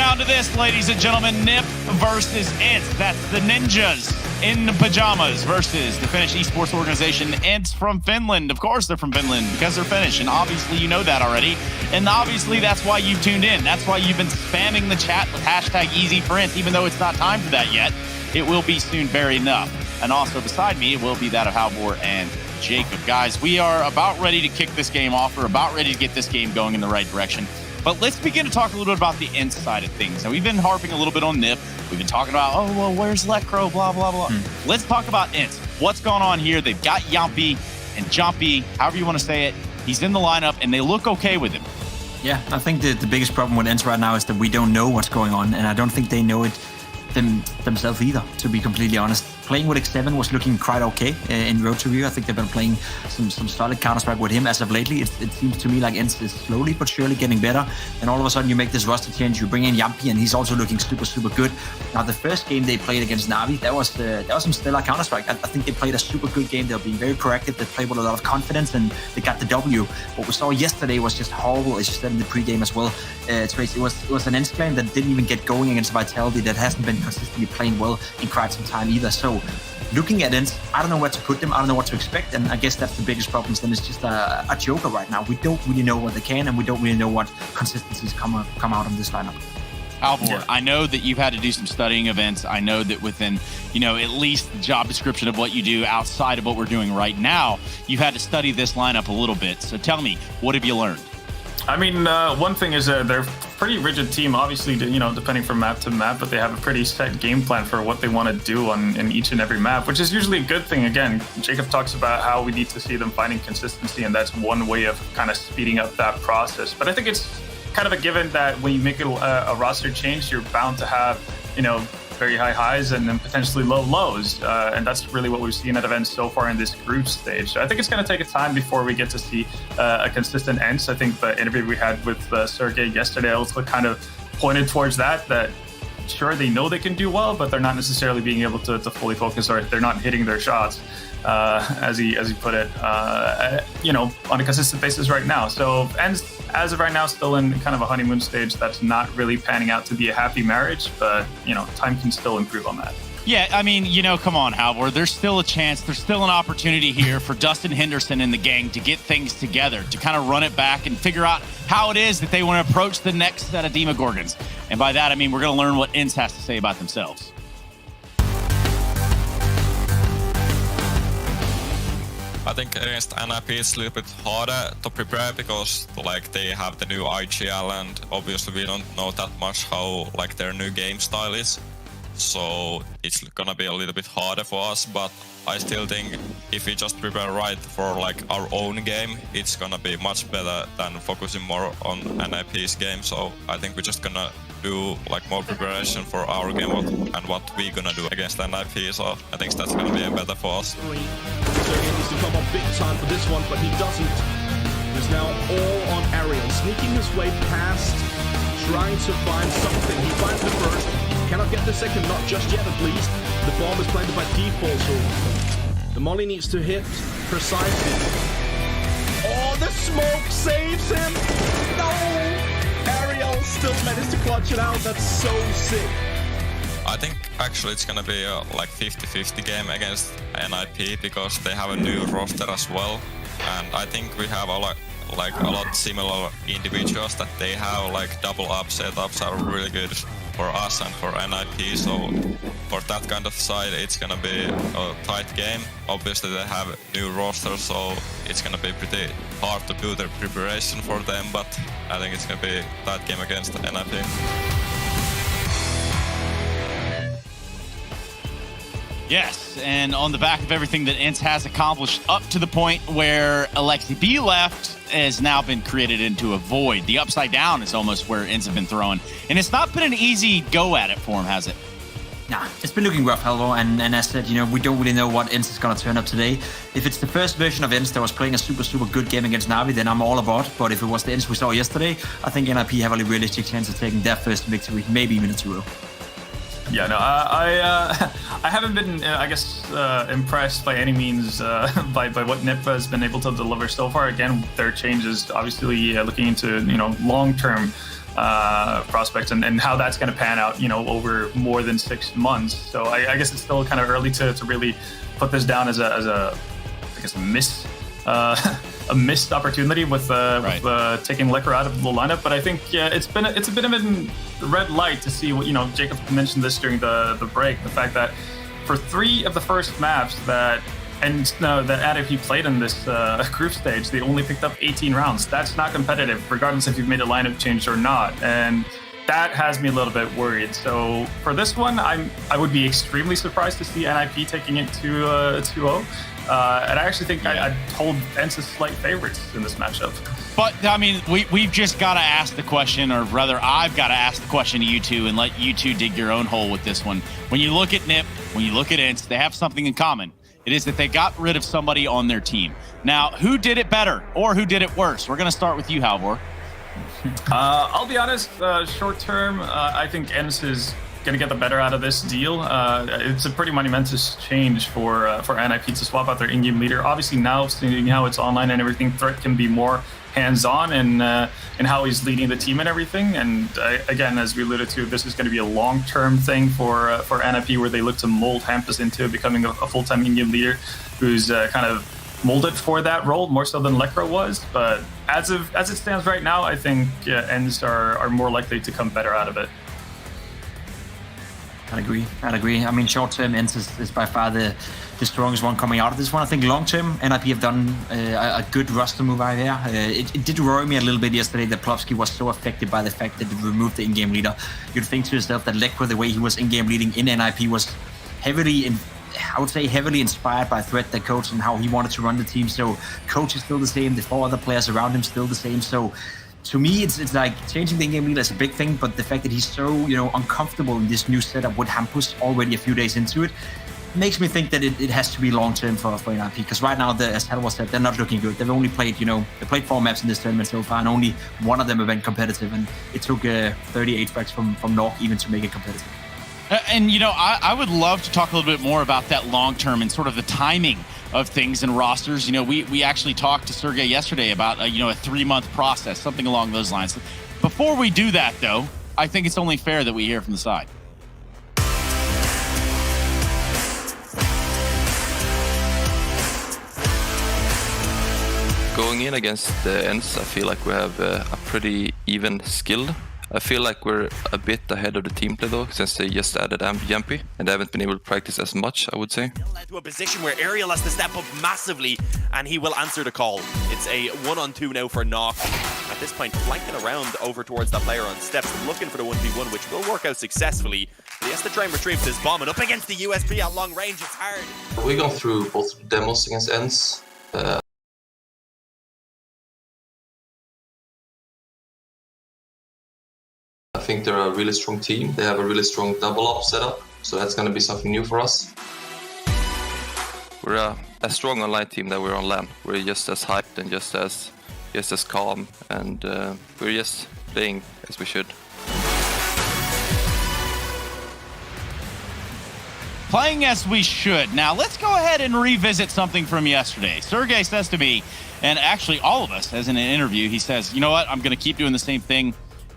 down to this, ladies and gentlemen. NIP versus ENCE. That's the ninjas in pajamas versus the Finnish esports organization ENCE from Finland. Of course they're from Finland because they're Finnish, and obviously you know that already. And obviously that's why you've tuned in. That's why you've been spamming the chat with hashtag EasyForENCE, even though it's not time for that yet. It will be soon, very enough. And also beside me, it will be that of Halvor and Jacob. Guys, we are about ready to kick this game off. We're about ready to get this game going in the right direction. But let's begin to talk a little bit about the ENCE side of things. Now, we've been harping a little bit on NIP. We've been talking about, oh, well, where's Lecro, blah, blah, blah. Let's talk about ENCE. What's going on here? They've got Yampi and Jumpy, however you want to say it. He's in the lineup, and they look okay with him. Yeah, I think the biggest problem with ENCE right now is that we don't know what's going on, and I don't think they know it themselves either, to be completely honest. Playing with X7 was looking quite okay in Road to Rio. I think they've been playing some solid Counter-Strike with him as of lately. It seems to me like ENCE is slowly but surely getting better. And all of a sudden you make this roster change, you bring in Yampi, and he's also looking super, super good. Now, the first game they played against Navi, that was some stellar Counter-Strike. I think they played a super good game. They were being very proactive. They played with a lot of confidence, and they got the W. What we saw yesterday was just horrible, as you said in the pregame as well. It was an ENCE claim that didn't even get going against Vitality, that hasn't been consistently playing well in quite some time either. So looking at ENCE, I don't know where to put them. I don't know what to expect. And I guess that's the biggest problem. Then it's just a joker right now. We don't really know what they can, and we don't really know what consistencies come out of this lineup. Halvor, yeah. I know that you've had to do some studying of ENCE. I know that within, at least the job description of what you do outside of what we're doing right now, you've had to study this lineup a little bit. So tell me, what have you learned? I mean, one thing is they're a pretty rigid team, obviously, depending from map to map, but they have a pretty set game plan for what they want to do in each and every map, which is usually a good thing. Again, Jacob talks about how we need to see them finding consistency, and that's one way of kind of speeding up that process. But I think it's kind of a given that when you make a roster change, you're bound to have, very high highs and then potentially low lows. And that's really what we've seen at events so far in this group stage. I think it's going to take a time before we get to see a consistent ENCE. I think the interview we had with Sergey yesterday also kind of pointed towards that sure, they know they can do well, but they're not necessarily being able to fully focus, or they're not hitting their shots, as he put it, on a consistent basis right now. So ENCE, as of right now, still in kind of a honeymoon stage that's not really panning out to be a happy marriage, but, time can still improve on that. Yeah, I mean, come on, Halvor. There's still a chance. There's still an opportunity here for Dustin Henderson and the gang to get things together, to kind of run it back and figure out how it is that they want to approach the next set of Demogorgons. And by that, I mean, we're going to learn what ENCE has to say about themselves. I think against NIP it's a little bit harder to prepare because they have the new IGL, and obviously we don't know that much how their new game style is. So it's gonna be a little bit harder for us, but I still think if we just prepare right for our own game, it's gonna be much better than focusing more on NIP's game. So I think we're just gonna do more preparation for our game and what we're gonna do against NIP. So I think that's gonna be better for us. Sergey needs to come up big time for this one, but he doesn't. He's now all on Ariel, sneaking his way past, trying to find something. He finds the first, cannot get the second, not just yet at least. The bomb is planted by default, so the molly needs to hit precisely. Oh, the smoke saves him! No! Ariel still managed to clutch it out, that's so sick. I think actually it's gonna be a 50-50 game against NIP because they have a new roster as well, and I think we have a lot similar individuals that they have. Double up setups are really good for us and for NIP, so for that kind of side it's gonna be a tight game. Obviously they have a new roster, so it's gonna be pretty hard to do the preparation for them, but I think it's gonna be a tight game against NIP. Yes, and on the back of everything that ENCE has accomplished up to the point where Alexi B left has now been created into a void. The upside down is almost where ENCE have been throwing. And it's not been an easy go at it for him, has it? Nah, it's been looking rough, Halvor, and as said, we don't really know what ENCE is going to turn up today. If it's the first version of ENCE that was playing a super, super good game against Navi, then I'm all about. But if it was the ENCE we saw yesterday, I think NIP have a realistic chance of taking their first victory, maybe even a 2-0. Yeah, no, I haven't been, impressed by any means by what NIP has been able to deliver so far. Again, their changes, obviously looking into, long-term prospects and how that's going to pan out, over more than 6 months. So I guess it's still kind of early to really put this down as a missed opportunity with taking Liquor out of the lineup. But I think it's a bit of a red light to see what Jacob mentioned this during the break, the fact that for 3 of the first maps that NIP played in this group stage, they only picked up 18 rounds. That's not competitive, regardless if you've made a lineup change or not. And that has me a little bit worried. So for this one, I would be extremely surprised to see NIP taking it to 2-0. And I actually think I'd hold ENCE as slight favorites in this matchup. But, I mean, we've just got to ask the question, or rather, I've got to ask the question to you two and let you two dig your own hole with this one. When you look at NIP, when you look at ENCE, they have something in common. It is that they got rid of somebody on their team. Now, who did it better or who did it worse? We're going to start with you, Halvor. I'll be honest, short term, I think ENCE is going to get the better out of this deal. It's a pretty monumentous change for NIP to swap out their in-game leader. Obviously now, seeing how it's online and everything, Threat can be more hands-on in how he's leading the team and everything. And again, as we alluded to, this is going to be a long-term thing for NIP, where they look to mold Hampus into becoming a full-time in-game leader who's kind of molded for that role more so than Lekra was. But as it stands right now, I think ENCE are more likely to come better out of it. I'd agree. I mean, short-term, ENCE is by far the strongest one coming out of this one. I think long-term, NIP have done a good roster move out here. It did worry me a little bit yesterday that Plovsky was so affected by the fact that they removed the in-game leader. You'd think to yourself that Lekra, the way he was in-game leading in NIP, was heavily inspired by Threat, the coach, and how he wanted to run the team. So coach is still the same. The 4 other players around him still the same. So to me, it's like changing the in-game leader is a big thing, but the fact that he's so uncomfortable in this new setup with Hampus already a few days into it makes me think that it has to be long-term for NIP, because right now, as Halvor said, they're not looking good. They've only played, they played 4 maps in this tournament so far, and only one of them have been competitive, and it took 38 frags from Nork even to make it competitive. And, I would love to talk a little bit more about that long-term and sort of the timing of things and rosters. We actually talked to Sergey yesterday about, a 3-month process, something along those lines. Before we do that, though, I think it's only fair that we hear from the side. Going in against the ENCE, I feel like we have a pretty even skill. I feel like we're a bit ahead of the team play though, since they just added Jumpy and they haven't been able to practice as much, I would say. To a position where Ariel has to step up massively and he will answer the call. It's a 1-on-2 now for Nock. At this point, flanking around over towards that player on steps, looking for the 1v1, which will work out successfully. He has to try and retrieve this bomb, and up against the USP at long range, it's hard. We've gone through both demos against ENCE. I think they're a really strong team. They have a really strong double-up setup, so that's going to be something new for us. We're a strong online team that we're on LAN. We're just as hyped and just as calm, and we're just playing as we should. Playing as we should. Now, let's go ahead and revisit something from yesterday. Sergey says to me, and actually all of us, as in an interview, he says, you know what, I'm going to keep doing the same thing,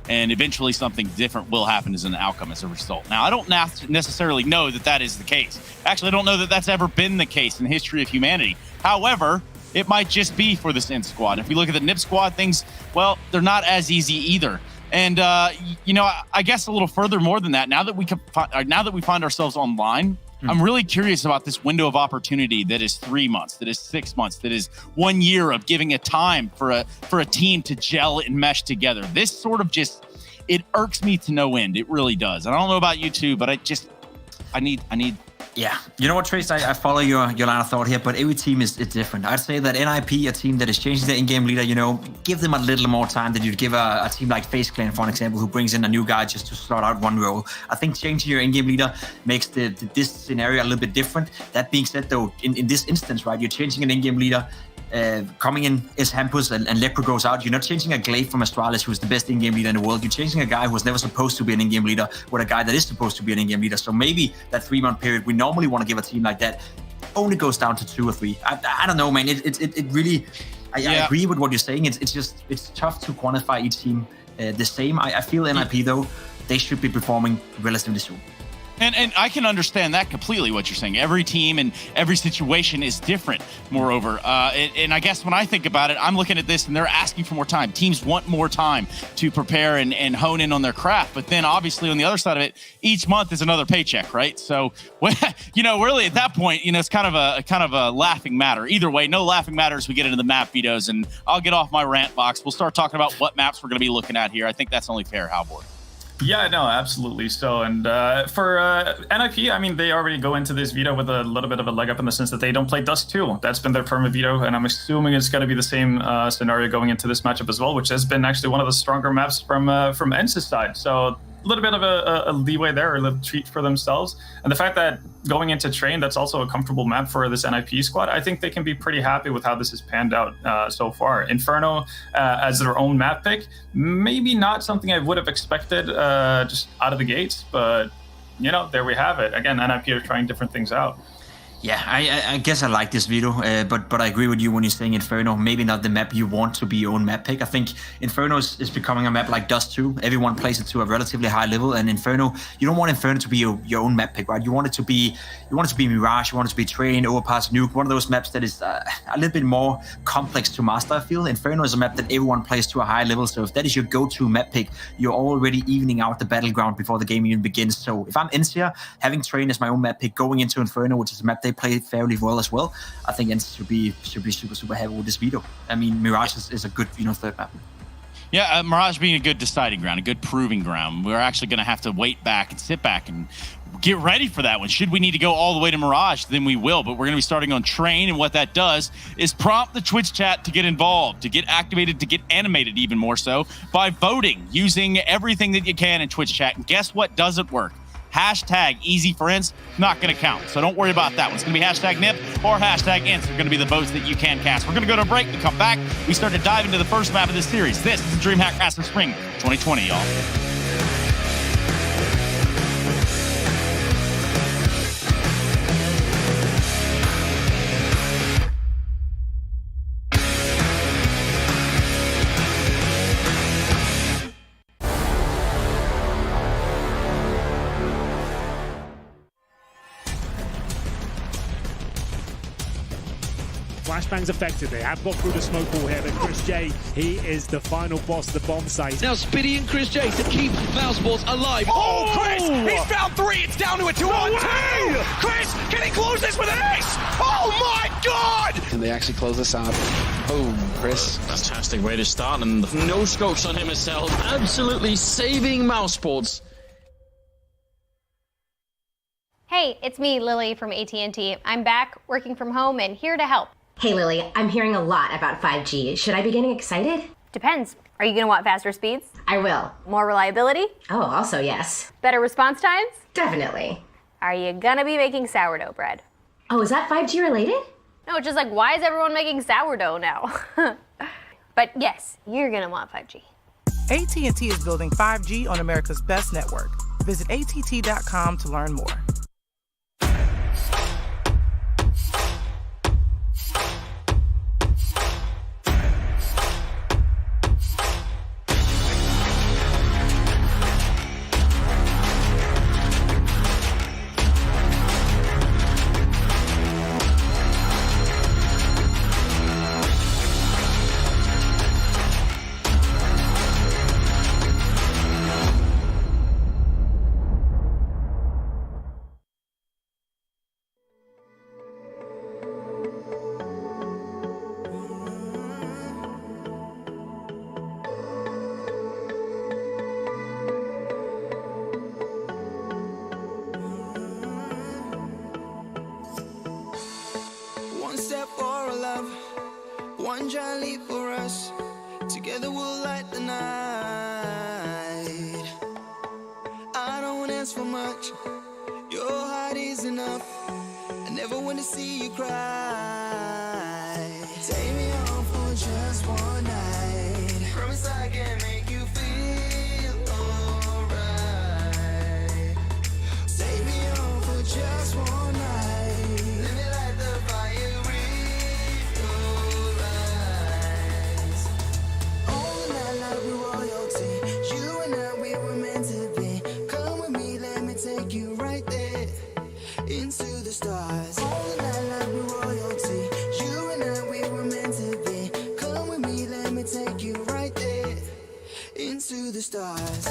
and eventually something different will happen as an outcome, as a result. Now, I don't necessarily know that is the case. Actually, I don't know that that's ever been the case in the history of humanity. However, it might just be for this ENCE squad. If we look at the NIP squad, things, well, they're not as easy either. And, I guess a little further more than that, now that we find ourselves online, I'm really curious about this window of opportunity that is 3 months, that is 6 months, that is 1 year of giving it time for a team to gel and mesh together. This sort of it irks me to no end. It really does. And I don't know about you two, but I need. Yeah, you know what, Trace? I follow your line of thought here, but every team is different. I'd say that NIP, a team that is changing their in-game leader, give them a little more time than you'd give a team like FaZe Clan, for an example, who brings in a new guy just to start out one role. I think changing your in-game leader makes this scenario a little bit different. That being said, though, in this instance, right, you're changing an in-game leader. Coming in is Hampus and Lekra goes out. You're not changing a Glaive from Astralis, who's the best in-game leader in the world. You're changing a guy who was never supposed to be an in-game leader with a guy that is supposed to be an in-game leader. So maybe that 3-month period we normally want to give a team like that only goes down to 2 or 3. I don't know, man. It really. I agree with what you're saying. It's tough to quantify each team the same. I feel NIP, though, they should be performing relatively soon. And I can understand that completely, what you're saying. Every team and every situation is different, moreover. And I guess when I think about it, I'm looking at this and they're asking for more time. Teams want more time to prepare and hone in on their craft. But then obviously on the other side of it, each month is another paycheck, right? So, really at that point, it's kind of a laughing matter. Either way, no laughing matter as we get into the map vetoes. And I'll get off my rant box. We'll start talking about what maps we're going to be looking at here. I think that's only fair, Halvor. Yeah, no, absolutely. So, and for NIP, I mean, they already go into this veto with a little bit of a leg up in the sense that they don't play Dust 2. That's been their perma veto, and I'm assuming it's going to be the same scenario going into this matchup as well, which has been actually one of the stronger maps from ENCE's side. So a little bit of a leeway there, or a little treat for themselves. And the fact that going into Train, that's also a comfortable map for this NIP squad, I think they can be pretty happy with how this has panned out so far. Inferno as their own map pick, maybe not something I would have expected just out of the gates, but there we have it. Again, NIP are trying different things out. Yeah, I guess I like this veto, but I agree with you when you're saying Inferno, maybe not the map you want to be your own map pick. I think Inferno is becoming a map like Dust 2. Everyone plays it to a relatively high level, and Inferno, you don't want Inferno to be your own map pick, right? You want it to be Mirage, you want it to be Train, Overpass, Nuke, one of those maps that is a little bit more complex to master, I feel. Inferno is a map that everyone plays to a high level, so if that is your go-to map pick, you're already evening out the battleground before the game even begins. So if I'm ENCE, having Train as my own map pick, going into Inferno, which is a map they play fairly well as well, I think ENCE should be super happy with this veto. I mean, Mirage is a good third map. Yeah, Mirage being a good deciding ground, a good proving ground. We're actually going to have to wait back and sit back and get ready for that one. Should we need to go all the way to Mirage, then we will. But we're going to be starting on Train, and what that does is prompt the Twitch chat to get involved, to get activated, to get animated even more so by voting, using everything that you can in Twitch chat. And guess what doesn't work? Hashtag easy for ENCE, not going to count. So don't worry about that one. It's going to be hashtag NIP or hashtag ENCE. They're going to be the votes that you can cast. We're going to go to a break. We come back. We start to dive into the first map of this series. This is Dreamhack-masters-spring 2020, y'all. Flashbang's affected. They have got through the smoke wall here, but Chris J, he is the final boss of the bomb site. Now Spitty and Chris J to keep Mousesports alive. Oh, Chris! He's found 3. It's down to a 2-on-2. Chris, can he close this with an ace? Oh my God! Can they actually close this out? Boom, Chris. Fantastic way to start, and no scopes on him himself. Absolutely saving Mousesports. Hey, it's me, Lily from AT&T. I'm back working from home and here to help. Hey Lily, I'm hearing a lot about 5G. Should I be getting excited? Depends. Are you going to want faster speeds? I will. More reliability? Oh, also yes. Better response times? Definitely. Are you going to be making sourdough bread? Oh, is that 5G related? No, just like, why is everyone making sourdough now? But yes, you're going to want 5G. AT&T is building 5G on America's best network. Visit att.com to learn more. One leap for us. Together we'll light the night. I don't ask for much. Your heart is enough. I never want to see you cry. Take me home for just one night. Promise I can make you feel alright. Take me home for just one night. Let me light the fire with your eyes. All night like we're royalty. right there into the stars. All night like we're royalty. You and I, we were meant to be. Come with me, let me take you right there into the stars.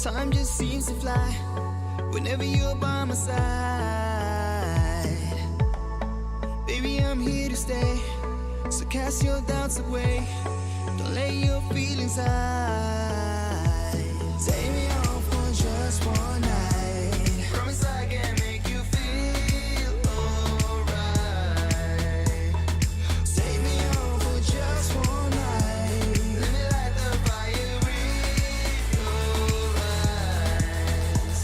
Time just seems to fly whenever you're by my side. Baby, I'm here to stay, so cast your doubts away. Don't let your feelings hide. Take me out for just one night. Promise I can make you feel alright. Take me out for just one night. Let me light the fire with your eyes.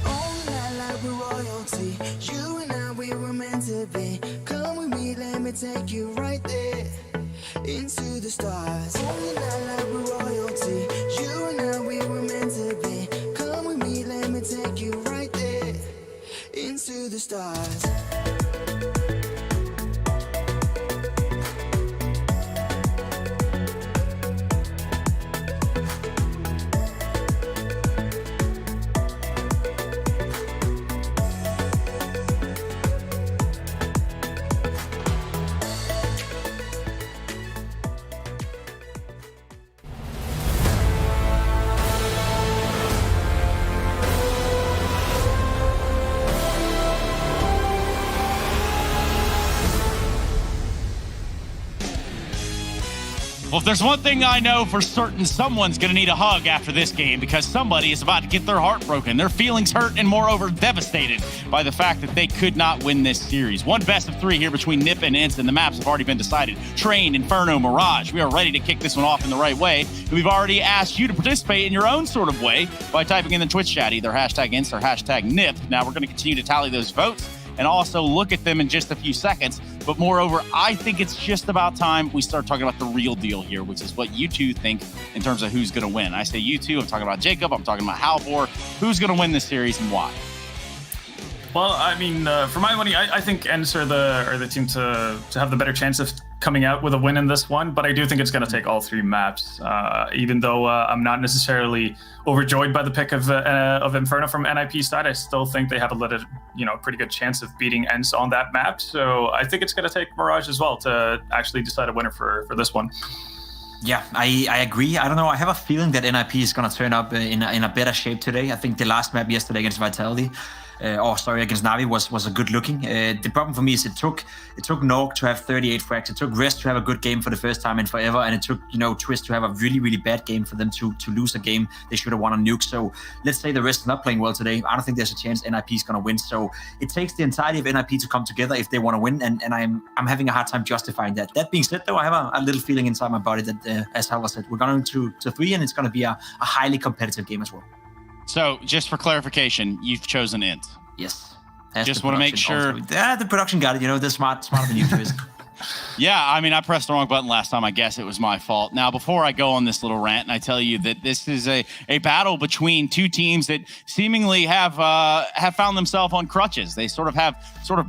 All night like we're royalty. You and I, we were meant to be. Come with me, let me take you right there into the stars. Only night like we're royalty. You and I, we were meant to be. Come with me, let me take you right there into the stars. Well, if there's one thing I know for certain, someone's going to need a hug after this game because somebody is about to get their heart broken, their feelings hurt, and moreover, devastated by the fact that they could not win this series. One best of three here between NiP and ENCE, and the maps have already been decided. Train, Inferno, Mirage. We are ready to kick this one off in the right way. We've already asked you to participate in your own sort of way by typing in the Twitch chat, either hashtag ENCE or hashtag NiP. Now, we're going to continue to tally those votes and also look at them in just a few seconds. But moreover, I think it's just about time we start talking about the real deal here, which is what you two think in terms of who's going to win. I say you two, I'm talking about Jacob, I'm talking about Halvor. Who's going to win this series and why? Well, I mean, for my money, I think ENCE are the team to have the better chance of coming out with a win in this one, but I do think it's going to take all three maps. Even though I'm not necessarily overjoyed by the pick of Inferno from NIP side, I still think they have a pretty good chance of beating ENCE on that map. So I think it's going to take Mirage as well to actually decide a winner for this one. Yeah, I agree. I don't know. I have a feeling that NIP is going to turn up in a better shape today. I think the last map yesterday against Vitality, against Navi was a good looking. The problem for me is it took Norg to have 38 frags. It took Rest to have a good game for the first time in forever, and it took Twist to have a really, really bad game for them to lose a game they should have won on Nuke. So let's say the Rest is not playing well today. I don't think there's a chance NIP is going to win. So it takes the entirety of NIP to come together if they want to win, and I'm having a hard time justifying that. That being said, though, I have a little feeling inside my body that, as Halvor said, we're going to 3, and it's going to be a highly competitive game as well. So just for clarification, you've chosen ENCE. Yes. Just want to make sure. The production got it. They're smarter than you two is. Yeah, I mean, I pressed the wrong button last time. I guess it was my fault. Now, before I go on this little rant and I tell you that this is a battle between two teams that seemingly have found themselves on crutches. They sort of have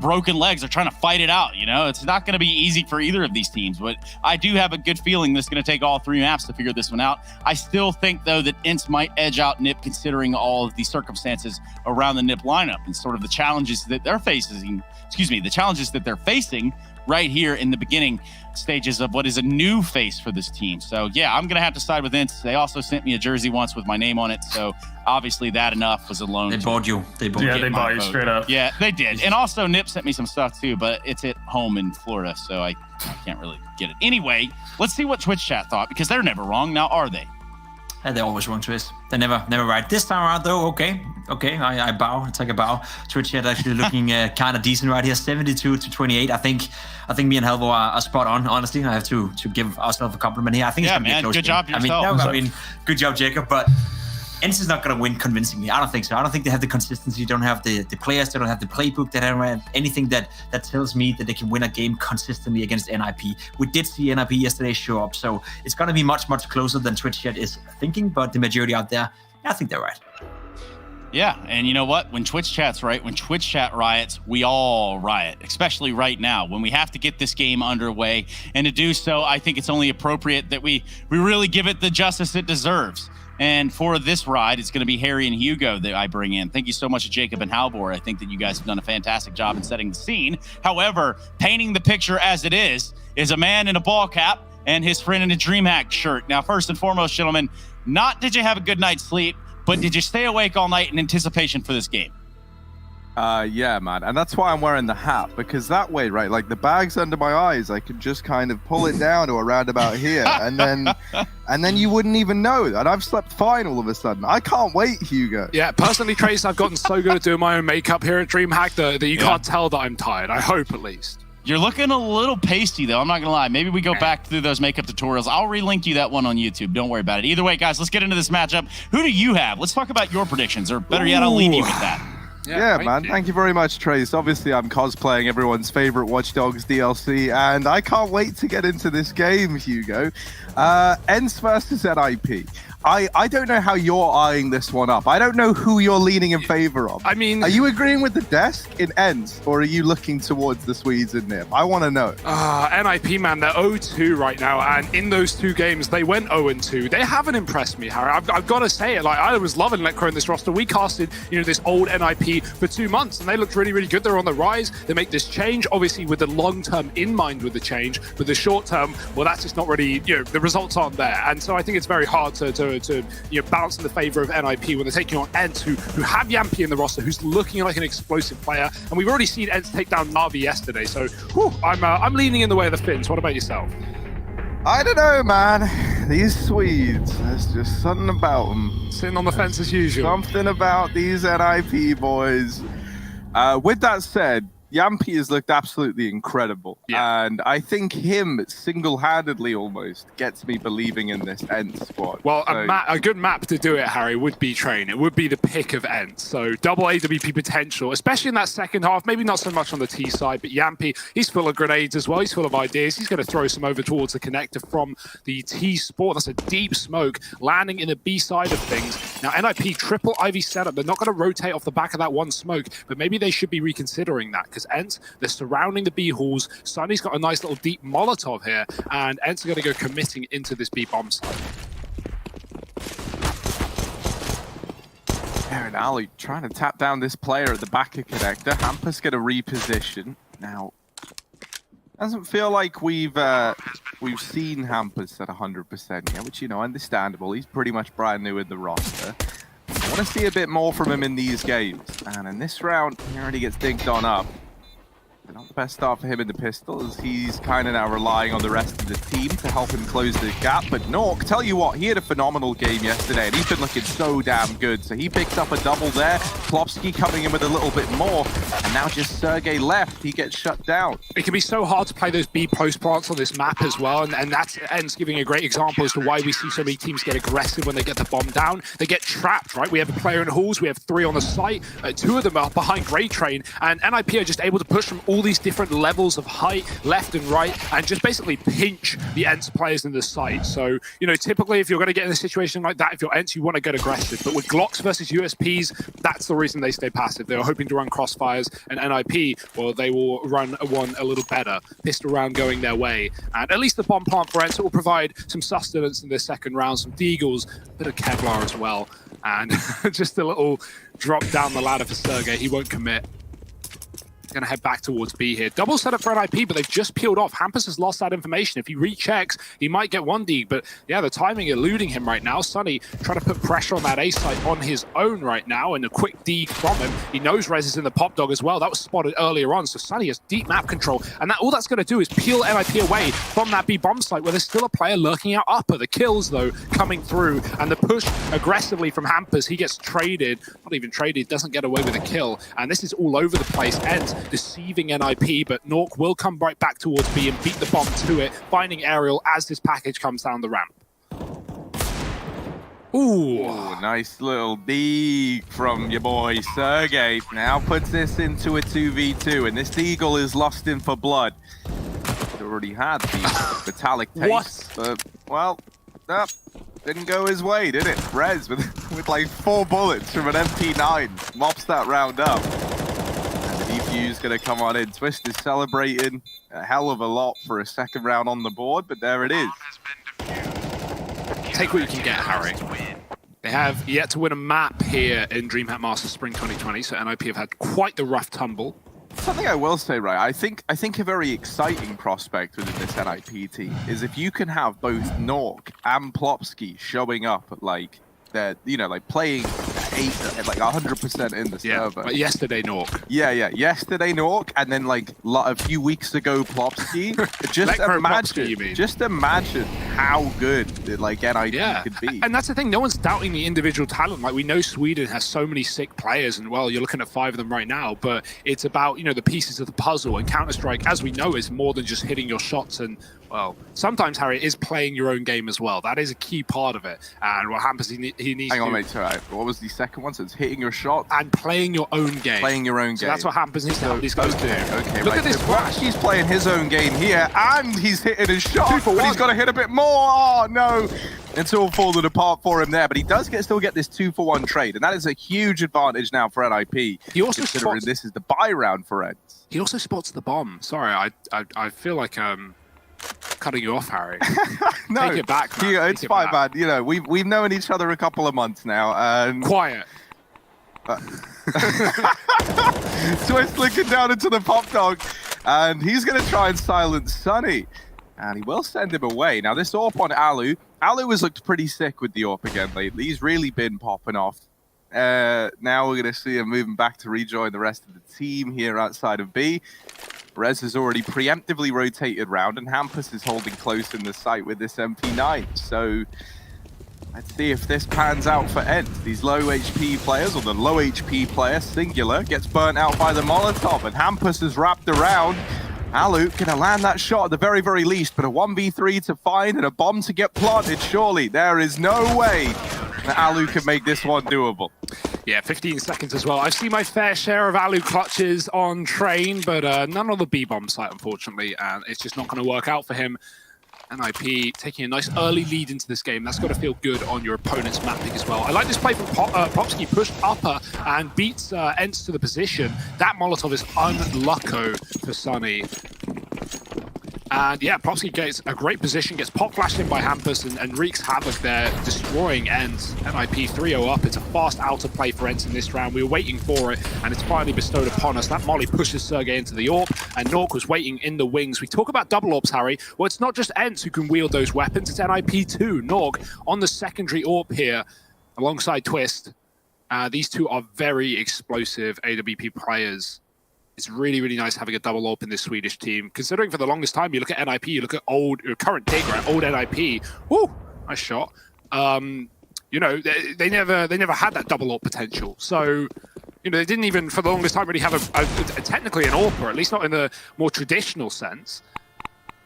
broken legs. They're trying to fight it out. It's not going to be easy for either of these teams, but I do have a good feeling this is going to take all three maps to figure this one out. I still think, though, that ENCE might edge out NiP considering all of the circumstances around the NiP lineup and sort of the challenges that they're facing. The challenges that they're facing right here in the beginning stages of what is a new face for this team. So yeah, I'm gonna have to side with ENCE. They also sent me a jersey once with my name on it, so obviously that enough was alone. They bought you. They bought you straight up. Yeah, they did. And also NiP sent me some stuff too, but it's at home in Florida, so I can't really get it. Anyway, let's see what Twitch chat thought, because they're never wrong. Now, are they? They're always wrong, Twist. They're never right. This time around, though, okay, I bow. I take a bow. Twitch chat actually looking kind of decent right here, 72-28. I think me and Helvo are spot on. Honestly, I have to give ourselves a compliment here. I think it's gonna be a close good game. job yourself. I mean, good job, Jacob. But ENCE is not going to win convincingly. I don't think so. I don't think they have the consistency. They don't have the players. They don't have the playbook. They don't have anything that tells me that they can win a game consistently against NIP. We did see NIP yesterday show up, so it's going to be much closer than Twitch chat is thinking. But the majority out there, I think they're right. Yeah, and you know what? When Twitch chat's right, when Twitch chat riots, we all riot, especially right now when we have to get this game underway. And to do so, I think it's only appropriate that we really give it the justice it deserves. And for this ride, it's going to be Harry and Hugo that I bring in. Thank you so much to Jacob and Halvor. I think that you guys have done a fantastic job in setting the scene. However, painting the picture as it is a man in a ball cap and his friend in a Dreamhack shirt. Now, first and foremost, gentlemen, not did you have a good night's sleep, but did you stay awake all night in anticipation for this game? Yeah, man. And that's why I'm wearing the hat, because that way, right, like the bag's under my eyes, I could just kind of pull it down to around about here, and then you wouldn't even know. And I've slept fine all of a sudden. I can't wait, Hugo. Yeah, personally, Trace, I've gotten so good at doing my own makeup here at Dreamhack that you can't tell that I'm tired. I hope, at least. You're looking a little pasty, though. I'm not going to lie. Maybe we go back through those makeup tutorials. I'll relink you that one on YouTube. Don't worry about it. Either way, guys, let's get into this matchup. Who do you have? Let's talk about your predictions, or better yet, I'll leave you with that. Yeah, man. Thank you very much, Trace. Obviously, I'm cosplaying everyone's favorite Watch Dogs DLC, and I can't wait to get into this game, Hugo. ENCE versus NIP. I don't know how you're eyeing this one up. I don't know who you're leaning in favor of. I mean, are you agreeing with the desk in ENCE, or are you looking towards the Swedes in NIP? I want to know. NIP, man, they're 0-2 right now, and in those two games, they went 0-2. They haven't impressed me, Harry. I've got to say it. Like, I was loving Letcro in this roster. We casted, this old NIP for 2 months, and they looked really, really good. They're on the rise. They make this change, obviously, with the long term in mind with the change. With the short term, well, that's just not really, the results aren't there. And so I think it's very hard to balance in the favor of NIP when they're taking on ENCE, who have Yampy in the roster, who's looking like an explosive player. And we've already seen ENCE take down Na'Vi yesterday. So I'm leaning in the way of the Finns. What about yourself? I don't know, man. These Swedes, there's just something about them. Sitting on the fence as usual. Something about these NIP boys. With that said, Yampy has looked absolutely incredible. Yeah. And I think him single-handedly almost gets me believing in this ENCE squad. Well, a good map to do it, Harry, would be Train. It would be the pick of ENCE. So double AWP potential, especially in that second half. Maybe not so much on the T side, but Yampy, he's full of grenades as well. He's full of ideas. He's going to throw some over towards the connector from the T sport. That's a deep smoke landing in the B side of things. Now, NIP triple Ivy setup. They're not going to rotate off the back of that one smoke, but maybe they should be reconsidering that, because ENCE, they're surrounding the B halls. Sunny's got a nice little deep Molotov here, and ENCE are going to go committing into this B bomb site. Aaron Ali trying to tap down this player at the back of connector. Hampus going to reposition. Now, doesn't feel like we've seen Hampus at 100% yet, which, understandable. He's pretty much brand new in the roster. I want to see a bit more from him in these games. And in this round, he already gets dinked on up. Not the best start for him in the pistols. He's kind of now relying on the rest of the team to help him close the gap. But Nork, tell you what, he had a phenomenal game yesterday, and he's been looking so damn good. So he picked up a double there. Klopsky coming in with a little bit more. And now just Sergey left. He gets shut down. It can be so hard to play those B post plants on this map as well. And that's ENCE giving a great example as to why we see so many teams get aggressive when they get the bomb down. They get trapped, right? We have a player in halls. We have 3 on the site. 2 of them are behind Grey Train. And NIP are just able to push from all these different levels of height, left and right, and just basically pinch the ENCE players in the site. So, typically if you're going to get in a situation like that, if you're ENCE, you want to get aggressive. But with Glocks versus USPs, that's the reason they stay passive. They were hoping to run crossfires, and NIP, well, they will run one a little better. Pistol round going their way. And at least the bomb plant for ENCE will provide some sustenance in this second round, some Deagles, a bit of Kevlar as well. And just a little drop down the ladder for Sergey. He won't commit. going to head back towards B here. Double setup for NIP, but they've just peeled off. Hampus has lost that information. If he rechecks, he might get one dig, but yeah, the timing eluding him right now. Sunny trying to put pressure on that A site on his own right now, and a quick dig from him. He knows Rez is in the pop dog as well. That was spotted earlier on, so Sunny has deep map control, and all that's going to do is peel NIP away from that B bomb site where there's still a player lurking out upper. The kills, though, coming through, and the push aggressively from Hampus. He gets traded, not even traded, doesn't get away with a kill, and this is all over the place. ENCE deceiving NIP, but Nork will come right back towards B and beat the bomb to it, finding Aerial as this package comes down the ramp. Ooh, nice little dig from your boy Sergey. Now puts this into a 2v2, and this Eagle is lost in for blood. It already had the metallic taste, but, well, didn't go his way, did it? Rez with like 4 bullets from an MP9 mops that round up. And the defuse gonna come on in. Twist is celebrating a hell of a lot for a second round on the board, but there it is. Take what you can get, Harry. They have yet to win a map here in Dreamhack-masters-spring 2020, so NIP have had quite the rough tumble. Something I will say, right, I think a very exciting prospect within this NIP team is if you can have both Nork and Plopsky showing up at like they're, you know, like playing at like 100% in the server. But yesterday Nork. Yeah, yesterday Nork, and then like a few weeks ago Plopsky. Just imagine how good like NIP could be. And that's the thing, no one's doubting the individual talent. Like, we know Sweden has so many sick players, and well, you're looking at 5 of them right now, but it's about, you know, the pieces of the puzzle. And Counter-Strike, as we know, is more than just hitting your shots, and well, sometimes, Harry, it is playing your own game as well. That is a key part of it. And what happens, he needs Hang on, mate, sorry. What was the second one? So it's hitting your shot? And playing your own game. Playing your own game. So that's what happens needs to help these guys do. Okay, Look at this flash. He's playing his own game here, and he's hitting his shot, but he's got to hit a bit more. Oh, no. It's all falling apart for him there, but he does still get this 2-for-1 trade, and that is a huge advantage now for NIP. He also considering this is the buy round for ENCE. He also spots the bomb. Sorry, I feel like cutting you off, Harry. No, take it back, man. It's fine, man. You know, we've known each other a couple of months now. And quiet. Twist looking down into the pop dog, and he's going to try and silence Sunny, and he will send him away. Now this AWP on Alu has looked pretty sick with the AWP again lately. He's really been popping off. Now we're going to see him moving back to rejoin the rest of the team here outside of B. Rez has already preemptively rotated round, and Hampus is holding close in the site with this MP9. So let's see if this pans out for ENCE. These low HP players, or the low HP player, Singular, gets burnt out by the Molotov, and Hampus is wrapped around. Alu gonna land that shot at the very, very least, but a 1v3 to find and a bomb to get planted, surely. There is no way that Alu can make this one doable. Yeah, 15 seconds as well. I've seen my fair share of Alu clutches on train, but none on the B-bomb site, unfortunately, and it's just not going to work out for him. NIP taking a nice early lead into this game. That's got to feel good on your opponent's map pick as well. I like this play from Popsky, pushed upper and beats ENCE to the position. That Molotov is unlucko for Sunny. And yeah, Popsky gets a great position, gets pop flashed in by Hampus and wreaks havoc there, destroying ENCE. NIP 3-0 up. It's a fast outer play for ENCE in this round. We were waiting for it, and it's finally bestowed upon us. That molly pushes Sergey into the AWP, and Nork was waiting in the wings. We talk about double AWPs, Harry. Well, it's not just ENCE who can wield those weapons, it's NIP too. Nork on the secondary AWP here, alongside Twist. These two are very explosive AWP players. It's really, really nice having a double AWP in this Swedish team. Considering for the longest time, you look at NIP, you look at current Digger, old NIP. Woo, nice shot. You know, they never had that double AWP potential. So, you know, they didn't even for the longest time really have a technically an AWP, or at least not in the more traditional sense.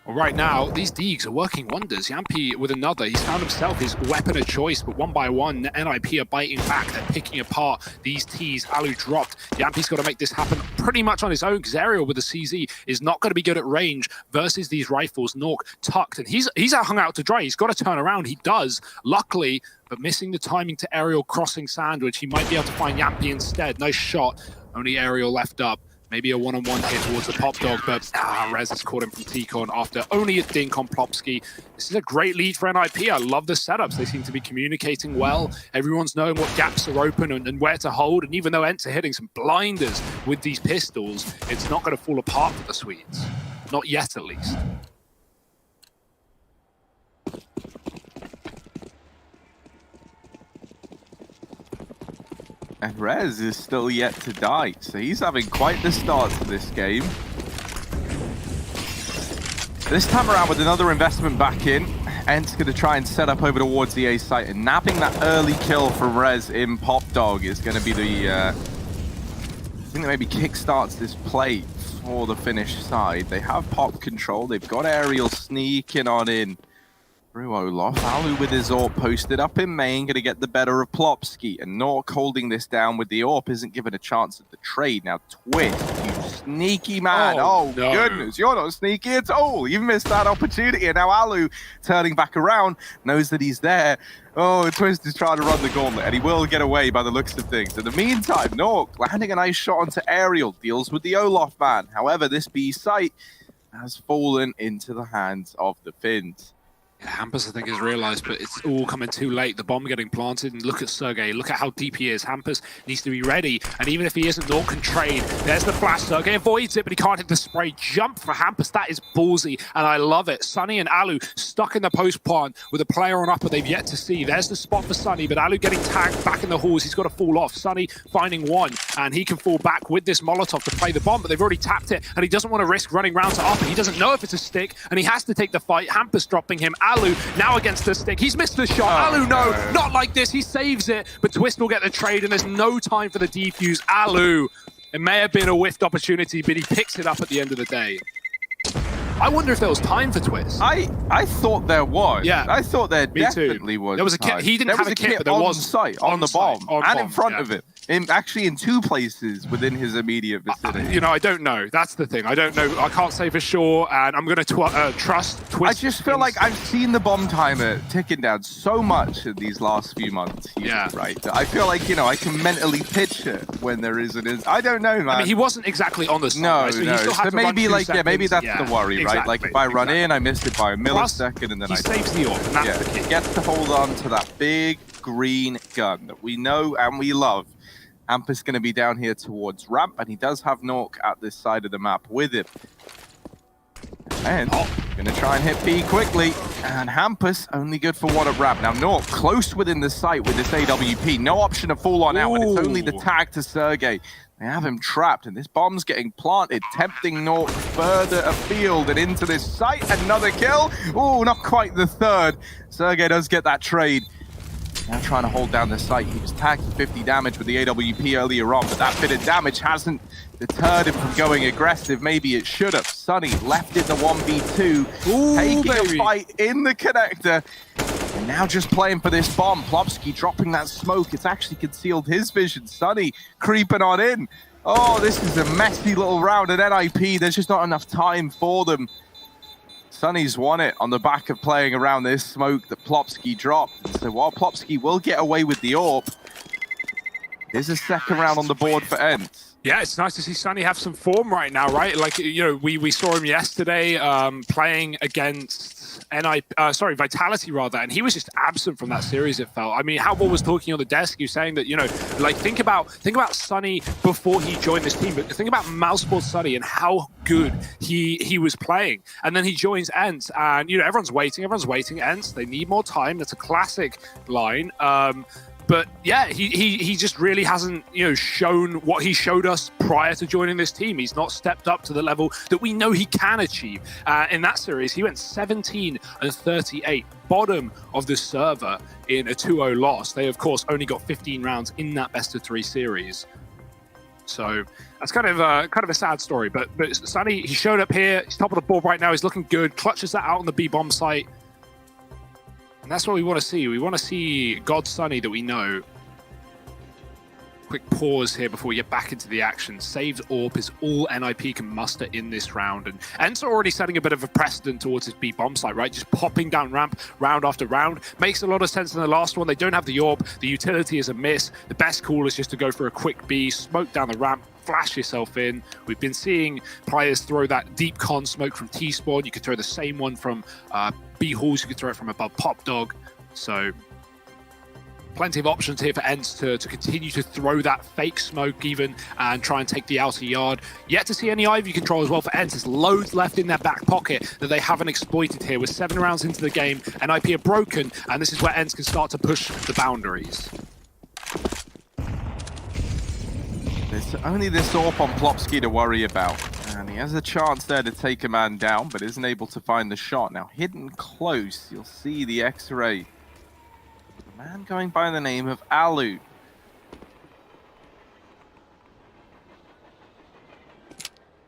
Well, right now, these Deegs are working wonders. Yampi with another. He's found himself his weapon of choice, but one by one, NIP are biting back. They're picking apart these Ts. Alu dropped. Yampi's got to make this happen pretty much on his own, because Aerial with the CZ is not going to be good at range versus these rifles. Nork tucked, and he's hung out to dry. He's got to turn around. He does, luckily, but missing the timing to Aerial crossing sandwich. He might be able to find Yampi instead. Nice shot. Only Aerial left up. Maybe a one-on-one hit towards the Pop Dog, but Rez has caught him from T-Con after only a dink on Plopsky. This is a great lead for NIP. I love the setups. They seem to be communicating well. Everyone's knowing what gaps are open and where to hold. And even though ENCE are hitting some blinders with these pistols, it's not going to fall apart for the Swedes. Not yet, at least. And Rez is still yet to die, so he's having quite the start to this game. This time around with another investment back in, ENCE going to try and set up over towards the A site, and nabbing that early kill from Rez in Pop Dog is going to be the I think that maybe kickstarts this play for the Finnish side. They have Pop control, they've got Aerial sneaking on in through Olof. Alu with his AWP posted up in main, going to get the better of Plopsky. And Nork holding this down with the AWP isn't given a chance at the trade. Now Twist, you sneaky man. Oh no. Goodness, you're not sneaky at all. You've missed that opportunity. And now Alu, turning back around, knows that he's there. Oh, Twist is trying to run the gauntlet, and he will get away by the looks of things. In the meantime, Nork landing a nice shot onto Aerial, deals with the Olof man. However, this B site has fallen into the hands of the Finns. Hampus, I think, has realized, but it's all coming too late. The bomb getting planted, and look at Sergey. Look at how deep he is. Hampus needs to be ready, and even if he isn't, Nork can trade. There's the flash. Sergey avoids it, but he can't hit the spray. Jump for Hampus. That is ballsy, and I love it. Sunny and Alu stuck in the post plant with a player on upper they've yet to see. There's the spot for Sunny, but Alu getting tagged back in the halls. He's got to fall off. Sunny finding one, and he can fall back with this Molotov to play the bomb, but they've already tapped it, and he doesn't want to risk running round to upper. He doesn't know if it's a stick, and he has to take the fight. Hampus dropping him. Alu now against the stick. He's missed the shot. Alu, no, not like this. He saves it, but Twist will get the trade, and there's no time for the defuse. Alu, it may have been a whiffed opportunity, but he picks it up at the end of the day. I wonder if there was time for Twist. I thought there was. Yeah, I thought there me definitely too. was. There was a kit. He didn't have a kit, but there was site on the bomb and in front of it. Actually, in two places within his immediate vicinity. You know, I don't know. That's the thing. I don't know. I can't say for sure, and I'm going to trust Twist. I just feel like I've seen the bomb timer ticking down so much in these last few months. Yeah. Right. I feel like, you know, I can mentally picture when there is an... I don't know, man. I mean, he wasn't exactly on the side. No, right? So no. So maybe, like, maybe that's the worry, right? Like, if I run in, I missed it by a millisecond, and then he saves the AWP, and that's the key. He gets to hold on to that big green gun that we know and we love. Hampus going to be down here towards ramp, and he does have Nork at this side of the map with him. And going to try and hit B quickly, and Hampus only good for one at ramp. Now Nork close within the site with this AWP, no option to fall on out, and it's only the tag to Sergey. They have him trapped, and this bomb's getting planted, tempting Nork further afield and into this site. Another kill. Oh, not quite the third. Sergey does get that trade. Now trying to hold down the site. He was tagged for 50 damage with the AWP earlier on, but that bit of damage hasn't deterred him from going aggressive. Maybe it should have. Sunny left in the 1v2, taking a fight in the connector. And now just playing for this bomb. Plopsky dropping that smoke. It's actually concealed his vision. Sunny creeping on in. Oh, this is a messy little round at NIP. There's just not enough time for them. Sunny's won it on the back of playing around this smoke that Plopsky dropped. So while Plopsky will get away with the AWP, there's a second round on the board for ENCE. Yeah, it's nice to see Sunny have some form right now, right? Like, you know, we saw him yesterday playing against Vitality rather, and he was just absent from that series, it felt. I mean, Halball was talking on the desk, he was saying that, you know, like, think about Sunny before he joined this team, but think about Mouseboard Sunny and how good he was playing. And then he joins ENCE, and, you know, everyone's waiting, ENCE, they need more time. That's a classic line. But yeah, he just really hasn't, you know, shown what he showed us prior to joining this team. He's not stepped up to the level that we know he can achieve. In that series, he went 17-38, bottom of the server in a 2-0 loss. They, of course, only got 15 rounds in that best-of-3 series. So that's kind of a sad story. But Sunny, he showed up here. He's top of the board right now. He's looking good. Clutches that out on the B bomb site. And that's what we want to see. We want to see God Sunny that we know quick pause here before we get back into the action. Saved AWP is all NIP can muster in this round, and ENCE are already setting a bit of a precedent towards this B bomb site, right? Just popping down ramp round after round. Makes a lot of sense in the last one. They don't have the AWP. The utility is a miss. The best call is just to go for a quick B, smoke down the ramp, flash yourself in. We've been seeing players throw that deep con smoke from T-spawn. You could throw the same one from B halls. You could throw it from above Pop Dog. So plenty of options here for ENCE to continue to throw that fake smoke even and try and take the outer yard. Yet to see any Ivy control as well for ENCE. There's loads left in their back pocket that they haven't exploited here. We're 7 rounds into the game, NIP are broken, and this is where ENCE can start to push the boundaries. There's only this AWP on Plopsky to worry about. And he has a chance there to take a man down, but isn't able to find the shot. Now, hidden close, you'll see the X-ray. A man going by the name of Alu.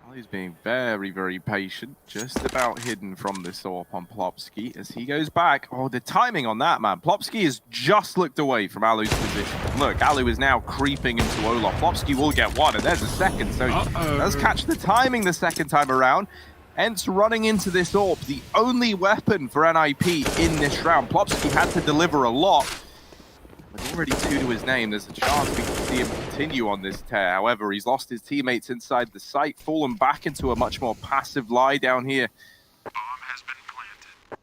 Alu's being very, very patient. Just about hidden from this AWP on Plopsky as he goes back. Oh, the timing on that, man. Plopsky has just looked away from Alu's position. Look, Alu is now creeping into Olaf. Plopsky will get one, and there's a second. So he does catch the timing the second time around. ENCE running into this AWP, the only weapon for NIP in this round. Plopsky had to deliver a lot. With already 2 to his name, there's a chance we can see him continue on this tear. However, he's lost his teammates inside the site, fallen back into a much more passive lie down here. Bomb has been planted.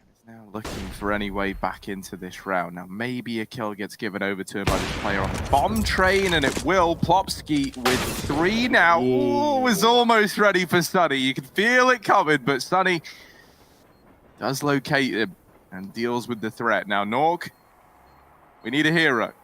He's now looking for any way back into this round. Now, maybe a kill gets given over to him by this player on the bomb train, and it will. Plopsky with 3 now. Ooh, was almost ready for Sunny. You can feel it coming, but Sunny does locate him and deals with the threat. Now, Norg, we need a hero.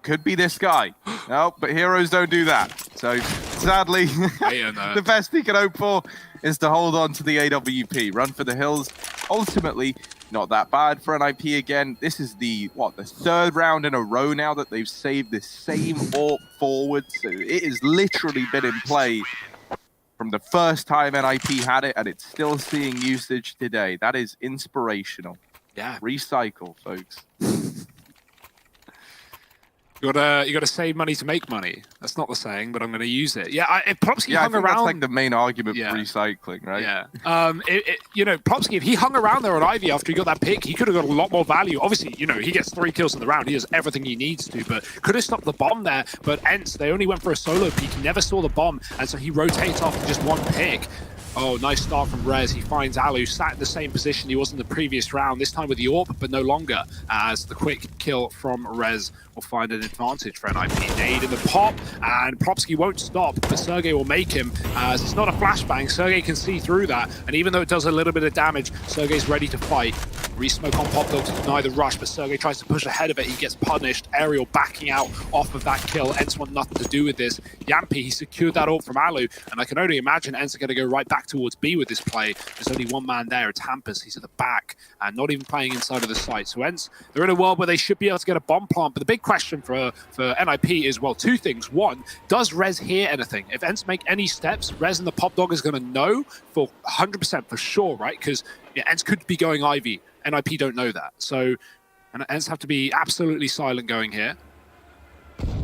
Could be this guy. No, but heroes don't do that. So, sadly, the best he can hope for is to hold on to the AWP. Run for the hills. Ultimately, not that bad for NIP again. This is the 3rd round in a row now that they've saved the same AWP forward. So it has literally been in play from the first time NIP had it, and it's still seeing usage today. That is inspirational. Yeah. Recycle, folks. You gotta save money to make money. That's not the saying, but I'm gonna use it. Yeah, if Plopsky hung around, that's like the main argument for recycling, right? Yeah. Plopsky, if he hung around there on Ivy after he got that pick, he could have got a lot more value. Obviously, he gets 3 kills in the round. He does everything he needs to, but could have stopped the bomb there. But ENCE, they only went for a solo peek. He never saw the bomb, and so he rotates after just 1 pick. Oh, nice start from Rez. He finds Alu sat in the same position he was in the previous round, this time with the AWP, but no longer, as the quick kill from Rez will find an advantage for NIP. Nade in the pop, and Plopsky won't stop, but Sergey will make him, as it's not a flashbang. Sergey can see through that, and even though it does a little bit of damage, Sergey's ready to fight. Resmoke on Pop Dog to deny the rush, but Sergey tries to push ahead of it. He gets punished. Aerial backing out off of that kill. ENCE want nothing to do with this. Yampy, he secured that AWP from Alu, and I can only imagine ENCE are going to go right back towards B with this play. There's only 1 man there. It's Hampus. He's at the back and not even playing inside of the site. So ENCE, they're in a world where they should be able to get a bomb plant. But the big question for NIP is, well, 2 things. 1, does Rez hear anything? If ENCE make any steps, Rez and the Pop Dog is going to know for 100% for sure, right? Because ENCE could be going Ivy. NIP don't know that. So ENCE have to be absolutely silent going here.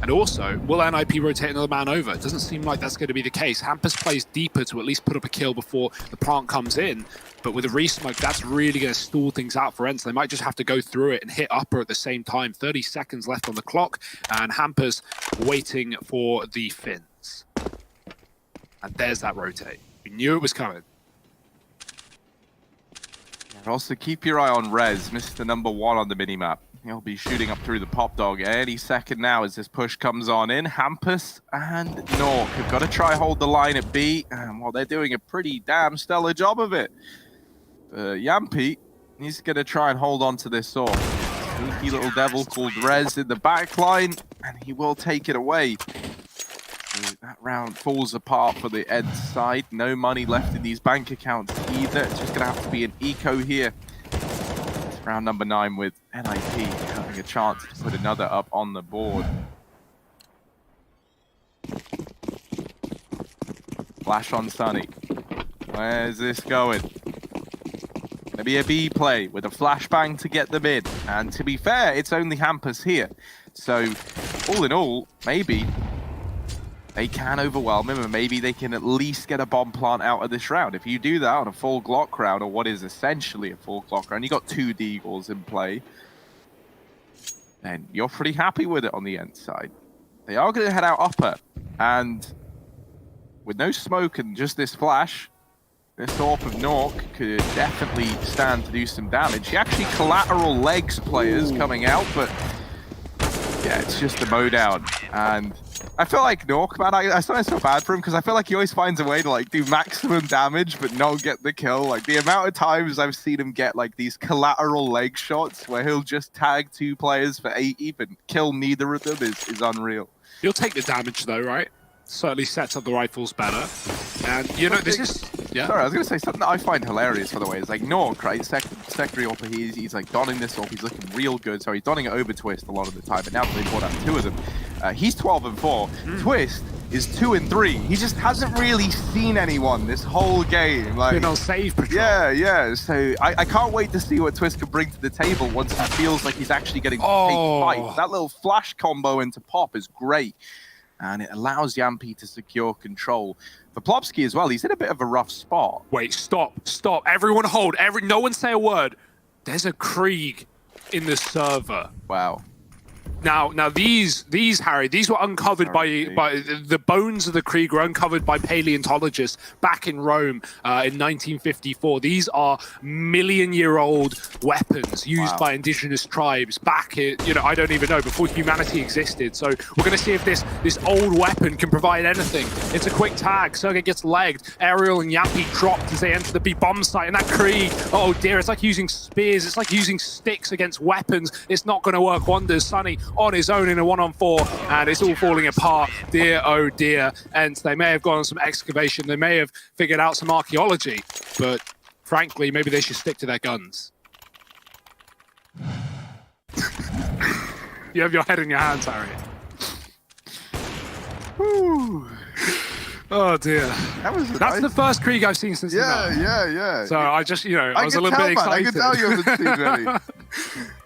And also, will NIP rotate another man over? It doesn't seem like that's going to be the case. Hampus plays deeper to at least put up a kill before the plant comes in. But with a resmoke, that's really going to stall things out for ENCE. They might just have to go through it and hit upper at the same time. 30 seconds left on the clock, and Hampus waiting for the fins. And there's that rotate. We knew it was coming. And also, keep your eye on Rez, Mr. number 1 on the minimap. He'll be shooting up through the Pop Dog any second now as this push comes on in. Hampus and Nork have got to try hold the line at B. And they're doing a pretty damn stellar job of it. Yampy, he's going to try and hold on to this sword. Sneaky little devil called Rez in the back line, and he will take it away. That round falls apart for the ENCE side. No money left in these bank accounts either. It's just going to have to be an eco here. Round number 9 with NIP having a chance to put another up on the board. Flash on Sunny. Where's this going? Gonna be a B play with a flashbang to get them in. And to be fair, it's only Hampus here. So, all in all, maybe they can overwhelm him, and maybe they can at least get a bomb plant out of this round. If you do that on a full Glock round, or what is essentially a full Glock round, you got 2 Deagles in play, then you're pretty happy with it on the end side. They are going to head out upper, and with no smoke and just this flash, this AWP of Nork could definitely stand to do some damage. He actually collateral legs players coming out, but yeah, it's just a mow down. And I feel like Nork, man, I sometimes feel bad for him because I feel like he always finds a way to like do maximum damage but not get the kill. Like the amount of times I've seen him get like these collateral leg shots where he'll just tag 2 players for 80 but kill neither of them is unreal. You'll take the damage though, right? Certainly sets up the rifles better. And you know, this is... Yeah. Sorry, I was going to say something that I find hilarious, by the way, is like Nork, right? Secondary AWP, he's like donning this AWP, he's looking real good. Sorry, he's donning it over Twist a lot of the time, but now that they brought out 2 of them, he's 12 and 4. Twist is 2 and 3. He just hasn't really seen anyone this whole game. Like, you know, save patrol. Yeah. So I can't wait to see what Twist can bring to the table once he feels like he's actually getting to take fights. That little flash combo into Pop is great. And it allows Yampi to secure control. For Plopsky as well, he's in a bit of a rough spot. Wait, stop. Everyone hold. No one say a word. There's a Krieg in the server. Wow. Now these Harry, these were uncovered by the bones of the Krieg were uncovered by paleontologists back in Rome in 1954. These are million-year-old weapons used by indigenous tribes back in, you know, I don't even know, before humanity existed. So we're going to see if this old weapon can provide anything. It's a quick tag. Sergey gets legged. Ariel and Yampi dropped as they enter the B bomb site. And that Krieg, oh dear, it's like using spears. It's like using sticks against weapons. It's not going to work wonders. Sunny on his own in a 1-on-4, and it's all falling apart. Dear, oh dear. And they may have gone on some excavation. They may have figured out some archaeology, but frankly, maybe they should stick to their guns. You have your head in your hands, Harry. Whew. Oh dear. That's the first Krieg I've seen since Yeah. So I just, you know, I was a little bit excited. I can tell you haven't seen many.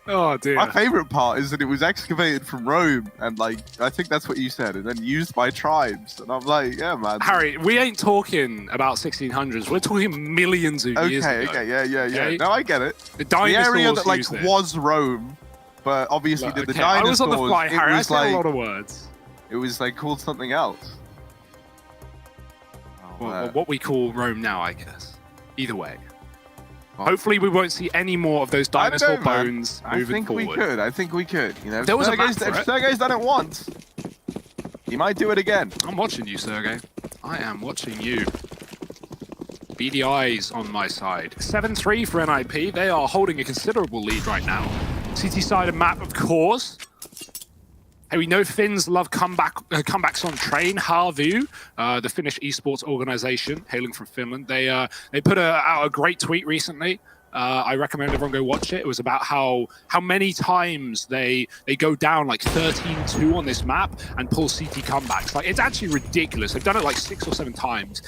Oh dear. My favorite part is that it was excavated from Rome, and like I think that's what you said, and then used by tribes. And I'm like, yeah, man. Harry, we ain't talking about 1600s. We're talking millions of years ago. Okay, yeah. No, I get it. The area that like was Rome, but obviously the dinosaurs. I was on the fly, Harry. I said like, a lot of words. It was like called something else. Well, what we call Rome now, I guess. Either way. Hopefully we won't see any more of those dinosaur bones moving forward. I think we could. You know, there was if Sergey's done it once, he might do it again. I'm watching you, Sergey. I am watching you. Beady eyes on my side. 7-3 for NIP. They are holding a considerable lead right now. CT side of map, of course. Hey, we know Finns love comebacks on train. Harvu, the Finnish esports organization, hailing from Finland, they put out a great tweet recently. I recommend everyone go watch it. It was about how many times they go down like 13-2 on this map and pull CT comebacks. Like, it's actually ridiculous. They've done it like 6 or 7 times.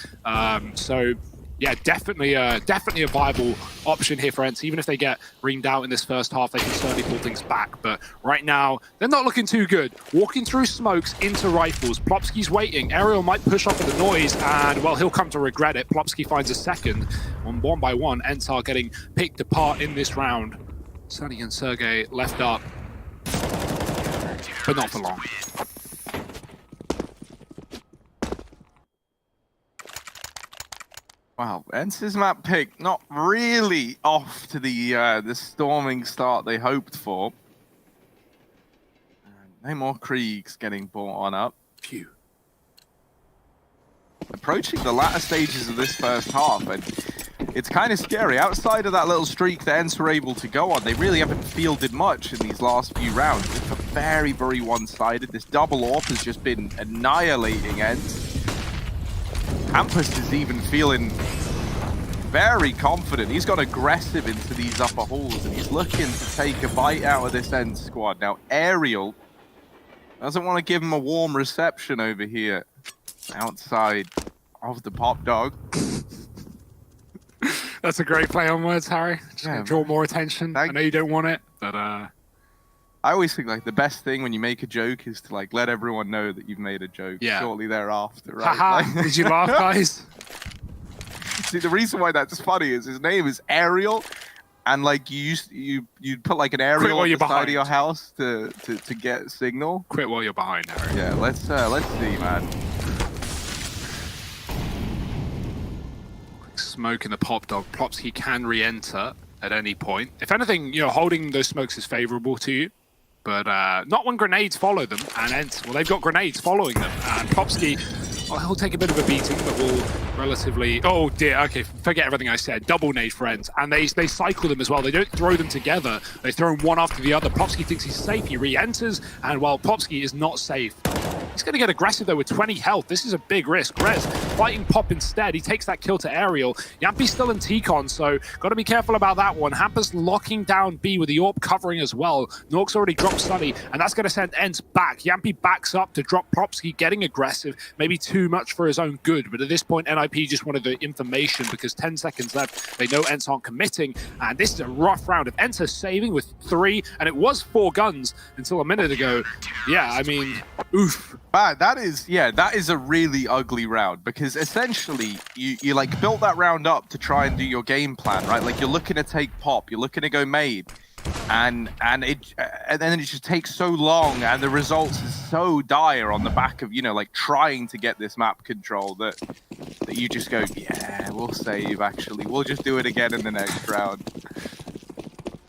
So yeah, definitely a viable option here for ENCE. Even if they get reamed out in this first half, they can certainly pull things back. But right now, they're not looking too good. Walking through smokes into rifles. Plopsky's waiting. Ariel might push off of the noise, and, well, he'll come to regret it. Plopsky finds a second. On 1 by 1, ENCE are getting picked apart in this round. Sunny and Sergey left up, but not for long. Wow, ENCE's map pick not really off to the storming start they hoped for. No more Kriegs getting brought on up. Phew. Approaching the latter stages of this first half, and it's kind of scary. Outside of that little streak that ENCE were able to go on, they really haven't fielded much in these last few rounds. It's very, very one-sided. This double AWP has just been annihilating ENCE. Hampus is even feeling very confident. He's got aggressive into these upper halls, and he's looking to take a bite out of this ENCE squad. Now, Ariel doesn't want to give him a warm reception over here outside of the Pop Dog. That's a great play on words, Harry. Just gonna draw more attention. I know you don't want it, but I always think like the best thing when you make a joke is to like let everyone know that you've made a joke shortly thereafter, right? Haha, did you laugh, guys? See, the reason why that's funny is his name is Ariel, and like you'd put like an aerial on the side of your house to get signal. Quit while you're behind, Harry. Yeah, let's see, man. Quick smoke in the pop dog. Plopsky can re-enter at any point. If anything, you know, holding those smokes is favorable to you, but not when grenades follow them. And ENCE, well, they've got grenades following them, and Plopsky, well, he'll take a bit of a beating, but will relatively... Oh dear, okay, forget everything I said. Double nade for ENCE, and they cycle them as well. They don't throw them together. They throw them one after the other. Plopsky thinks he's safe. He re-enters, and while Plopsky is not safe, he's going to get aggressive though with 20 health. This is a big risk. Rez fighting Pop instead. He takes that kill to Aerial. Yampy's still in T-Con, so got to be careful about that one. Hampus locking down B with the AWP covering as well. Nork's already dropped Sunny, and that's going to send ENCE back. Yampy backs up to drop Plopsky, getting aggressive. Maybe too much for his own good, but at this point, NIP just wanted the information because 10 seconds left. They know ENCE aren't committing, and this is a rough round. If ENCE is saving with 3, and it was 4 guns until a minute ago, yeah, I mean, oof. That is a really ugly round because essentially you like built that round up to try and do your game plan, right? Like you're looking to take Pop, you're looking to go maid, and then it just takes so long, and the results is so dire on the back of, you know, like trying to get this map control that you just go, yeah, we'll save. Actually, we'll just do it again in the next round.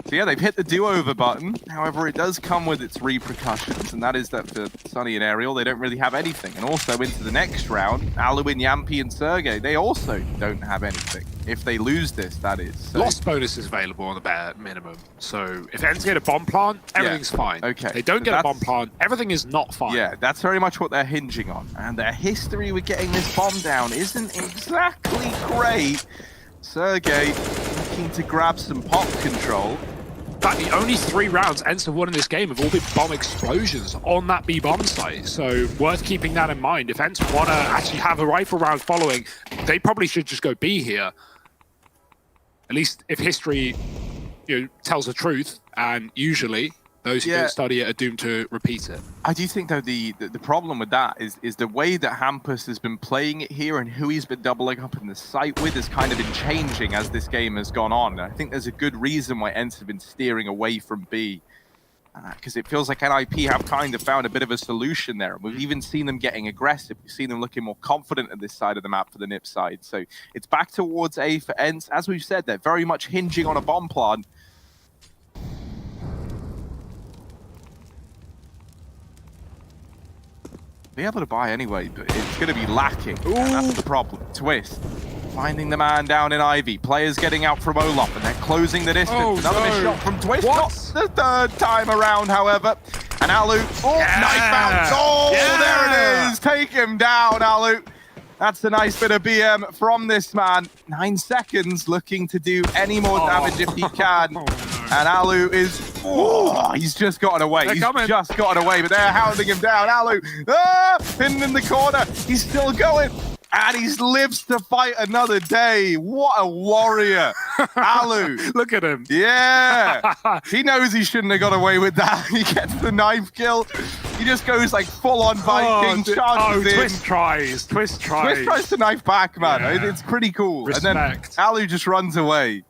So yeah, they've hit the do-over button. However, it does come with its repercussions, and that is that for Sunny and Ariel, they don't really have anything. And also into the next round, Aluin, Yampy, and Sergey, they also don't have anything. If they lose this, that is. So. Lost bonus is available on the bare minimum. So if ENCE get a bomb plant, everything's fine. Okay. They don't get a bomb plant, everything is not fine. Yeah, that's very much what they're hinging on. And their history with getting this bomb down isn't exactly great. Sergey looking to grab some Pop control. In fact, the only 3 rounds ENCE have won in this game have all been bomb explosions on that B bomb site. So worth keeping that in mind. If ENCE want to actually have a rifle round following, they probably should just go B here. At least if history, you know, tells the truth, and usually those who don't study it are doomed to repeat it. I do think, though, the problem with that is the way that Hampus has been playing it here and who he's been doubling up in the site with has kind of been changing as this game has gone on. And I think there's a good reason why ENCE have been steering away from B. Because it feels like NIP have kind of found a bit of a solution there. We've even seen them getting aggressive. We've seen them looking more confident at this side of the map for the NIP side. So it's back towards A for ENCE. As we've said, they're very much hinging on a bomb plant. Be able to buy anyway, but it's going to be lacking. And that's the problem. Twist. Finding the man down in Ivy. Players getting out from Olaf, and they're closing the distance. Oh, Another missed shot from Twist. Not the 3rd time around, however. And Alu, knife bounce. Oh, there it is. Take him down, Alu. That's a nice bit of BM from this man. 9 seconds, looking to do any more damage if he can. And Alu is... Oh, he's just gotten away. Just gotten away, but they're hounding him down. Alu, pinned in the corner. He's still going. And he lives to fight another day. What a warrior. Alu. Look at him. Yeah. He knows he shouldn't have got away with that. He gets the knife kill. He just goes like full-on Viking. Twist tries. Twist tries to knife back, man. Yeah. It's pretty cool. Respect. And then Alu just runs away.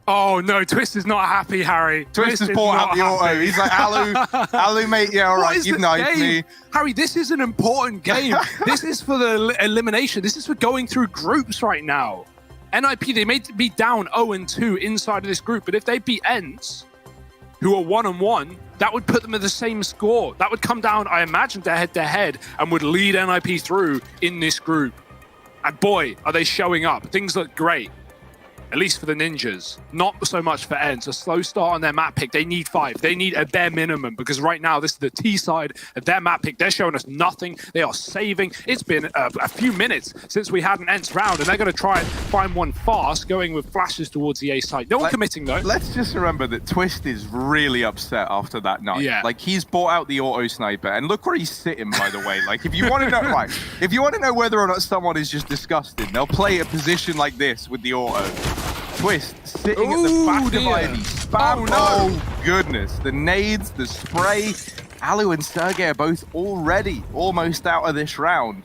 Oh no, Twist is not happy, Harry. Twist has bought out the auto. He's like, Alu, mate, yeah, all right, you've knifed me. Harry, this is an important game. This is for the elimination. This is for going through groups right now. NIP, they may be down 0-2 inside of this group, but if they beat ENCE, who are 1-1, that would put them at the same score. That would come down, I imagine, to head-to-head and would lead NIP through in this group. And boy, are they showing up. Things look great. At least for the Ninjas. Not so much for ENCE. A slow start on their map pick. They need 5. They need a bare minimum because right now this is the T side of their map pick. They're showing us nothing. They are saving. It's been a few minutes since we had an ENCE round, and they're going to try and find one fast, going with flashes towards the A side. No one committing though. Let's just remember that Twist is really upset after that night. Yeah. Like he's bought out the auto sniper, and look where he's sitting, by the way. Like if you want to know, right, if you want to know whether or not someone is just disgusted, they'll play a position like this with the auto. Twist sitting at the back of Ivy. Spam. Oh, goodness. The nades, the spray. Alu and Sergey are both already almost out of this round.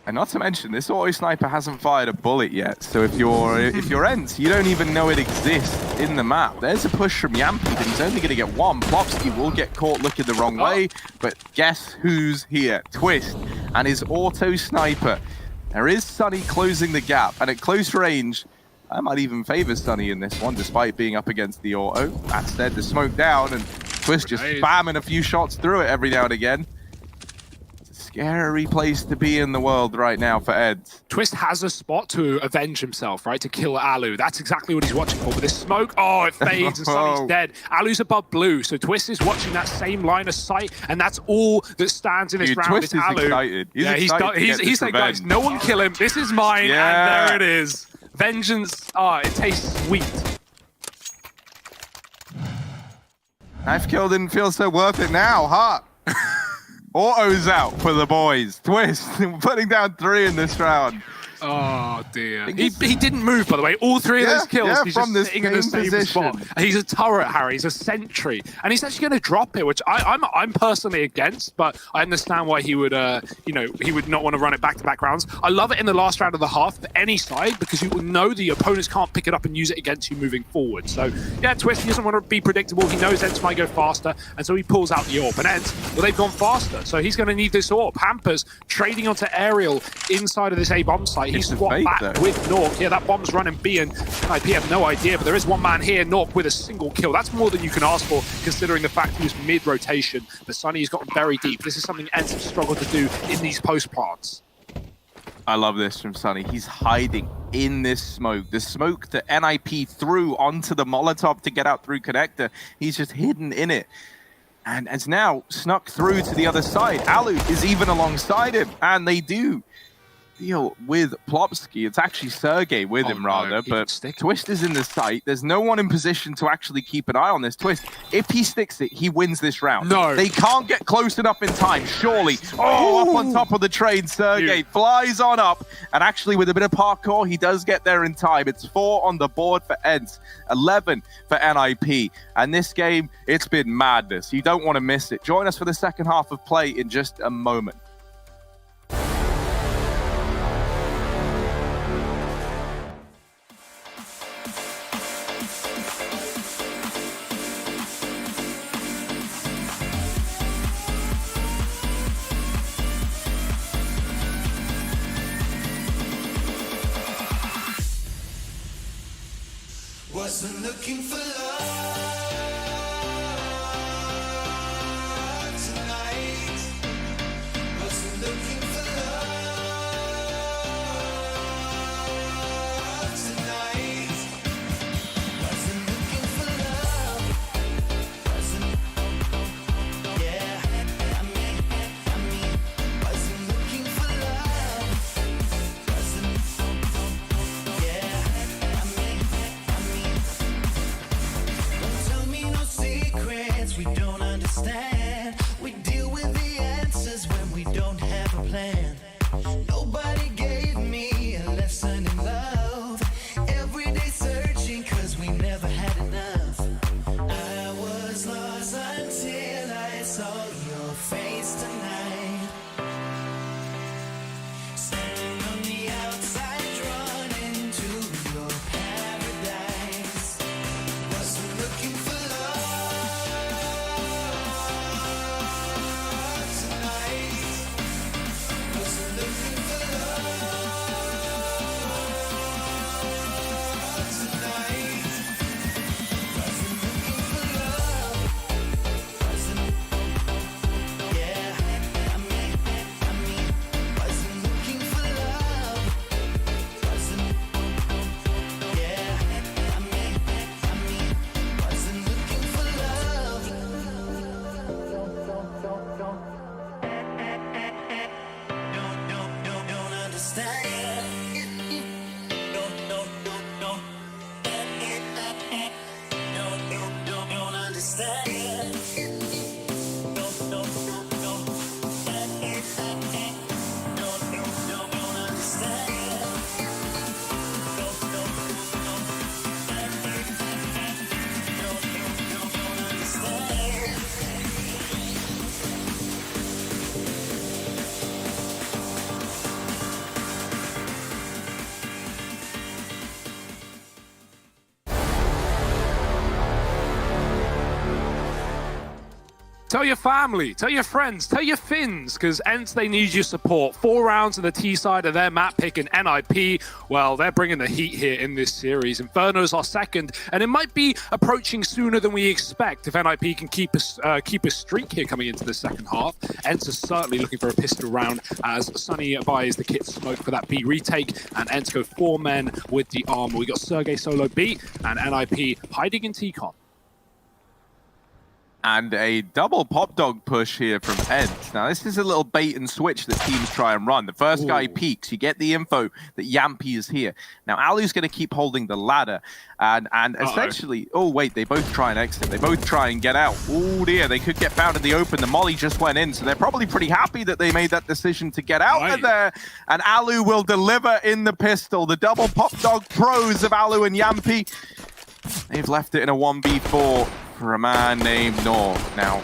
And not to mention, this auto sniper hasn't fired a bullet yet. So if you're ENCE, you don't even know it exists in the map. There's a push from Yampy, but he's only going to get one. Plopsky will get caught looking the wrong way. But guess who's here? Twist and his auto sniper. There is Sunny closing the gap, and at close range, I might even favor Sunny in this one, despite being up against the auto. That said, the smoke down, and Twist just spamming a few shots through it every now and again. Scary place to be in the world right now for ENCE. Twist has a spot to avenge himself, right? To kill Alu. That's exactly what he's watching for. But this smoke, oh, it fades and Sunny's dead. Alu's above blue, so Twist is watching that same line of sight, and that's all that stands in this round. Twist is is Alu. excited. He's saying, guys, no one kill him. This is mine, and there it is. Vengeance, it tastes sweet. Knife kill didn't feel so worth it now, huh? Auto's out for the boys. Twist putting down 3 in this round. Oh dear. He didn't move, by the way. All 3 of those kills, he's from just sitting in the same spot. He's a turret, Harry. He's a sentry, and he's actually going to drop it, which I'm personally against. But I understand why he would, he would not want to run it back-to-back rounds. I love it in the last round of the half for any side because you will know the opponents can't pick it up and use it against you moving forward. So yeah, Twist, he doesn't want to be predictable. He knows ENCE might go faster, and so he pulls out the AWP. And ENCE, well, they've gone faster, so he's going to need this AWP. Hampers trading onto Aerial inside of this A-bomb site. He's swapped back with Nork. Yeah, that bomb's running B, and IP have no idea, but there is one man here, Nork, with a single kill. That's more than you can ask for, considering the fact he was mid-rotation. But Sunny's gotten very deep. This is something ENCE have struggled to do in these post-plants. I love this from Sunny. He's hiding in this smoke. The smoke that NIP threw onto the Molotov to get out through connector. He's just hidden in it. And has now snuck through to the other side. Alu is even alongside him, and they do deal with Plopsky. It's actually Sergey with him, rather, but Twist is in the site. There's no one in position to actually keep an eye on this. Twist, if he sticks it, he wins this round. No. They can't get close enough in time, surely. Oh, up on top of the train, Sergey flies on up, and actually with a bit of parkour, he does get there in time. It's 4 on the board for ENCE, 11 for NIP, and this game, it's been madness. You don't want to miss it. Join us for the second half of play in just a moment. Wasn't looking for love tonight. Wasn't looking for love tonight. Wasn't looking for love. Wasn't, yeah. I mean, wasn't looking for love. Wasn't, yeah. Tell me no secrets we don't understand. We deal with the answers when we don't have a plan. Nobody gave me a lesson in love. Every day searching cause we never had enough. I was lost until I saw your face tonight. Standing on the outside, drawn into your paradise. Wasn't looking for love tonight. Tell your family, tell your friends, tell your Finns, because ENCE, they need your support. 4 rounds on the T side of their map pick, and NIP, well, they're bringing the heat here in this series. Inferno's our second, and it might be approaching sooner than we expect if NIP can keep a streak here coming into the second half. ENCE is certainly looking for a pistol round as Sunny buys the kit smoke for that B retake, and ENCE go 4 men with the armor. We got Sergey solo B, and NIP hiding in T-Con. And a double pop dog push here from ENCE. Now, this is a little bait and switch that teams try and run. The first guy peeks. You get the info that Yampy is here. Now, Alu's going to keep holding the ladder. And essentially... Oh, wait. They both try and exit. They both try and get out. Oh, dear. They could get found in the open. The molly just went in. So they're probably pretty happy that they made that decision to get out of there. And Alu will deliver in the pistol. The double pop dog pros of Alu and Yampy. They've left it in a 1v4. For a man named Nork. Now,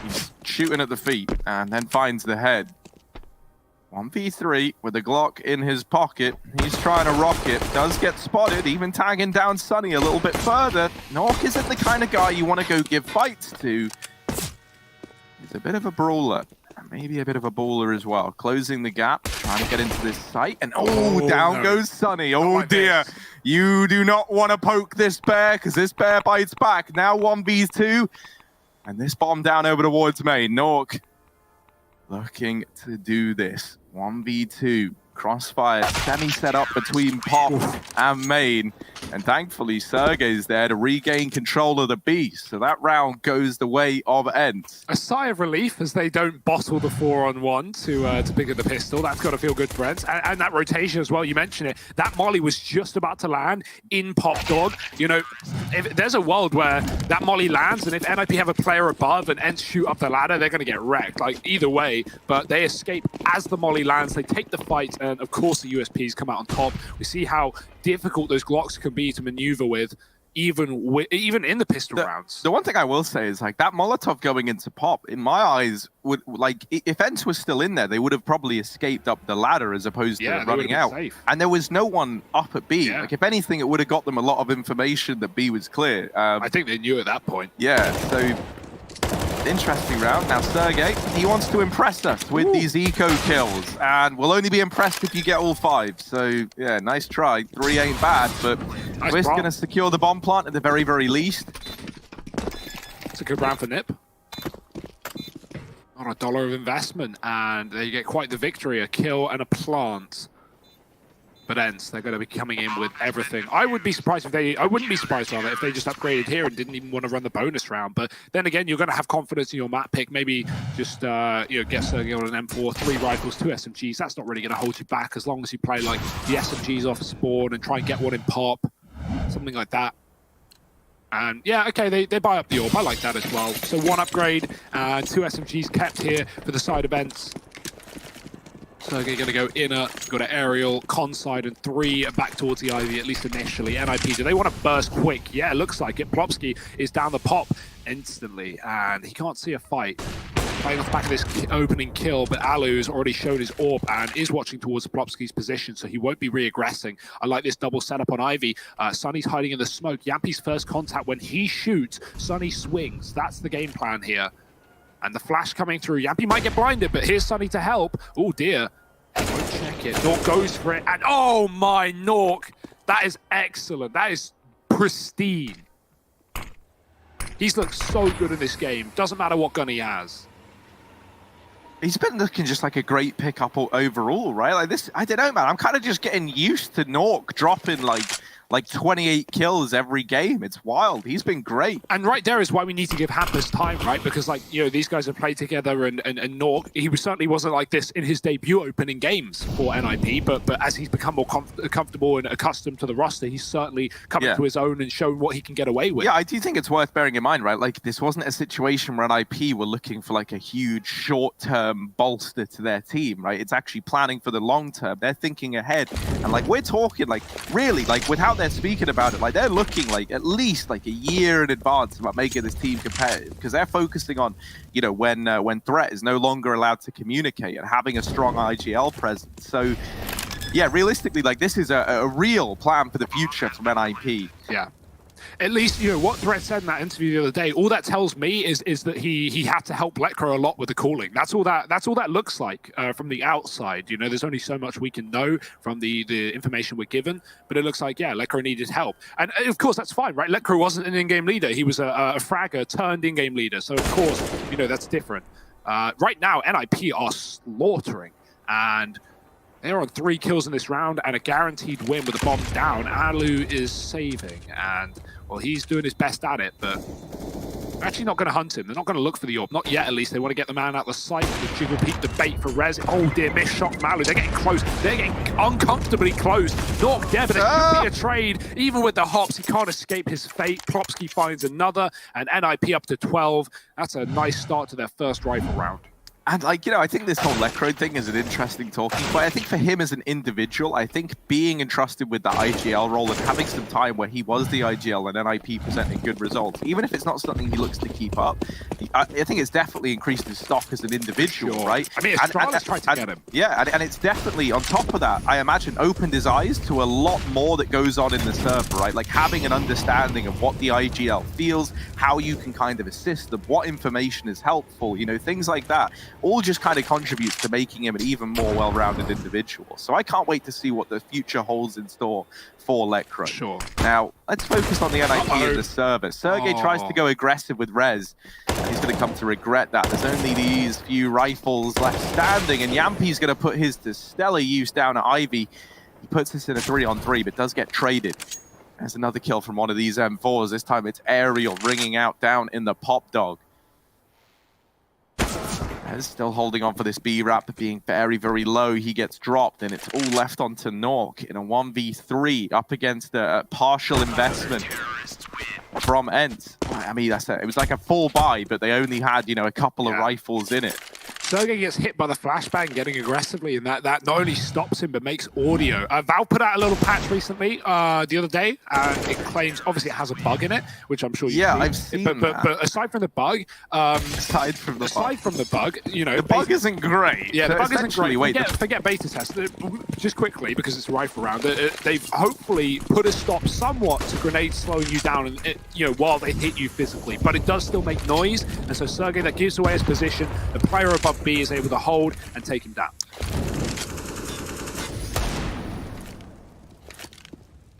he's shooting at the feet and then finds the head. 1v3 with a Glock in his pocket. He's trying to rock it. Does get spotted, even tagging down Sunny a little bit further. Nork isn't the kind of guy you want to go give fights to. He's a bit of a brawler. And maybe a bit of a baller as well. Closing the gap, trying to get into this site. And down goes Sunny. Oh dear. You do not want to poke this bear, because this bear bites back. Now 1v2. And this bomb down over towards main. Nork looking to do this. 1v2. Crossfire semi-set up between Pop and main. And thankfully, Sergey's there to regain control of the beast. So that round goes the way of ENCE. A sigh of relief as they don't bottle the 4-on-1 to pick up the pistol. That's got to feel good for ENCE. And that rotation as well, you mentioned it. That molly was just about to land in Pop Dog. You know, if there's a world where that molly lands, and if NIP have a player above and ENCE shoot up the ladder, they're going to get wrecked. Like, either way. But they escape as the molly lands. They take the fight. And of course, the USPs come out on top. We see how difficult those Glocks can be to maneuver with, even in the pistol rounds. The one thing I will say is, like, that Molotov going into Pop, in my eyes, would, like, if ENCE was still in there, they would have probably escaped up the ladder as opposed to running out. Safe. And there was no one up at B. Like, if anything, it would have got them a lot of information that B was clear. I think they knew at that point. Yeah, so... Interesting round. Now, Sergey, he wants to impress us with these eco kills, and we'll only be impressed if you get all 5. So, yeah, nice try. 3 ain't bad, but we're going to secure the bomb plant at the very, very least. It's a good round for Nip. On $1 of investment, and they get quite the victory, a kill and a plant. But ENCE, they're going to be coming in with everything. I wouldn't be surprised if they just upgraded here and didn't even want to run the bonus round. But then again, you're going to have confidence in your map pick. Maybe just get Sergey on an M4, 3 rifles, 2 SMGs. That's not really going to hold you back as long as you play like the SMGs off spawn and try and get one in pop, something like that. And yeah, okay, they buy up the orb. I like that as well. So 1 upgrade and 2 SMGs kept here for the side of ENCE. Sergey going to go inner, got an aerial, con side, and 3 back towards the Ivy, at least initially. NIP, do they want to burst quick? Yeah, it looks like it. Plopsky is down the Pop instantly, and he can't see a fight. Playing off the back of this opening kill, but Alu's already showed his orb and is watching towards Plopsky's position, so he won't be re-aggressing. I like this double setup on Ivy. Sunny's hiding in the smoke. Yampy's first contact, when he shoots, Sunny swings. That's the game plan here. And the flash coming through. Yampy might get blinded, but here's Sunny to help. Oh dear. Won't check it. Nork goes for it. And oh my, Nork. That is excellent. That is pristine. He's looked so good in this game. Doesn't matter what gun he has. He's been looking just like a great pickup overall, right? Like this, I don't know, man. I'm kind of just getting used to Nork dropping like 28 kills every game. It's wild. He's been great. And right there is why we need to give Hampus time, right? Because, like, you know, these guys have played together, and Nork, he certainly wasn't like this in his debut opening games for NIP, but as he's become more comfortable and accustomed to the roster, he's certainly coming to his own and shown what he can get away with. Yeah, I do think it's worth bearing in mind, right? Like, this wasn't a situation where NIP were looking for like a huge short-term bolster to their team, right? It's actually planning for the long term. They're thinking ahead. And like, we're talking like, really, like, without they're speaking about it, like, they're looking like at least like a year in advance about making this team competitive, because they're focusing on, you know, when Threat is no longer allowed to communicate and having a strong IGL presence. So yeah, realistically, like, this is a real plan for the future from NIP. Yeah. at least, you know, what Threat said in that interview the other day, all that tells me is that he had to help Lekro a lot with the calling. That's all that looks like from the outside. You know, there's only so much we can know from the information we're given, but it looks like, yeah, Lekro needed help. And of course, that's fine, right? Lekro wasn't an in-game leader. He was a fragger turned in-game leader. So, of course, you know, that's different. Right now, NIP are slaughtering, and they're on 3 kills in this round and a guaranteed win with the bomb down. Alu is saving, and, well, he's doing his best at it, but they're actually not going to hunt him. They're not going to look for the orb. Not yet, at least. They want to get the man out of the sight. The jiggle peek, the bait for Rez. Oh, dear, missed shot from Alu. They're getting close. They're getting uncomfortably close. Nork dead, but it could be a trade. Even with the hops, he can't escape his fate. Plopsky finds another, and NIP up to 12. That's a nice start to their first rifle round. And, like, you know, I think this whole Lekro thing is an interesting talking point. I think for him as an individual, I think being entrusted with the IGL role and having some time where he was the IGL and NIP presenting good results, even if it's not something he looks to keep up, I think it's definitely increased his stock as an individual, right? I mean, Astrala's tried to get him. Yeah, and it's definitely, on top of that, I imagine, opened his eyes to a lot more that goes on in the server, right? Like having an understanding of what the IGL feels, how you can kind of assist them, what information is helpful, you know, things like that. All just kind of contributes to making him an even more well-rounded individual. So I can't wait to see what the future holds in store for Lekro. Sure. Now, let's focus on the NIP and the server. Sergey tries to go aggressive with Rez, and he's going to come to regret that. There's only these few rifles left standing, and Yampi's going to put his to stellar use down at Ivy. He puts this in a 3-on-3, but does get traded. There's another kill from one of these M4s. This time it's Aerial ringing out down in the Pop Dog. Still holding on for this B-Rap, but being very, very low. He gets dropped, and it's all left onto Nork in a 1v3 up against a partial investment from ENCE. I mean, it was like a full buy, but they only had, you know, a couple of rifles in it. Sergey gets hit by the flashbang getting aggressively, and that not only stops him, but makes audio. Val put out a little patch recently, the other day, and it claims, obviously it has a bug in it, which I'm sure you've seen. I've seen but aside from the bug, aside from the bug, you know... The bug isn't great. Yeah, the bug isn't great. Forget forget beta test. Just quickly, because it's a rifle round, they've hopefully put a stop somewhat to grenades slowing you down, and you know, while they hit you physically. But it does still make noise, and so Sergey, that gives away his position. The player above B is able to hold and take him down.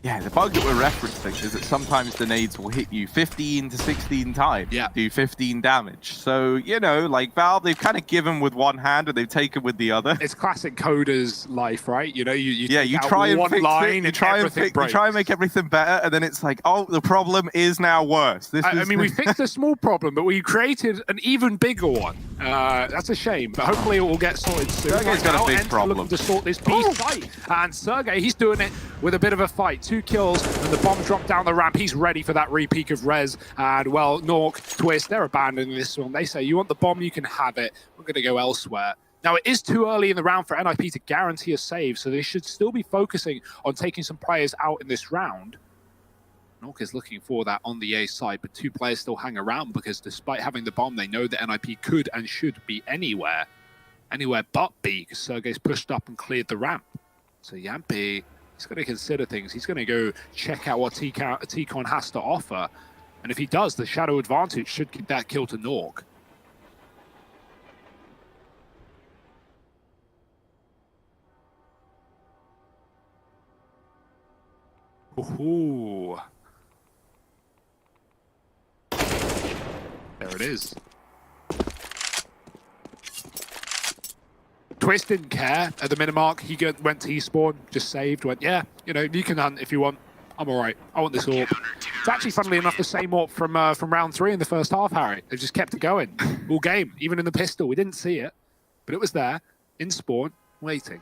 Yeah, the bug that we're referencing is that sometimes the nades will hit you 15 to 16 times, do 15 damage. So, you know, like Valve, they've kind of given with one hand and they've taken with the other. It's classic coder's life, right? You know, you try and one fix line it, and everything breaks. you try and make everything better, and then it's like, oh, the problem is now worse. I mean, we fixed a small problem, but we created an even bigger one. That's a shame, but hopefully it will get sorted soon. Sergey's got a big problem. Looking to sort this B site, and Sergey, he's doing it with a bit of a fight. 2 kills, and the bomb dropped down the ramp. He's ready for that repeak of Rez, and well, Nork, Twist, they're abandoning this one. They say, you want the bomb, you can have it. We're going to go elsewhere. Now, it is too early in the round for NIP to guarantee a save, so they should still be focusing on taking some players out in this round. Nork is looking for that on the A side, but 2 players still hang around because despite having the bomb, they know that NIP could and should be anywhere but B, because Sergey's pushed up and cleared the ramp. So Yampi, he's going to consider things. He's going to go check out what T-Con has to offer. And if he does, the Shadow advantage should give that kill to Nork. Ooh. There it is. Twist didn't care at the minute mark. He went to E-spawn, just saved, went, yeah, you know, you can hunt if you want. I'm all right. I want this AWP. It's actually, funnily enough, the same AWP from round 3 in the first half, Harry. They've just kept it going all game, even in the pistol. We didn't see it, but it was there, in spawn, waiting.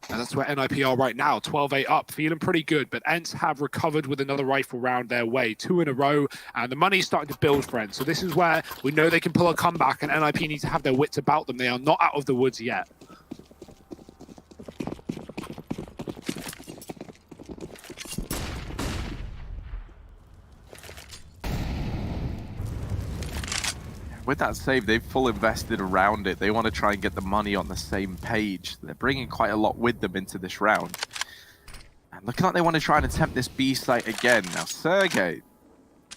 And that's where NIP are right now, 12-8 up, feeling pretty good. But ENCE have recovered with another rifle round their way, 2 in a row, and the money's starting to build, friends. So this is where we know they can pull a comeback, and NIP need to have their wits about them. They are not out of the woods yet. With that save, they've full invested around it. They want to try and get the money on the same page. They're bringing quite a lot with them into this round. Looking like they want to try and attempt this B site again. Now, Sergey,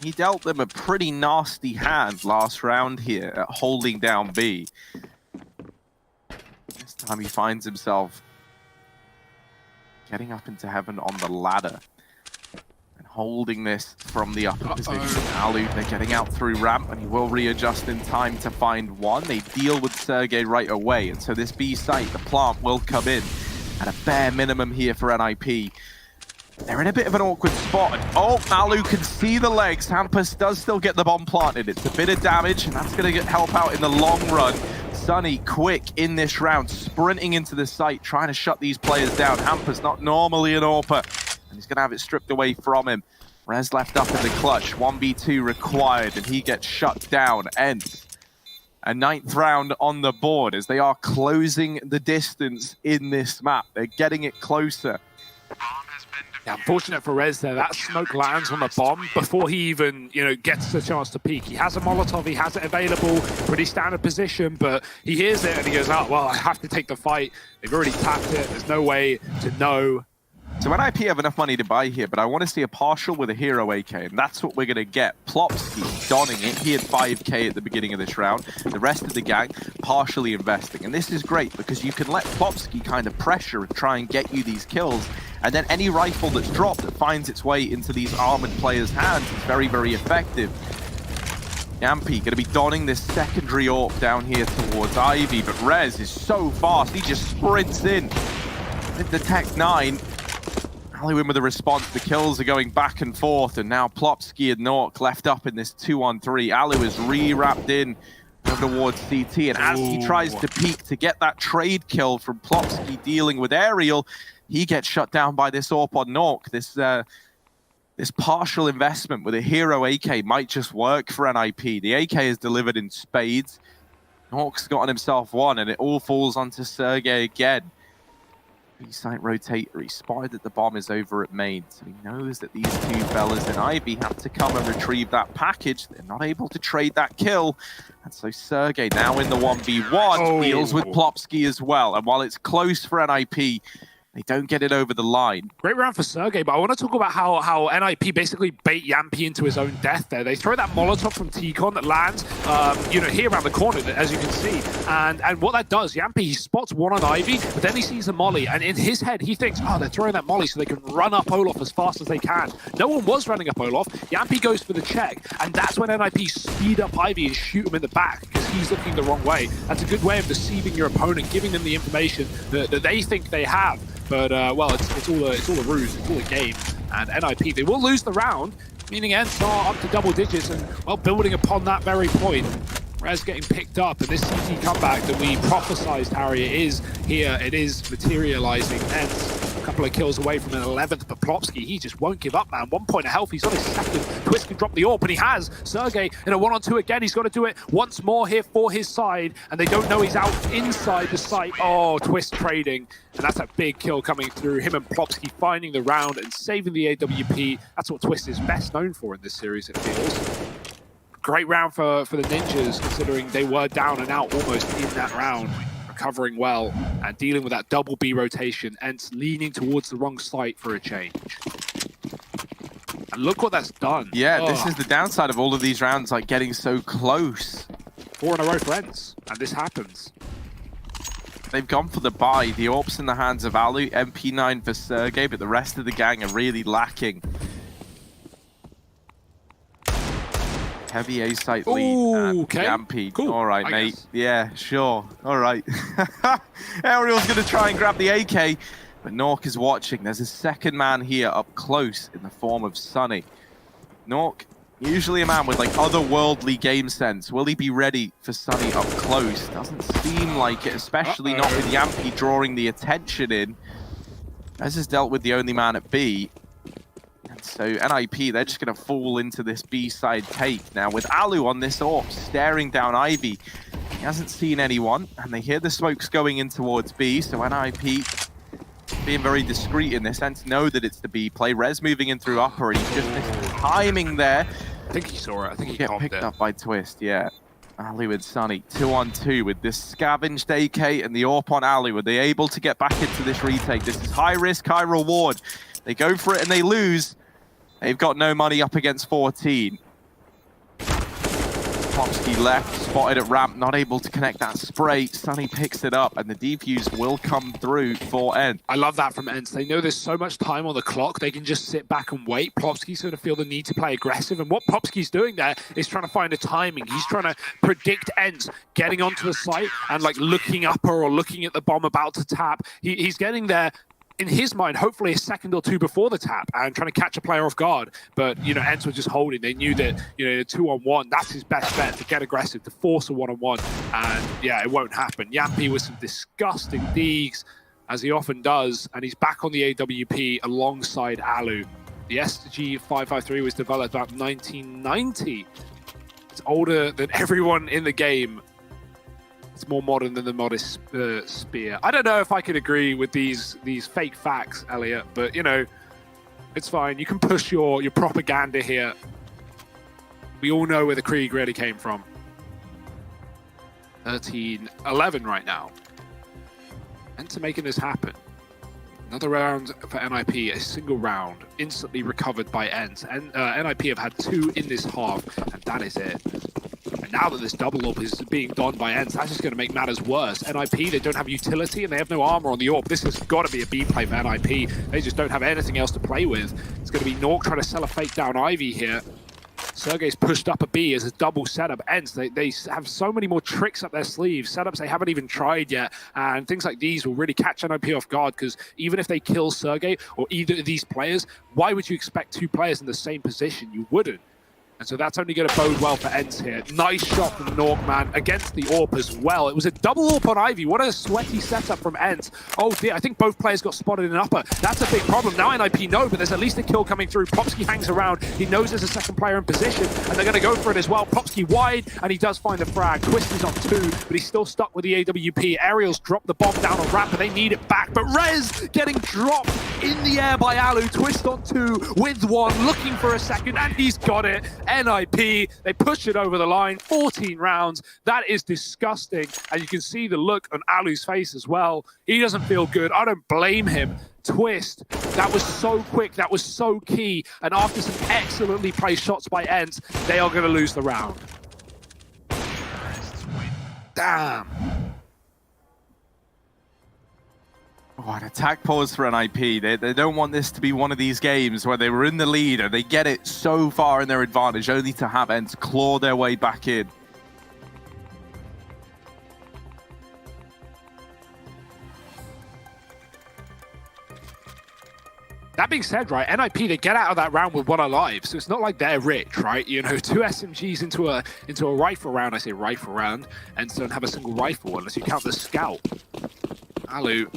he dealt them a pretty nasty hand last round here at holding down B. This time he finds himself getting up into heaven on the ladder and holding this from the upper position. Alu, they're getting out through ramp, and he will readjust in time to find one. They deal with Sergey right away, and so this B site, the plant, will come in at a bare minimum here for NIP. They're in a bit of an awkward spot. Oh, Alu can see the legs. Hampus does still get the bomb planted. It's a bit of damage, and that's going to help out in the long run. Sunny, quick in this round, sprinting into the site, trying to shut these players down. Hampus not normally an AWPer, and he's going to have it stripped away from him. Rez left up in the clutch. 1v2 required, and he gets shut down. ENCE, a 9th round on the board as they are closing the distance in this map. They're getting it closer. Yeah, unfortunate for Rez there. That smoke lands on the bomb before he even, gets the chance to peek. He has a Molotov, he has it available, pretty standard position, but he hears it and he goes, oh, well, I have to take the fight. They've already tapped it. There's no way to know. So NIP have enough money to buy here, but I want to see a partial with a hero AK, and that's what we're going to get. Plopsky donning it. He had 5k at the beginning of this round. The rest of the gang partially investing. And this is great because you can let Plopsky kind of pressure and try and get you these kills. And then any rifle that's dropped that finds its way into these armored players' hands is very, very effective. Yampy going to be donning this secondary AWP down here towards Ivy, but Rez is so fast. He just sprints in with the Tech 9. Hollywood with a response. The kills are going back and forth, and now Plopsky and Nork left up in this 2-on-3. Alu is re-wrapped in towards CT, and as he tries to peek to get that trade kill from Plopsky dealing with Aerial, he gets shut down by this AWP on Nork. This partial investment with a hero AK might just work for NIP. The AK is delivered in spades. Nork's gotten himself one, and it all falls onto Sergey again. B-site rotator. He spotted that the bomb is over at main, so he knows that these two fellas in Ivy have to come and retrieve that package. They're not able to trade that kill, and so Sergey now in the 1v1 deals with Plopsky as well. And while it's close for NIP, they don't get it over the line. Great round for Sergey, but I want to talk about how NIP basically bait Yampy into his own death there. They throw that Molotov from T-Con that lands, here around the corner, as you can see. And what that does, Yampy, he spots one on Ivy, but then he sees a molly, and in his head, he thinks, oh, they're throwing that molly so they can run up Olaf as fast as they can. No one was running up Olaf. Yampy goes for the check, and that's when NIP speed up Ivy and shoot him in the back because he's looking the wrong way. That's a good way of deceiving your opponent, giving them the information that they think they have. But, it's all a ruse, it's all a game. And NIP, they will lose the round, meaning ENCE are up to double digits and, well, building upon that very point. Rez getting picked up, and this CT comeback that we prophesized, Harry, it is here, it is materializing. ENCE a couple of kills away from an 11th, but Plopsky, he just won't give up, man. 1 point of health, he's on his second. Twist can drop the AWP, and he has. Sergey in a 1-on-2 again, he's got to do it once more here for his side, and they don't know he's out inside the site. Oh, Twist trading, and that's a big kill coming through. Him and Plopsky finding the round and saving the AWP. That's what Twist is best known for in this series, it feels. Great round for the Ninjas, considering they were down and out almost in that round. Recovering well and dealing with that double B rotation, ENCE leaning towards the wrong site for a change. And look what that's done. Yeah, this is the downside of all of these rounds, like getting so close. 4 in a row for ENCE, and this happens. They've gone for the buy. The AWP's in the hands of Alu, MP9 for Sergey, but the rest of the gang are really lacking. Heavy A-site lead. Okay. Yampy. Cool. All right, mate. Guess. Yeah, sure. All right. Aerial's going to try and grab the AK, but Nork is watching. There's a second man here up close in the form of Sunny. Nork, usually a man with like otherworldly game sense. Will he be ready for Sunny up close? Doesn't seem like it, especially not with Yampy drawing the attention in. As has dealt with the only man at B. So NIP, they're just going to fall into this B-side take. Now with Alu on this AWP, staring down Ivy. He hasn't seen anyone, and they hear the smokes going in towards B, so NIP being very discreet in this sense, know that it's the B play. Rez moving in through upper, and he just missed timing there. I think he saw it. I think he get picked up by Twist, yeah. Alu and Sunny, 2-on-2 with this scavenged AK and the AWP on Alu. Are they able to get back into this retake? This is high risk, high reward. They go for it and they lose. They've got no money up against 14. Popsky left, spotted at ramp, not able to connect that spray. Sunny picks it up, and the defuse will come through for ENCE. I love that from ENCE. They know there's so much time on the clock, they can just sit back and wait. Popsky's going to feel the need to play aggressive, and what Popsky's doing there is trying to find a timing. He's trying to predict ENCE getting onto the site and like looking upper or looking at the bomb about to tap. He's getting there, in his mind, hopefully a second or two before the tap and trying to catch a player off guard. But, you know, ENCE were just holding. They knew that, you know, 2-on-1, that's his best bet, to get aggressive, to force a 1-on-1. And, yeah, it won't happen. Yampy with some disgusting deegs, as he often does, and he's back on the AWP alongside Alu. The SG 553 was developed about 1990. It's older than everyone in the game. It's more modern than the modest spear. I don't know if I could agree with these fake facts, Elliot, but, you know, it's fine. You can push your propaganda here. We all know where the Krieg really came from. 13-11 right now. ENCE making this happen. Another round for NIP, a single round, instantly recovered by ENCE. And NIP have had 2 in this half, and that is it. And now that this double up is being done by ENCE, that's just going to make matters worse. NIP, they don't have utility and they have no armor on the AWP. This has got to be a B play for NIP. They just don't have anything else to play with. It's going to be Nork trying to sell a fake down Ivy here. Sergey's pushed up a B as a double setup. ENCE, they have so many more tricks up their sleeves, setups they haven't even tried yet, and things like these will really catch NIP off guard, because even if they kill Sergey or either of these players, why would you expect 2 players in the same position? You wouldn't. And so that's only going to bode well for ENCE here. Nice shot from Norkman against the AWP as well. It was a double AWP on Ivy. What a sweaty setup from ENCE. Oh dear, I think both players got spotted in upper. That's a big problem. Now NIP know, but there's at least a kill coming through. Popsky hangs around. He knows there's a second player in position, and they're going to go for it as well. Popsky wide, and he does find the frag. Twist is on 2, but he's still stuck with the AWP. Aerials drop the bomb down on ramp, and they need it back. But Rez getting dropped in the air by Alu. Twist on 2 with 1, looking for a second, and he's got it. NIP, they push it over the line, 14 rounds. That is disgusting. And you can see the look on Alu's face as well. He doesn't feel good. I don't blame him. Twist, that was so quick, that was so key. And after some excellently placed shots by ENCE, they are going to lose the round. Damn. Oh, an attack pause for NIP. They don't want this to be one of these games where they were in the lead and they get it so far in their advantage, only to have ENCE claw their way back in. That being said, right, NIP, they get out of that round with 1 alive, so it's not like they're rich, right? You know, 2 SMGs into a rifle round. I say rifle round, and don't have a single rifle unless you count the scout. Alu,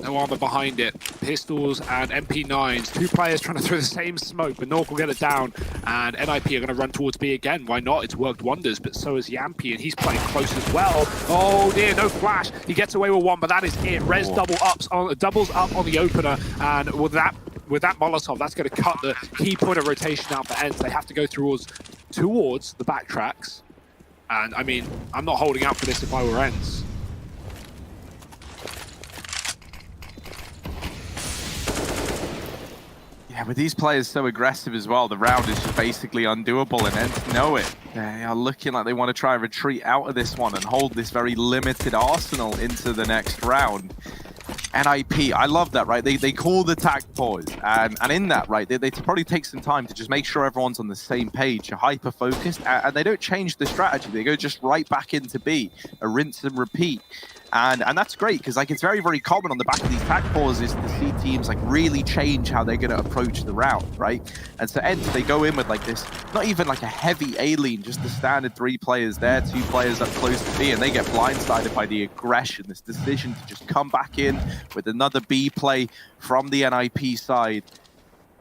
no armor behind it. Pistols and MP9s. 2 players trying to throw the same smoke, but Nork will get it down. And NIP are going to run towards B again. Why not? It's worked wonders, but so is Yampy, and he's playing close as well. Oh dear, no flash. He gets away with 1, but that is it. Rez doubles up on the opener, and with that Molotov, that's going to cut the key point of rotation out for ENCE. They have to go towards the backtracks. And I mean, I'm not holding out for this if I were ENCE. Yeah, with these players so aggressive as well, the round is just basically undoable, and ENCE know it. They are looking like they want to try and retreat out of this one and hold this very limited arsenal into the next round. NIP, I love that, right? They call the attack pause, and in that, right, they probably take some time to just make sure everyone's on the same page, hyper-focused, and they don't change the strategy. They go just right back into B, a rinse and repeat. And that's great, because like it's very, very common on the back of these attack pauses to see teams like really change how they're going to approach the round, right? And so ENCE, they go in with like this, not even like a heavy A-lean, just the standard 3 players there, 2 players up close to B, and they get blindsided by the aggression, this decision to just come back in with another B play from the NIP side.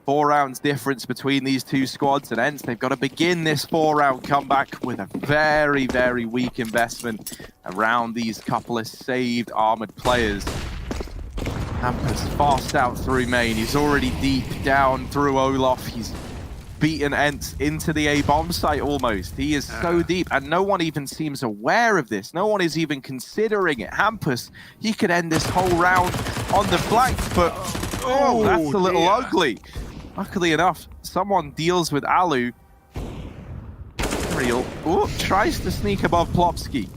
4 rounds difference between these 2 squads, and ENCE, they've got to begin this 4-round comeback with a very, very weak investment around these couple of saved armored players. Hampus fast out through main. He's already deep down through Olaf. He's beaten ENCE into the A-bomb site almost. He is so deep, and no one even seems aware of this. No one is even considering it. Hampus, he could end this whole round on the flank, but Oh, that's a little dear. ugly. Luckily enough, someone deals with Alu. Real. Oh, tries to sneak above Plopsky.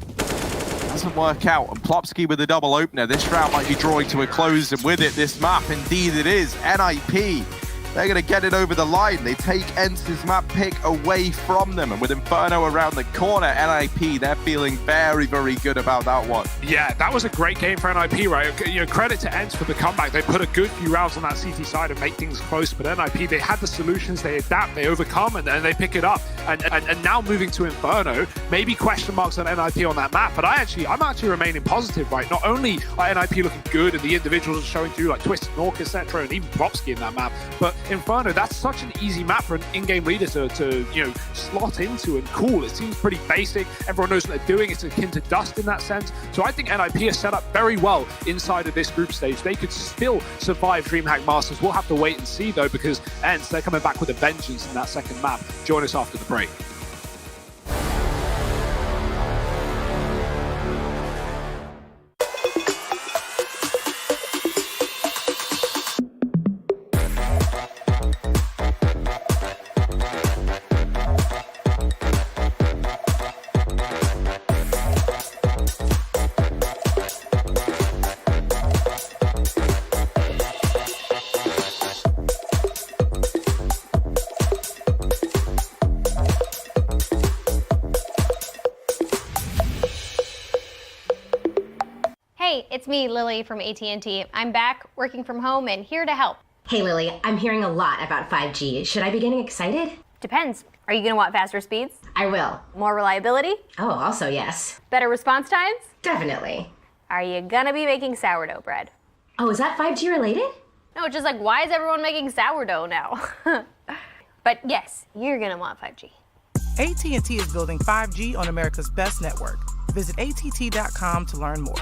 Doesn't work out. And Plopsky with a double opener. This round might be drawing to a close, and with it, this map, indeed it is. NIP. They're going to get it over the line. They take ENCE's map pick away from them. And with Inferno around the corner, NIP, they're feeling very, very good about that one. Yeah, that was a great game for NIP, right? You know, credit to ENCE for the comeback. They put a good few rounds on that CT side and make things close. But NIP, they had the solutions, they adapt, they overcome, and they pick it up. And now moving to Inferno, maybe question marks on NIP on that map. But I'm actually remaining positive, right? Not only are NIP looking good and the individuals are showing through, like Twisted Nork, etc., and even Plopsky in that map, but Inferno, that's such an easy map for an in-game leader to you know, slot into and cool. It seems pretty basic. Everyone knows what they're doing. It's akin to Dust in that sense. So I think NIP is set up very well inside of this group stage. They could still survive Dreamhack Masters. We'll have to wait and see though, because ENCE, they're coming back with a vengeance in that second map. Join us after the break. Hey, it's me, Lily from AT&T. I'm back, working from home, and here to help. Hey Lily, I'm hearing a lot about 5G. Should I be getting excited? Depends. Are you gonna want faster speeds? I will. More reliability? Oh, also yes. Better response times? Definitely. Are you gonna be making sourdough bread? Oh, is that 5G related? No, it's just like, why is everyone making sourdough now? But yes, you're gonna want 5G. AT&T is building 5G on America's best network. Visit att.com to learn more.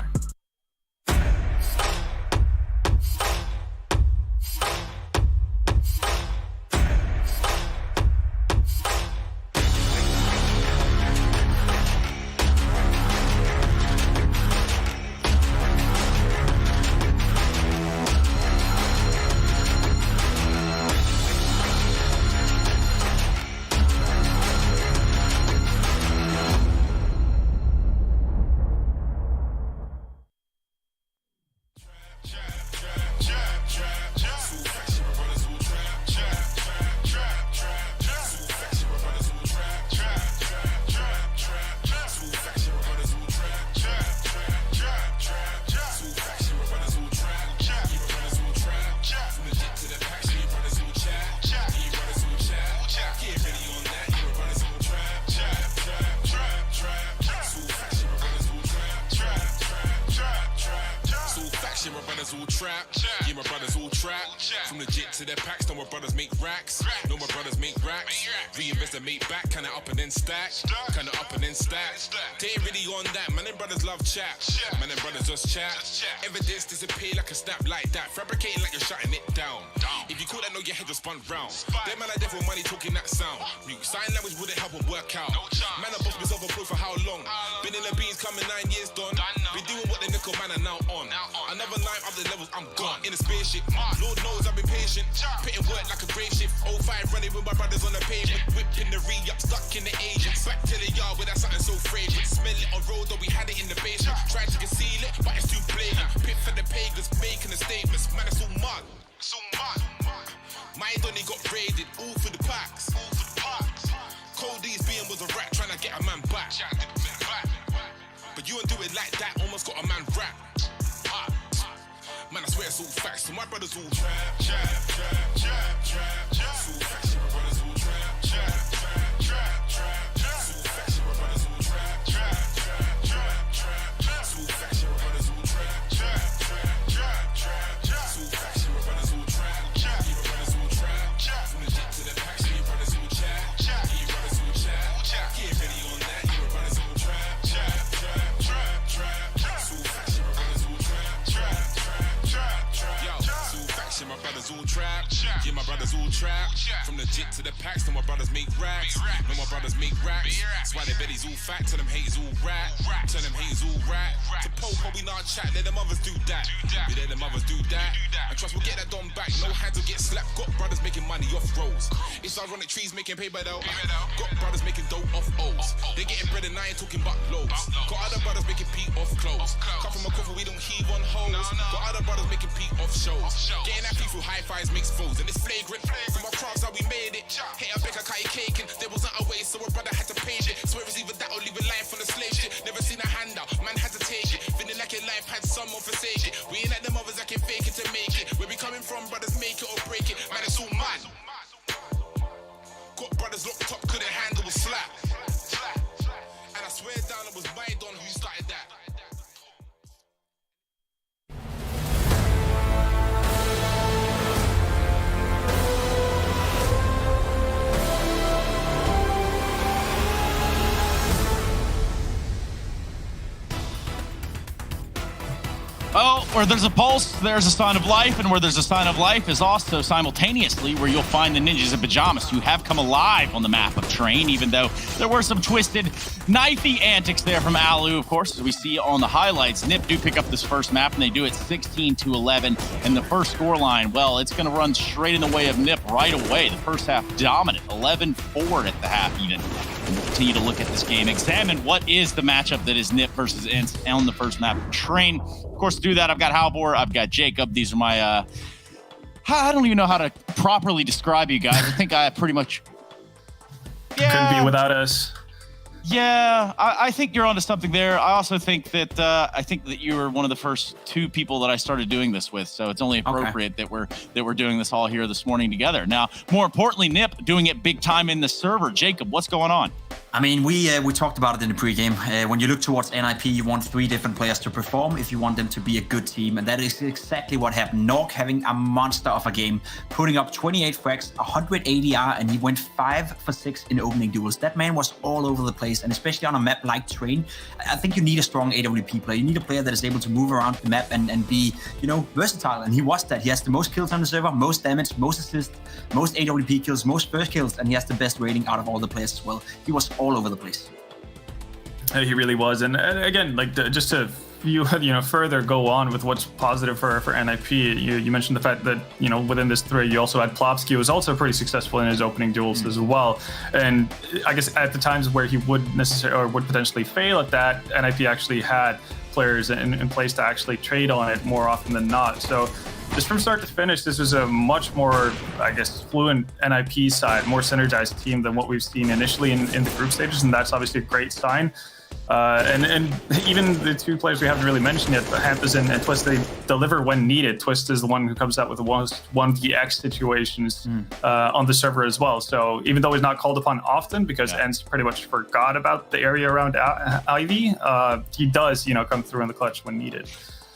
From legit to their packs, know my brothers make racks. Know my brothers make racks. Reinvest and make back, kinda up and then stack. Kinda up and then stack. They ain't really on that, man and brothers love chat. Man and brothers just chat. Evidence disappear like a snap like that. Fabricating like you're shutting it down. If you call that, know your head just spun round. Them man are there for money talking that sound. New sign language wouldn't help them work out. Man, I bossed myself for how long? Been in the beans coming 9 years done. Been doing what the nickel man are now on. Another line of the levels, I'm gone. In a spaceship, Lord knows I've been patient. Putting work like a grave shift. 05 running with my brothers on the pavement. Whipping the re-up, stuck in the agents. Back to the yard where that's something so fragrant. Smell it on road, though we had it in the basement. Tried to conceal it, but it's too blatant. Pit for the pagans, making the statements. Man, it's all mud. My only got raided, all for the packs. Cody's being was a rat, trying to get a man back. But you don't do it like that, almost got a man rap. Man, I swear it's all facts, so my brothers all trap. It's all facts, my brothers all trap. It's all facts, my brothers all trap. It's all facts, my brothers all trap. It's all facts, my brothers all trap. From the jet to the packs, your brothers all chat. Your brothers all chat. Get ready on that, your brothers all trap. It's all facts, my brothers all trap. Yo, it's all facts, my brothers all trap. Yeah, my brothers all trap. From the jit to the packs, no my brothers make racks. No my brothers make raps. That's why they bet he's all fat, tell them haters all rat. Tell them haters all rat. To popo we not chat, let them others do that. We let them others do that. And trust we'll get that done back. No hands will get slapped. Got brothers making money off roads. It's ironic trees making paper though. Got brothers making dough off O's. They getting bread and I ain't talking about loads. Got other brothers making pee off clothes. Cut from a coffin, we don't heave on hoes. Got other brothers making pee off shows. Getting that pee through high fives makes foes. And it's flagrant. From our crafts how we made it. Hit a baker, cut cake and there wasn't a way, so a brother had to pay it. Swear it's either that or leave a life on the slave shit. Never seen a handout, man had to take it. Feeling like your life had someone forsake it. We ain't like them others that can fake it to make it. Where we coming from, brothers make it or break it. Man, it's all mad. Got brothers locked up, couldn't handle a slap. And I swear down it was my don who started that. Oh, where there's a pulse, there's a sign of life, and where there's a sign of life is also simultaneously where you'll find the ninjas in pajamas who have come alive on the map of Train, even though there were some twisted, knifey antics there from Alu, of course, as we see on the highlights. Nip do pick up this first map, and they do it 16-11, and the first scoreline, well, it's going to run straight in the way of Nip right away. The first half dominant, 11-4 at the half even. And we'll continue to look at this game, examine what is the matchup that is Nip versus ENCE on the first map of Train. Of course, to do that, I've got Halvor, I've got Jacob. These are my, I don't even know how to properly describe you guys. I think I pretty much... Yeah, couldn't be without us. Yeah, I think you're onto something there. I also think that you were one of the first two people that I started doing this with, so it's only appropriate that we're doing this all here this morning together. Now, more importantly, Nip doing it big time in the server. Jacob, what's going on? I mean, we talked about it in the pregame. When you look towards NIP, you want 3 different players to perform if you want them to be a good team, and that is exactly what happened. Nog having a monster of a game, putting up 28 frags, 100 ADR, and he went 5 for 6 in opening duels. That man was all over the place, and especially on a map like Train, I think you need a strong AWP player. You need a player that is able to move around the map and be, versatile, and he was that. He has the most kills on the server, most damage, most assists, most AWP kills, most first kills, and he has the best rating out of all the players as well. He was all over the place. He really was, and again, like just to further go on with what's positive for NIP. You mentioned the fact that within this 3 you also had Plopsky, who was also pretty successful in his opening duels as well. And I guess at the times where he would potentially fail at that, NIP actually had players in place to actually trade on it more often than not. So just from start to finish, this was a much more, I guess, fluent NIP side, more synergized team than what we've seen initially in the group stages, and that's obviously a great sign. And even the 2 players we haven't really mentioned yet, but Hampus and Twist, they deliver when needed. Twist is the one who comes out with the 1vx situations on the server as well. So even though he's not called upon often, because ENCE pretty much forgot about the area around Ivy, he does, come through in the clutch when needed.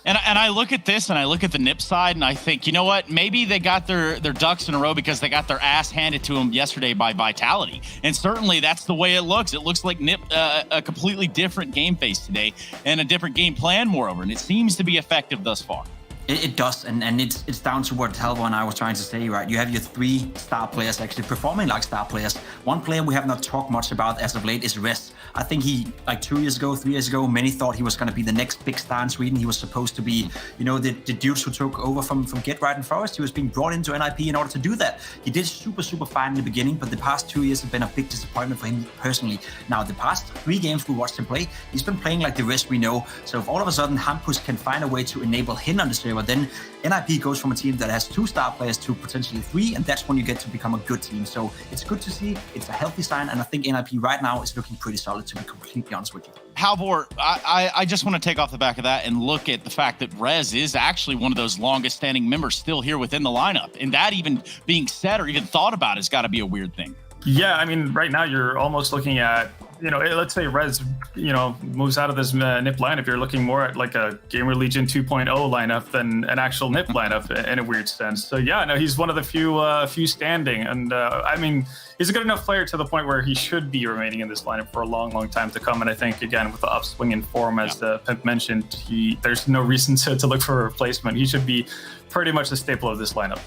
And I look at this and I look at the Nip side and I think, you know what? Maybe they got their ducks in a row because they got their ass handed to them yesterday by Vitality. And certainly that's the way it looks. It looks like Nip a completely different game face today and a different game plan, moreover. And it seems to be effective thus far. It does, and it's down to what Halvor and I was trying to say, right? You have your 3 star players actually performing like star players. One player we have not talked much about as of late is Rez. I think he, like 3 years ago, many thought he was going to be the next big star in Sweden. He was supposed to be, the dudes who took over from Get Right and Forest. He was being brought into NIP in order to do that. He did super fine in the beginning, but the past 2 years have been a big disappointment for him personally. Now, the past 3 games we watched him play, he's been playing like the rest we know. So if all of a sudden Hampus can find a way to enable him on the server, then NIP goes from a team that has 2 star players to potentially 3, and that's when you get to become a good team. So it's good to see. It's a healthy sign, and I think NIP right now is looking pretty solid, to be completely honest with you. Halvor, I just want to take off the back of that and look at the fact that Rez is actually one of those longest standing members still here within the lineup. And that even being said or even thought about has got to be a weird thing. Yeah, I mean, right now you're almost looking at, let's say Rez, moves out of this NIP lineup. You're looking more at like a Gamer Legion 2.0 lineup than an actual NIP lineup in a weird sense. So yeah, no, he's one of the few standing. And I mean, he's a good enough player to the point where he should be remaining in this lineup for a long time to come. And I think, again, with the upswing in form, as Pimp mentioned, there's no reason to look for a replacement. He should be pretty much the staple of this lineup.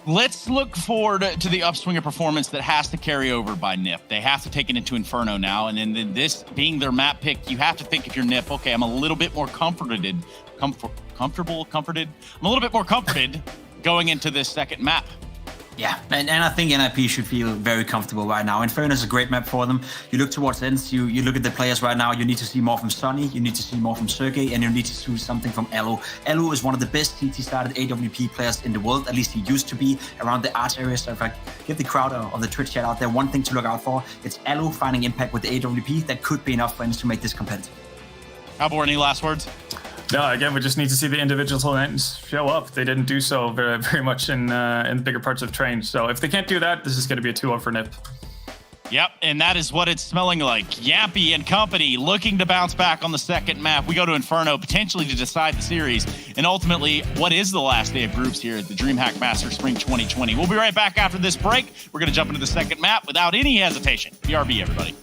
Let's look forward to the upswing of performance that has to carry over by NIP. They have to take it into Inferno now, and then this being their map pick, you have to think if you're NIP, okay, I'm a little bit more comforted. I'm a little bit more comforted going into this second map. Yeah, and I think NIP should feel very comfortable right now. Inferno is a great map for them. You look towards ENCE, you look at the players right now, you need to see more from Sonny, you need to see more from Sergey, and you need to see something from Elo. Elo is one of the best CT-started AWP players in the world, at least he used to be, around the arch area. So if I give the crowd of the Twitch chat out there one thing to look out for, it's Elo finding impact with the AWP. That could be enough for ENCE to make this competitive. Albor, any last words? No, again, we just need to see the individual talents show up. They didn't do so very much in bigger parts of train. So if they can't do that, this is going to be a 2-0 for NIP. Yep, and that is what it's smelling like. Yampy and company looking to bounce back on the second map. We go to Inferno, potentially to decide the series. And ultimately, what is the last day of groups here at the Dreamhack-Masters-Spring 2020? We'll be right back after this break. We're going to jump into the second map without any hesitation. BRB, everybody.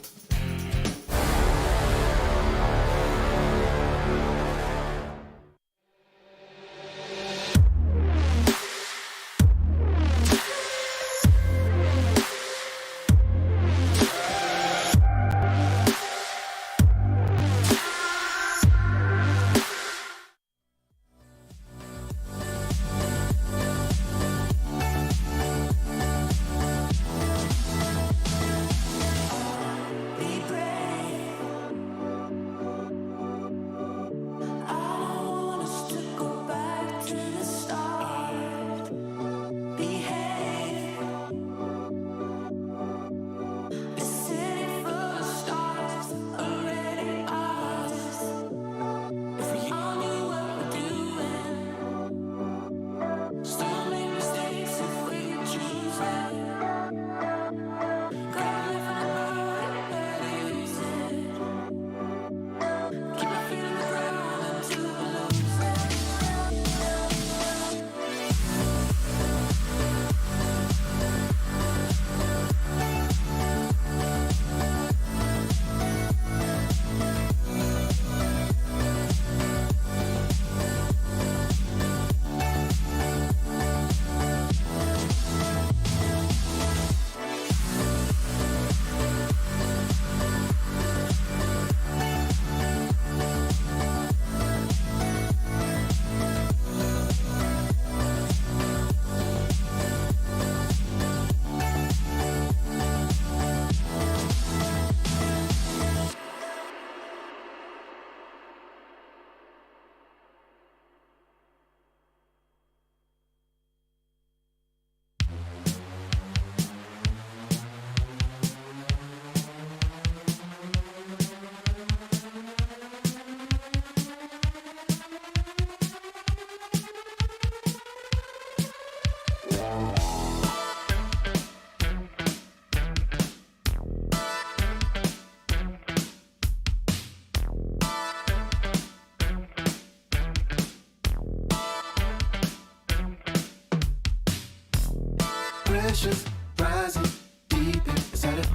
Pressure's rising deep inside it.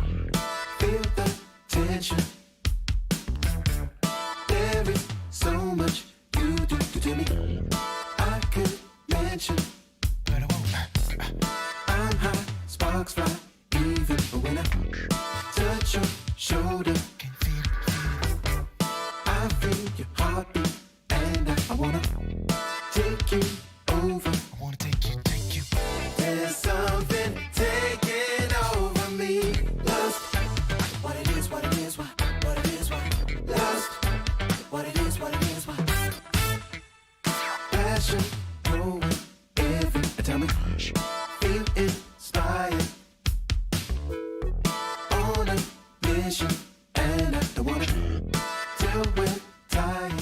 Feel the tension. There is so much you do to me. I could mention. I'm high, sparks fly, even when I touch your shoulder. I feel your heartbeat, and I wanna take you over. I wanna take you. There's something taking over me. Lust, what it is, what it is, what it is, what. Lust, what it is, what. Passion growing every time we feel inspired. On a mission, and I don't wanna till we're tired.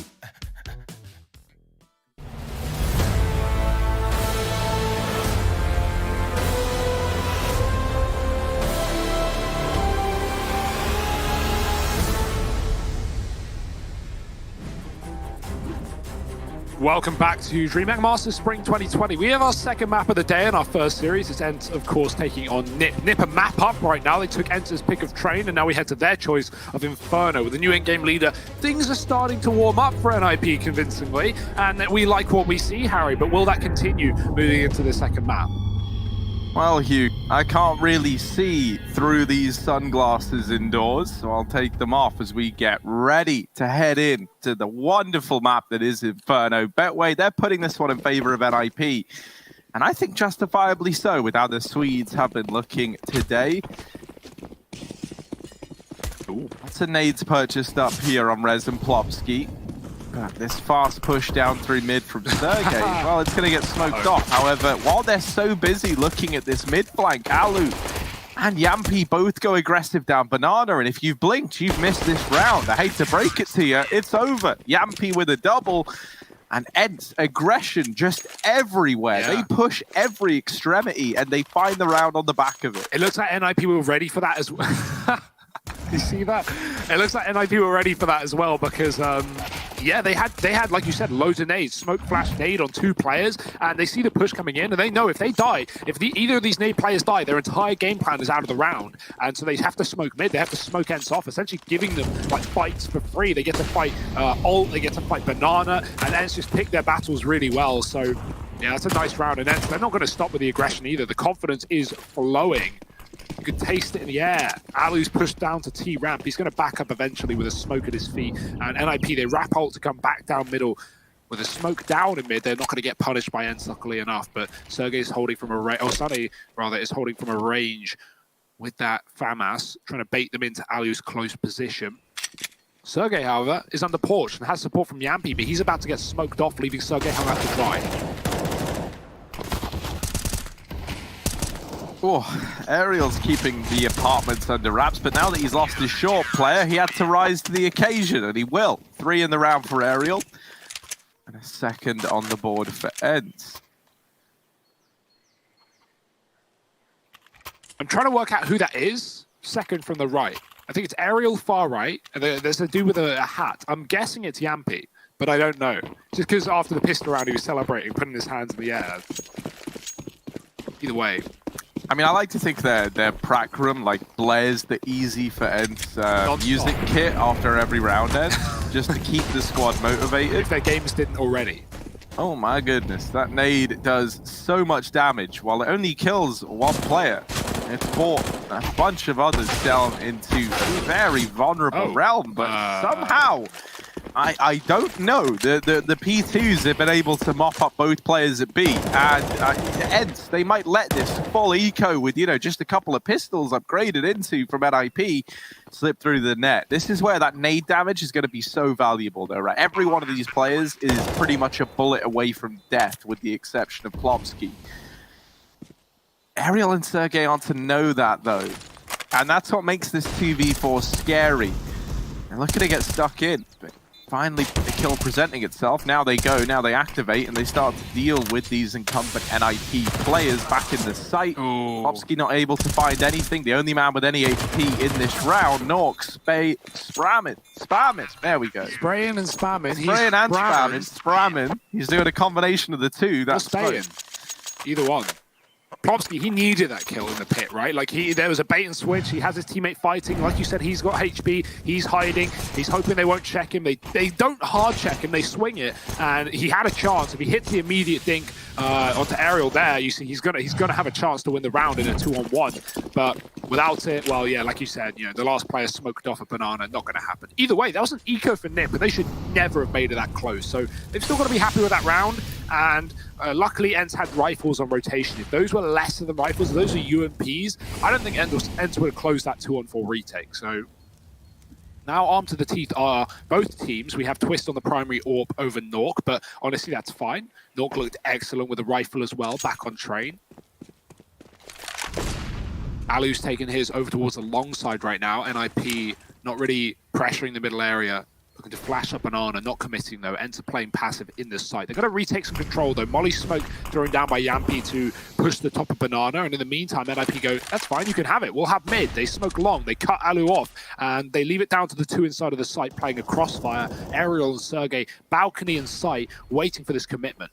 Welcome back to Dreamhack-masters-spring 2020. We have our second map of the day in our first series. It's ENCE, of course, taking on NIP. NIP a map up right now. They took ENCE's pick of Train, and now we head to their choice of Inferno. With the new in-game leader, things are starting to warm up for NIP convincingly, and we like what we see, Harry, but will that continue moving into the second map? Well, Hugh, I can't really see through these sunglasses indoors, so I'll take them off as we get ready to head in to the wonderful map that is Inferno. Betway, they're putting this one in favor of NIP, and I think justifiably so with how the Swedes have been looking today. Ooh, lots of nades purchased up here on Rez and Plopsky. This fast push down through mid from Sergey, well, it's going to get smoked off. However, while they're so busy looking at this mid flank, Alu and Yampi both go aggressive down Banana, and if you've blinked, you've missed this round. I hate to break it to you, it's over. Yampi with a double, and ENCE aggression just everywhere. Yeah. They push every extremity, and they find the round on the back of it. It looks like NIP were ready for that as well. You see that? It looks like NIP were ready for that as well because, yeah, they had, like you said, loads of nades, smoke flash nade on 2 players, and they see the push coming in, and they know if they die, if either of these nade players die, their entire game plan is out of the round, and so they have to smoke mid, they have to smoke ENCE off, essentially giving them like fights for free. They get to fight ult, they get to fight Banana, and ENCE just pick their battles really well. So yeah, that's a nice round, and ENCE, they're not going to stop with the aggression either. The confidence is flowing. You can taste it in the air. Alu's pushed down to T ramp. He's going to back up eventually with a smoke at his feet. And NIP, they wrap ult to come back down middle. With a smoke down in mid, they're not going to get punished by ENCE, luckily enough. But Sergey's holding from a range, or Sunny, rather, is holding from a range with that FAMAS, trying to bait them into Alu's close position. Sergey, however, is under porch and has support from Yampi, but he's about to get smoked off, leaving Sergey hung out to dry. Oh, Ariel's keeping the apartments under wraps, but now that he's lost his short player, he had to rise to the occasion, and he will. 3 in the round for Ariel, and a second on the board for ENCE. I'm trying to work out who that is. Second from the right. I think it's Ariel far right, and there's a dude with a hat. I'm guessing it's Yampi, but I don't know. Just because after the pistol round, he was celebrating, putting his hands in the air. Either way. I mean, I like to think their prac room like blares the easy for ENCE music kit after every round end, just to keep the squad motivated. If their games didn't already. Oh my goodness, that nade does so much damage while it only kills 1 player. It brought a bunch of others down into a very vulnerable realm, but somehow, I don't know, the P2s have been able to mop up both players at B, and ENCE, they might let this full eco with, you know, just a couple of pistols upgraded into from NIP slip through the net. This is where that nade damage is going to be so valuable though, right? Every one of these players is pretty much a bullet away from death with the exception of Plopsky. Ariel and Sergey aren't to know that though, and that's what makes this 2v4 scary. And look at it get stuck in. But finally, the kill presenting itself. Now they go, now they activate, and they start to deal with these incumbent NIP players back in the site. Plopsky not able to find anything. The only man with any HP in this round. Nork, spamming. There we go. Spraying and spamming. Spraying and spamming. He's doing a combination of the two. That's staying. Either one. Plopsky, he needed that kill in the pit, right? Like, there was a bait and switch. He has his teammate fighting. Like you said, he's got HP. He's hiding. He's hoping they won't check him. They don't hard check him. They swing it. And he had a chance. If he hits the immediate dink onto Ariel there, you see he's gonna have a chance to win the round in a 2-on-1. But without it, well, yeah, like you said, you know, the last player smoked off a Banana. Not going to happen. Either way, that was an eco for NIP, and they should never have made it that close. So they've still got to be happy with that round. And luckily, ENCE had rifles on rotation. If those were lesser than rifles, if those are UMPs, I don't think ENCE would have closed that 2-on-4 retake. So now armed to the teeth are both teams. We have Twist on the primary AWP over Nork, but honestly, that's fine. Nork looked excellent with a rifle as well, back on train. Alu's taking his over towards the long side right now. NIP not really pressuring the middle area. Looking to flash up Banana, not committing though. ENCE playing passive in this site. They're going to retake some control though. Molly smoke thrown down by Yampi to push the top of Banana. And in the meantime, NIP go, that's fine, you can have it. We'll have mid. They smoke long. They cut Alu off. And they leave it down to the 2 inside of the site playing a crossfire. Ariel and Sergey, balcony and site, waiting for this commitment.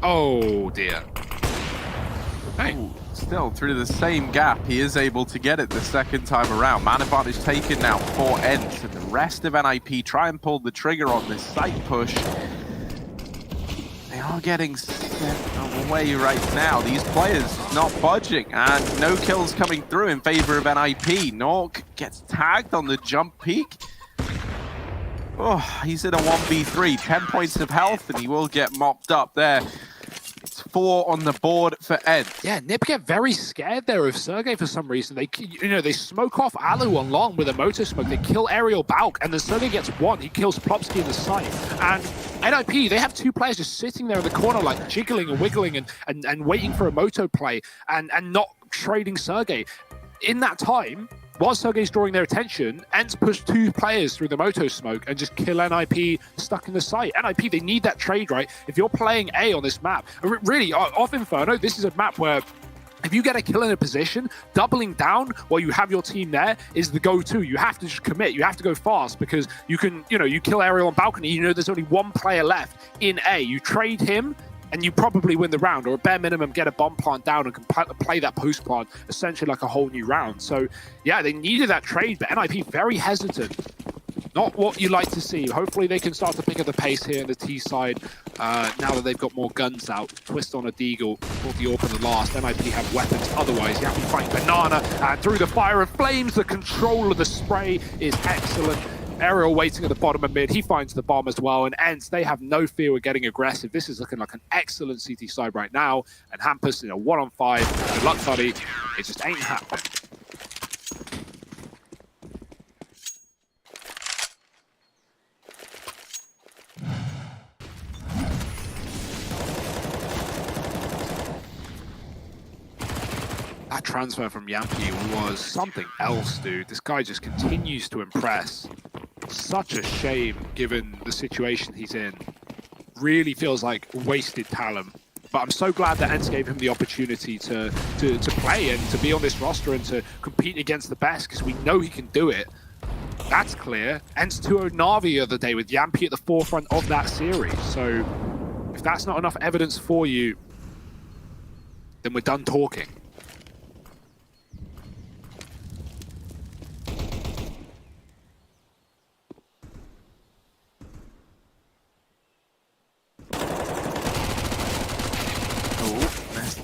Oh dear. Hey. Ooh, still through the same gap, he is able to get it the second time around. Man advantage taken now for ENCE, and the rest of NIP try and pull the trigger on this site push. They are getting sent away right now. These players not budging, and no kills coming through in favor of NIP. Nork gets tagged on the jump peak. Oh, he's in a 1v3, 10 points of health, and he will get mopped up there. It's 4 on the board for ENCE. Yeah, Nip get very scared there of Sergey for some reason. They smoke off Alu on long with a motor smoke. They kill Aerial Balk, and then Sergey gets one. He kills Plopsky in the site. And NIP, they have 2 players just sitting there in the corner, like jiggling and wiggling and waiting for a moto play and not trading Sergey. In that time, while Sergey's drawing their attention, ENCE push 2 players through the moto smoke and just kill NIP stuck in the site. NIP, they need that trade, right? If you're playing A on this map, really, off Inferno, this is a map where if you get a kill in a position, doubling down while you have your team there is the go-to. You have to just commit. You have to go fast because you can, you kill Aerial on balcony, there's only 1 player left in A. You trade him, and you probably win the round, or at bare minimum get a bomb plant down and can play that post plant essentially like a whole new round. So yeah, they needed that trade, but NIP very hesitant. Not what you like to see. Hopefully they can start to pick up the pace here in the T side now that they've got more guns out. Twist on a Deagle, caught the AWP in the last. NIP have weapons otherwise. You have to fight Banana, and through the fire of flames, the control of the spray is excellent. Aerial waiting at the bottom of mid. He finds the bomb as well. And ENCE, they have no fear of getting aggressive. This is looking like an excellent CT side right now. And Hampus in a 1-on-5. Good luck, buddy. It just ain't happening. That transfer from Yampi was something else, dude. This guy just continues to impress. Such a shame, given the situation he's in. Really feels like wasted talent. But I'm so glad that ENCE gave him the opportunity to play and to be on this roster and to compete against the best, because we know he can do it. That's clear. ENCE 2-0 Na'Vi the other day with Yampi at the forefront of that series. So if that's not enough evidence for you, then we're done talking.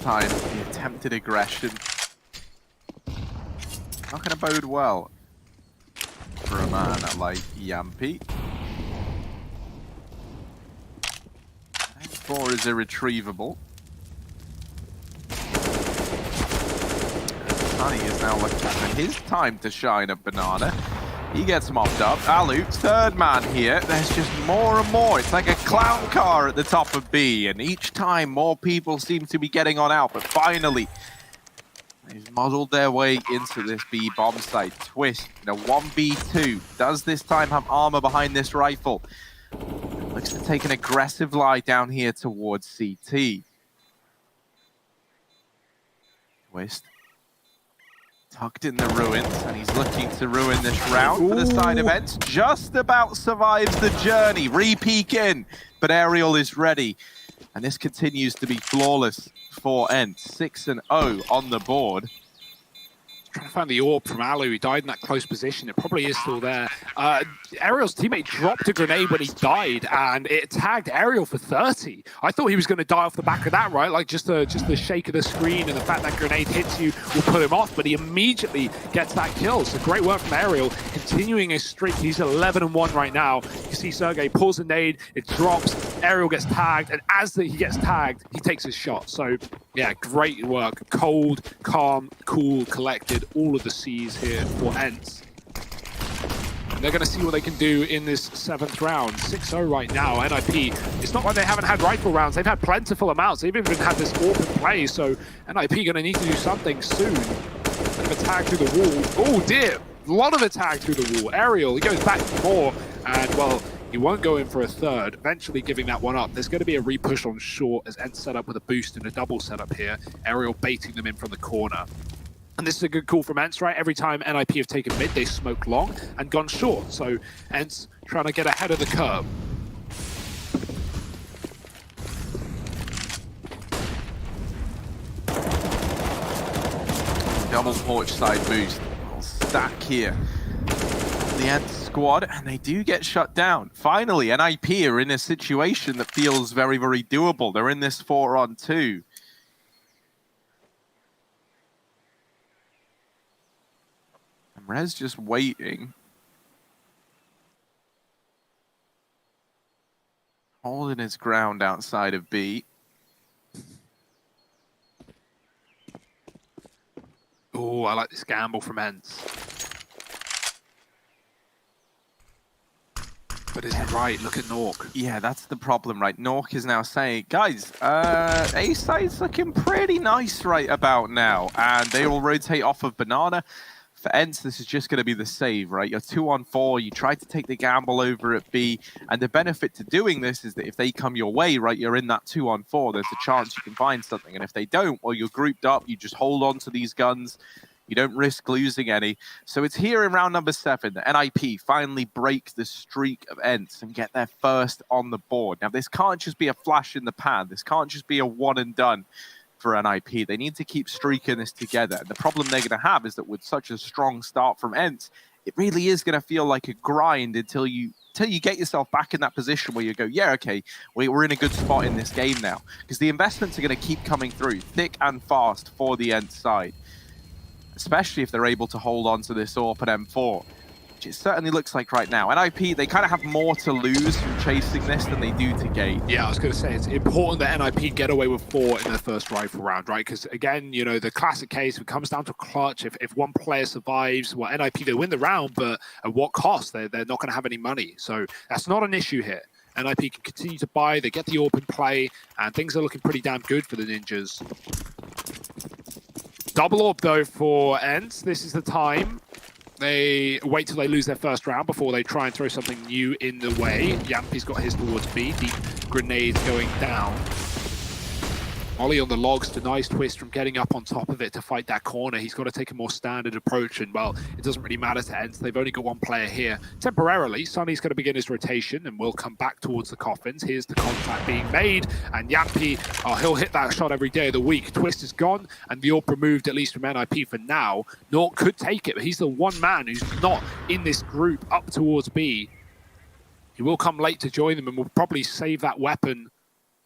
Time, the attempted aggression. Not going to bode well for a man like Yampi. 4 is irretrievable. Sunny is now looking for his time to shine at Banana. He gets mopped up. Alu, 3rd man here. There's just more and more. It's like a clown car at the top of B, and each time more people seem to be getting on out, but finally they've muddled their way into this B bomb site. Twist in a 1v2. Does this time have armor behind this rifle? Looks to take an aggressive lie down here towards CT. Twist tucked in the ruins, and he's looking to ruin this round for the side of ENCE. Just about survives the journey. Re-peek in, but Aerial is ready. And this continues to be flawless for ENCE. 6-0 on the board. Trying to find the AWP from Alu. He died in that close position. It probably is still there. Aerial's teammate dropped a grenade when he died, and it tagged Aerial for 30. I thought he was going to die off the back of that, right? Like just the shake of the screen and the fact that grenade hits you will put him off, but he immediately gets that kill. So great work from Aerial, continuing his streak. He's 11-1 right now. You see Sergey pulls a nade, it drops, Aerial gets tagged, and as he gets tagged, he takes his shot. So yeah, great work. Cold, calm, cool, collected. All of the C's here for ENCE. And they're going to see what they can do in this 7th round. 6-0 right now. NIP, it's not like they haven't had rifle rounds. They've had plentiful amounts. They've even had this AWP in play, so NIP going to need to do something soon. Bit of attack through the wall. Oh dear, a lot of attack through the wall. Aerial, he goes back for more, and well, he won't go in for a 3rd, eventually giving that one up. There's going to be a repush on short as ENCE set up with a boost and a double setup here. Aerial baiting them in from the corner. And this is a good call from ENCE, right? Every time NIP have taken mid, they smoke long and gone short. So ENCE trying to get ahead of the curve. Double porch side boost. Stack here. the ENCE squad, and they do get shut down. Finally, NIP are in a situation that feels very, very doable. They're in this 4-on-2. And Rez just waiting. Holding his ground outside of B. Oh, I like this gamble from ENCE. But is it right? Look at Nork. Yeah, that's the problem, right? Nork is now saying, guys, A side's looking pretty nice right about now. And they will rotate off of Banana. For ENCE, this is just going to be the save, right? You're 2-on-4, you try to take the gamble over at B, and the benefit to doing this is that if they come your way, right, you're in that 2-on-4, there's a chance you can find something. And if they don't, well, you're grouped up, you just hold on to these guns, you don't risk losing any. So it's here in round number 7 that NIP finally break the streak of ENCE and get their first on the board. Now, this can't just be a flash in the pan. This can't just be a one and done for NIP. They need to keep streaking this together. And the problem they're going to have is that with such a strong start from ENCE, it really is going to feel like a grind until you get yourself back in that position where you go, yeah, okay, we're in a good spot in this game now. Because the investments are going to keep coming through thick and fast for the ENCE side. Especially if they're able to hold on to this AWP and M4, which it certainly looks like right now. NIP, they kind of have more to lose from chasing this than they do to gain. Yeah, I was going to say, it's important that NIP get away with 4 in their first rifle round, right? Because, again, you know, the classic case, if it comes down to clutch, if one player survives, well, NIP, they win the round, but at what cost? They're not going to have any money. So that's not an issue here. NIP can continue to buy, they get the AWP in play, and things are looking pretty damn good for the Ninjas. Double AWP, though, for ENCE. This is the time. They wait till they lose their first round before they try and throw something new in the way. Yampi's got his towards B. Deep grenade going down. Molly on the logs to nice twist from getting up on top of it to fight that corner. He's got to take a more standard approach, and, well, it doesn't really matter to ENCE. They've only got one player here. Temporarily, Sunny's going to begin his rotation, and will come back towards the coffins. Here's the contact being made, and Yampi, he'll hit that shot every day of the week. Twist is gone, and the AWP removed, at least from NIP for now. Nort could take it, but he's the one man who's not in this group up towards B. He will come late to join them, and will probably save that weapon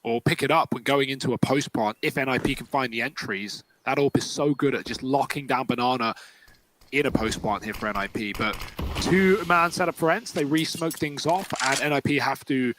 or pick it up when going into a post plant if NIP can find the entries. That AWP is so good at just locking down Banana in a post plant here for NIP. But 2-man setup for ENCE. They re-smoke things off, and NIP have to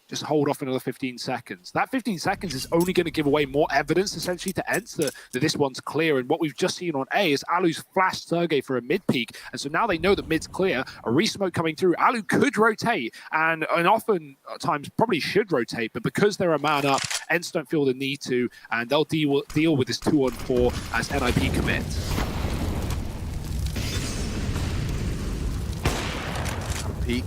just hold off another 15 seconds. That 15 seconds is only going to give away more evidence, essentially, to ENCE that this one's clear. And what we've just seen on A is Alu's flashed Sergey for a mid-peak. And so now they know that mid's clear. A re-smoke coming through. Alu could rotate, and often at times probably should rotate. But because they're a man up, ENCE don't feel the need to. And they'll deal with this 2-on-4 as NIP commits. Peak.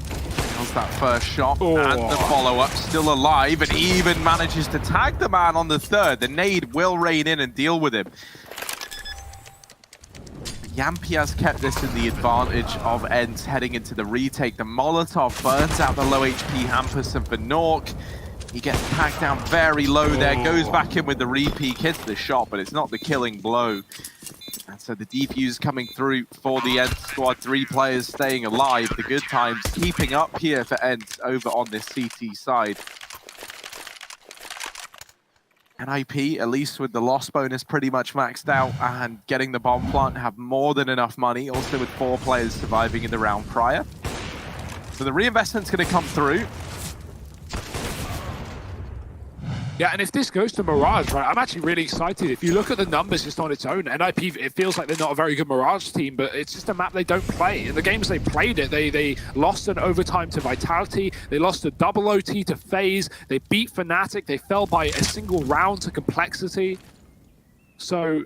That first shot and the follow-up still alive, and even manages to tag the man on the third. The nade will rain in and deal with him. Yampi has kept this in the advantage of ENCE heading into the retake. The Molotov burns out the low HP Hampus for Nork. He gets tagged down very low there, goes back in with the re-peek, hits the shot, but it's not the killing blow. And so the defuse coming through for the ENCE squad. 3 players staying alive. The good times keeping up here for ENCE over on this CT side. NIP, at least with the loss bonus pretty much maxed out and getting the bomb plant, have more than enough money. Also with 4 players surviving in the round prior. So the reinvestment's going to come through. Yeah, and if this goes to Mirage, right, I'm actually really excited. If you look at the numbers just on its own, NIP, it feels like they're not a very good Mirage team, but it's just a map they don't play. In the games they played it, they lost an overtime to Vitality, they lost a double OT to FaZe, they beat Fnatic, they fell by a single round to Complexity. So,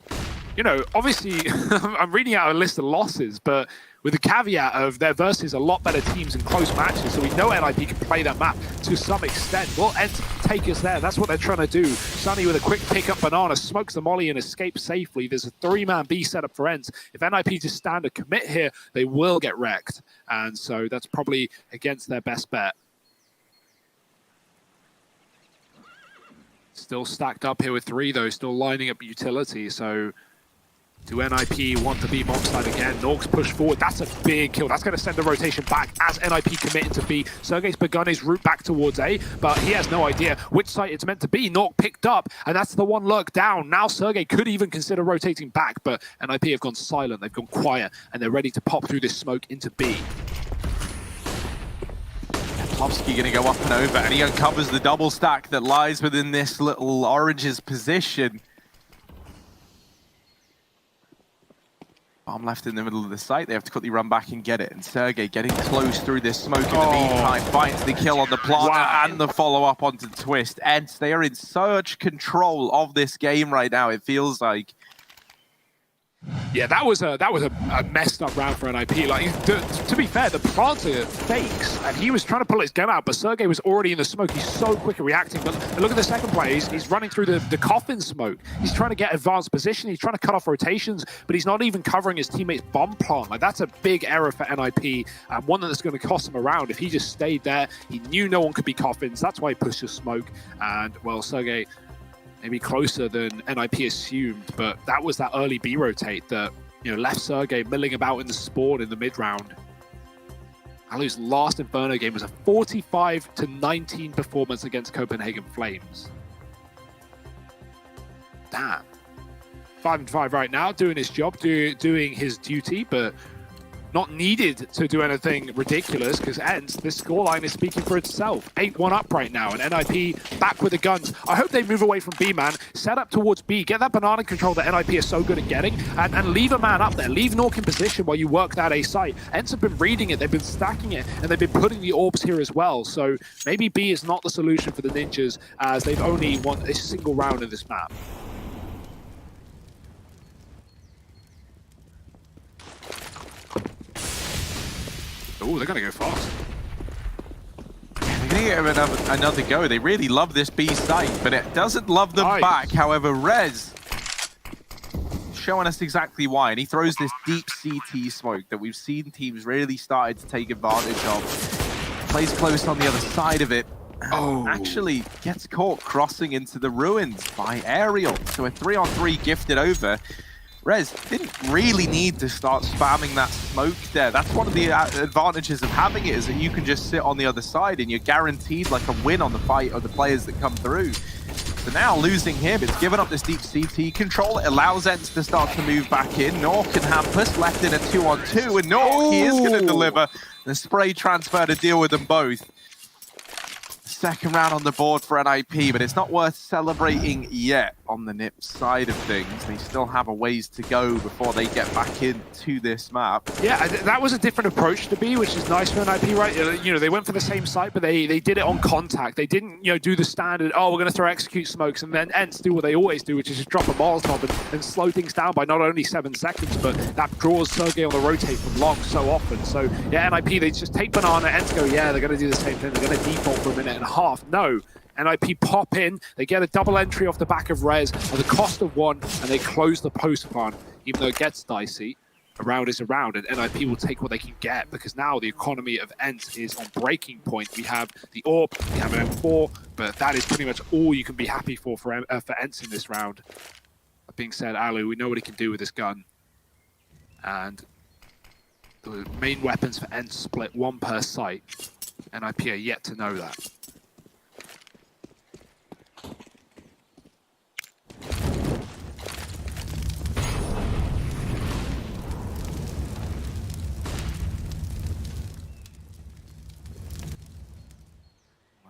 you know, obviously, I'm reading out a list of losses, but with the caveat of their versus a lot better teams in close matches, so we know NIP can play that map to some extent. Will ENCE take us there? That's what they're trying to do. Sunny with a quick pick-up Banana, smokes the molly and escapes safely. There's a 3-man B setup for ENCE. If NIP just stand a commit here, they will get wrecked. And so that's probably against their best bet. Still stacked up here with 3, though, still lining up utility, so Do NIP want to be bomb side again? Norks push forward. That's a big kill. That's going to send the rotation back as NIP commit into B. Sergey's begun his route back towards A, but he has no idea which site it's meant to be. Nork picked up, and that's the one lurk down. Now Sergey could even consider rotating back, but NIP have gone silent. They've gone quiet, and they're ready to pop through this smoke into B. Plovsky going to go up and over, and he uncovers the double stack that lies within this little Orange's position. Bomb left in the middle of the site. They have to quickly run back and get it. And Sergey getting close through this smoke in the meantime. Finds the kill on the planter and the follow-up onto Twist. ENCE, they are in such control of this game right now, it feels like. Yeah, that was a messed up round for NIP. Like, to be fair, the planter fakes, and he was trying to pull his gun out, but Sergey was already in the smoke. He's so quick at reacting. But look at the second play. He's running through the coffin smoke. He's trying to get advanced position. He's trying to cut off rotations, but he's not even covering his teammates' bomb plant. Like, that's a big error for NIP, and one that's going to cost him a round. If he just stayed there, he knew no one could be coffins. That's why he pushed the smoke. And, well, Sergey maybe closer than NIP assumed, but that was that early B rotate that, you know, left Sergey milling about in the spawn in the mid round. Alu's last Inferno game was a 45-19 performance against Copenhagen Flames. Damn. 5-5 right now, doing his job, doing his duty, but not needed to do anything ridiculous because ENCE, this scoreline is speaking for itself. 8-1 up right now, and NIP back with the guns. I hope they move away from B, man. Set up towards B. Get that banana control that NIP is so good at getting, and leave a man up there. Leave Nork in position while you work that A site. ENCE have been reading it, they've been stacking it, and they've been putting the orbs here as well. So maybe B is not the solution for the Ninjas, as they've only won a single round in this map. Oh, they're going to go fast. They're going to give another go. They really love this B site, but it doesn't love them back. However, Rez showing us exactly why. And he throws this deep CT smoke that we've seen teams really started to take advantage of. Plays close on the other side of it. And actually gets caught crossing into the ruins by Aerial. So a 3-on-3 gifted over. Rez didn't really need to start spamming that smoke there. That's one of the advantages of having it, is that you can just sit on the other side and you're guaranteed like a win on the fight of the players that come through. So now losing him, it's given up this deep CT control. It allows ENCE to start to move back in. Nork and Hampus left in a 2-on-2, and Nork, he is going to deliver the spray transfer to deal with them both. Second round on the board for NIP, but it's not worth celebrating yet on the NIP side of things. They still have a ways to go before they get back into this map. Yeah, that was a different approach to B, which is nice for NIP, right? You know, they went for the same site, but they did it on contact. They didn't, you know, do the standard, oh, we're going to throw execute smokes, and then ENCE do what they always do, which is just drop a Molotov and slow things down by not only 7 seconds, but that draws Sergey on the rotate from long so often. So, yeah, NIP, they just take banana, ENCE go, yeah, they're going to do the same thing. They're going to default for a minute and a half. No. NIP pop in, they get a double entry off the back of Rez at the cost of 1, and they close the post run. Even though it gets dicey, a round is a round, and NIP will take what they can get, because now the economy of ENCE is on breaking point. We have the AWP, we have an M4, but that is pretty much all you can be happy for ENCE in this round. That being said, Alu, we know what he can do with this gun. And the main weapons for ENCE split 1 per site. NIP are yet to know that.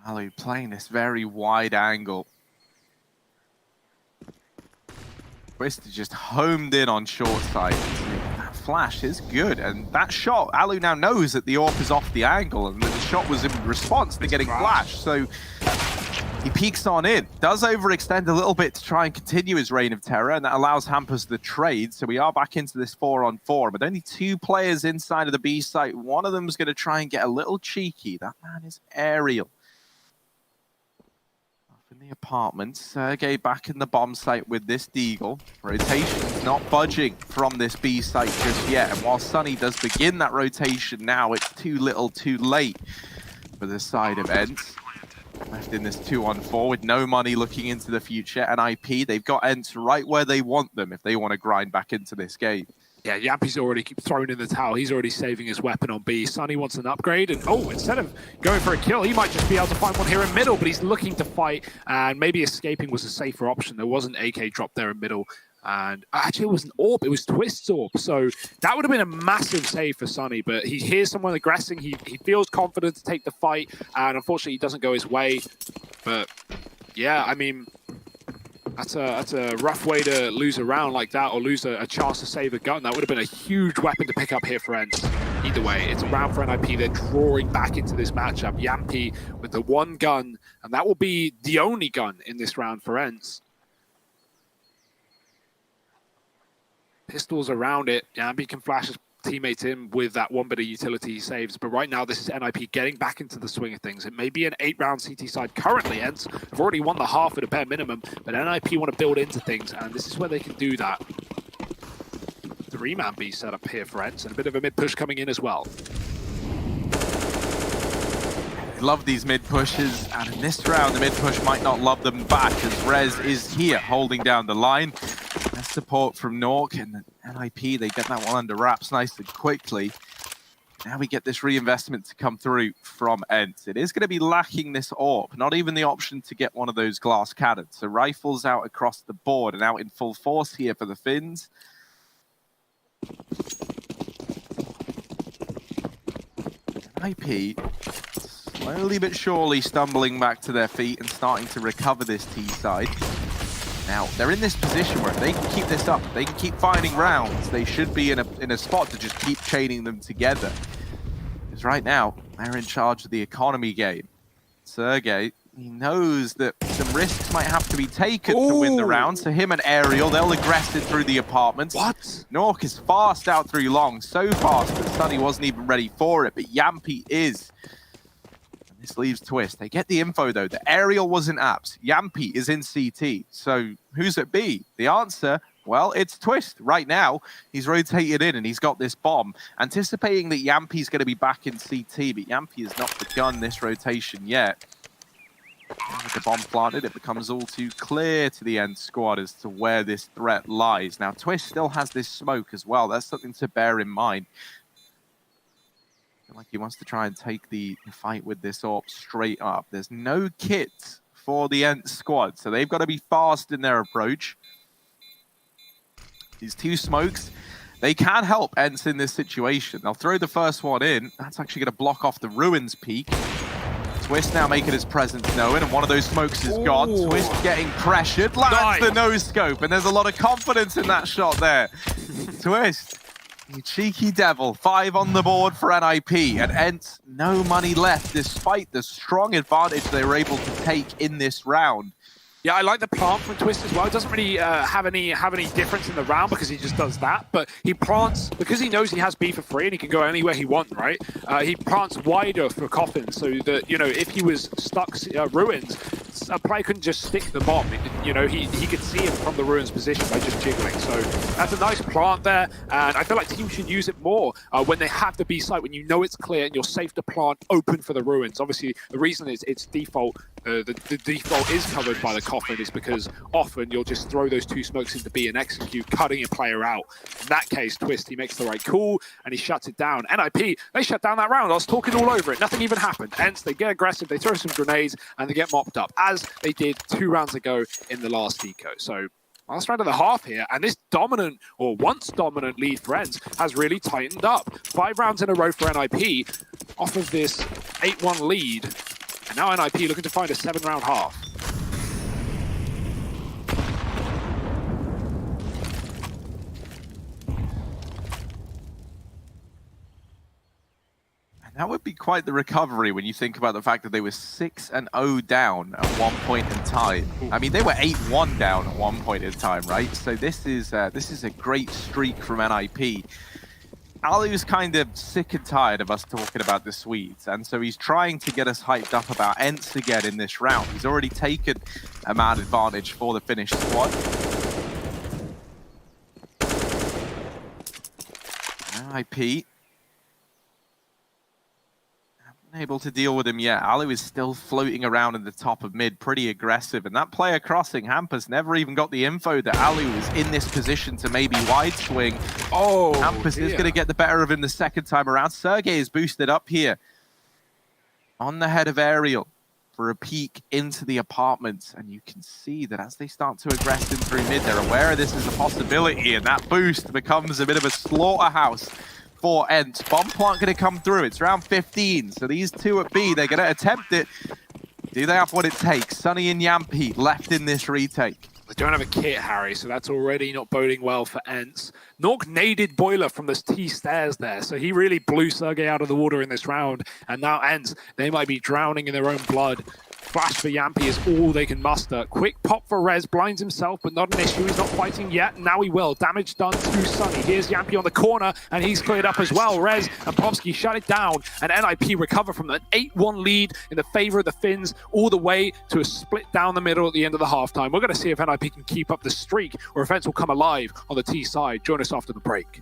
Alu playing this very wide angle. Twist is just homed in on short side. That flash is good, and that shot, Alu now knows that the AWP is off the angle, and the shot was in response to getting flashed. So he peeks on in, does overextend a little bit to try and continue his reign of terror, and that allows Hampus the trade. So we are back into this 4-on-4, but only 2 players inside of the B site. One of them is going to try and get a little cheeky. That man is Aerial. In the apartment, Sergey back in the bomb site with this deagle. Rotation's not budging from this B site just yet, and while Sunny does begin that rotation now, it's too little too late for the side of ENCE. left in this 2-on-4 with no money looking into the future. NIP, they've got ENCE right where they want them if they want to grind back into this game. Yeah, Yampy's already thrown in the towel. He's already saving his weapon on B. Sunny wants an upgrade, and instead of going for a kill, he might just be able to find one here in middle, but he's looking to fight, and maybe escaping was a safer option. There was an AK drop there in middle, and actually it was an AWP. It was Twist's AWP, so that would have been a massive save for Sunny, but he hears someone aggressing. He feels confident to take the fight, and unfortunately it doesn't go his way. But yeah, I mean, that's a rough way to lose a round like that, or lose a chance to save a gun. That would have been a huge weapon to pick up here for ENCE. Either way, it's a round for NIP. They're drawing back into this matchup. Yampy with the one gun, and that will be the only gun in this round for ENCE. Pistols around it. Yampy can flash his teammates in with that one bit of utility he saves, but right now this is NIP getting back into the swing of things. It may be an 8-round CT side currently. ENCE have already won the half at a bare minimum, but NIP want to build into things, and this is where they can do that. 3-man B set up here for ENCE, and a bit of a mid push coming in as well. Love these mid pushes, and in this round the mid push might not love them back, as Rez is here holding down the line. That's support from Nork, and NIP, they get that one under wraps nice and quickly. Now we get this reinvestment to come through from ENCE. It is going to be lacking this AWP, not even the option to get one of those glass cannons. So rifles out across the board and out in full force here for the Finns. NIP slowly but surely stumbling back to their feet and starting to recover this T side. Now, they're in this position where if they can keep this up, they can keep finding rounds, they should be in a spot to just keep chaining them together. Because right now, they're in charge of the economy game. Sergey, he knows that some risks might have to be taken to win the round. So him and Ariel, they'll aggress it through the apartments. What? Nork is fast out through long, so fast that Sunny wasn't even ready for it, but Yampy is. This leaves Twist. They get the info, though. The Ariel was in apps. Yampy is in CT. So who's at B? The answer, well, it's Twist. Right now, he's rotated in and he's got this bomb. Anticipating that Yampy's going to be back in CT, but Yampy has not begun this rotation yet. And with the bomb planted, it becomes all too clear to the ENCE squad as to where this threat lies. Now, Twist still has this smoke as well. That's something to bear in mind. Like he wants to try and take the fight with this AWP straight up. There's no kit for the ENCE squad, so they've got to be fast in their approach. These two smokes, they can help ENCE in this situation. They'll throw the first one in. That's actually going to block off the Ruins peak. Twist now making his presence known, and one of those smokes is gone. Twist getting pressured, lands the no-scope, and there's a lot of confidence in that shot there. Twist. You cheeky devil, 5 on the board for NIP, and ENCE no money left despite the strong advantage they were able to take in this round. Yeah, I like the plant from Twist as well. It doesn't really have any difference in the round because he just does that. But he plants, because he knows he has B for free and he can go anywhere he wants, right? He plants wider for Coffin so that, you know, if he was stuck Ruins, a player couldn't just stick the bomb. You know, he could see him from the Ruins position by just jiggling. So that's a nice plant there. And I feel like teams should use it more when they have the B site, when you know it's clear and you're safe to plant open for the Ruins. Obviously, the reason it's default, the default is covered by the Coffin is because often you'll just throw those two smokes into B and execute, cutting a player out. In that case, Twist, he makes the right call and he shuts it down. NIP, they shut down that round. I was talking all over it. Nothing even happened. ENCE, they get aggressive, they throw some grenades, and they get mopped up, as they did 2 rounds ago in the last eco. So last round of the half here, and this dominant, or once dominant lead for ENCE has really tightened up. 5 rounds in a row for NIP off of this 8-1 lead. And now NIP looking to find a 7-round half. That would be quite the recovery when you think about the fact that they were 6-0 down at one point in time. I mean, they were 8-1 down at one point in time, right? So this is a great streak from NIP. Alu's kind of sick and tired of us talking about the Swedes, and so he's trying to get us hyped up about ENCE again in this round. He's already taken a man advantage for the Finnish squad. NIP Able to deal with him yet. Alu is still floating around in the top of mid, pretty aggressive. And that player crossing, Hampus, never even got the info that Alu was in this position to maybe wide swing. Oh, Hampus is going to get the better of him the second time around. Sergey is boosted up here on the head of Aerial for a peek into the apartments. And you can see that as they start to aggress in through mid, they're aware this is a possibility. And that boost becomes a bit of a slaughterhouse for ENCE. Bomb plant going to come through. It's round 15. So these two at B, they're going to attempt it. Do they have what it takes? Sunny and Yampi left in this retake. They don't have a kit, Harry, so that's already not boding well for ENCE. Nork naded Boiler from the T stairs there, so he really blew Sergey out of the water in this round. And now ENCE, they might be drowning in their own blood. Flash for Yampi is all they can muster. Quick pop for Rez, blinds himself, but not an issue. He's not fighting yet. Now he will. Damage done to Sunny. Here's Yampi on the corner, and he's cleared up as well. Rez and Popsky shut it down, and NIP recover from an 8-1 lead in the favor of the Finns, all the way to a split down the middle at the end of the halftime. We're going to see if NIP can keep up the streak, or if ENCE will come alive on the T side. Join us after the break.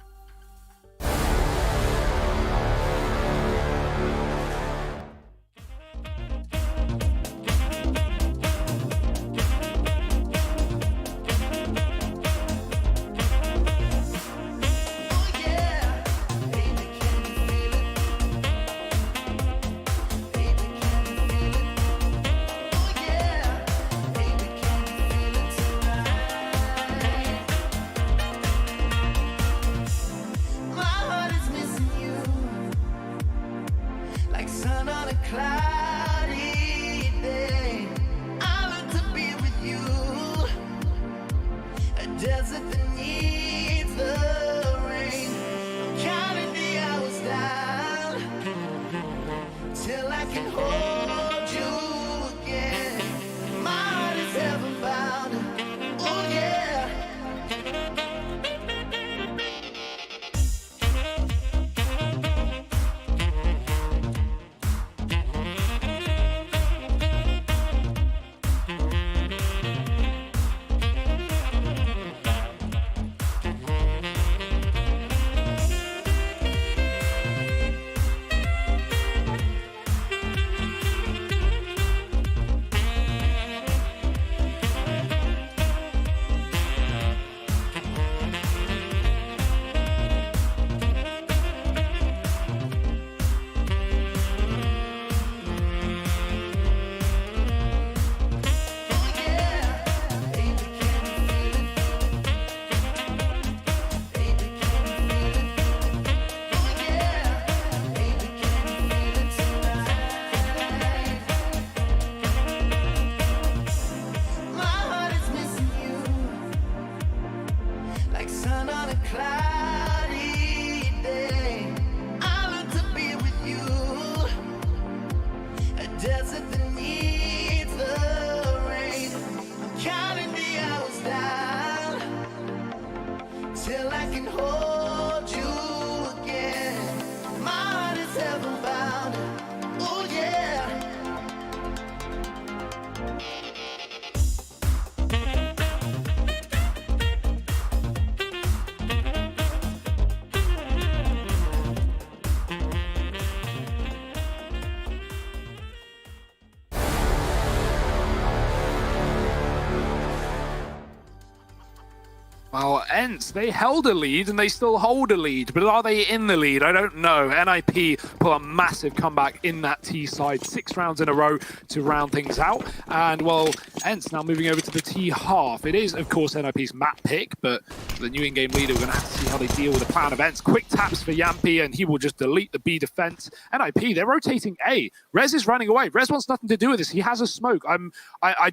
Well, ENCE, they held a lead and they still hold a lead, but are they in the lead? I don't know. NIP pull a massive comeback in that T side, 6 rounds in a row to round things out. And well, ENCE now moving over to the T half. It is, of course, NIP's map pick, but the new in-game leader, we're going to have to see how they deal with the plan of ENCE. Quick taps for Yampi, and he will just delete the B defense. NIP, they're rotating A. Rez is running away. Rez wants nothing to do with this. He has a smoke. I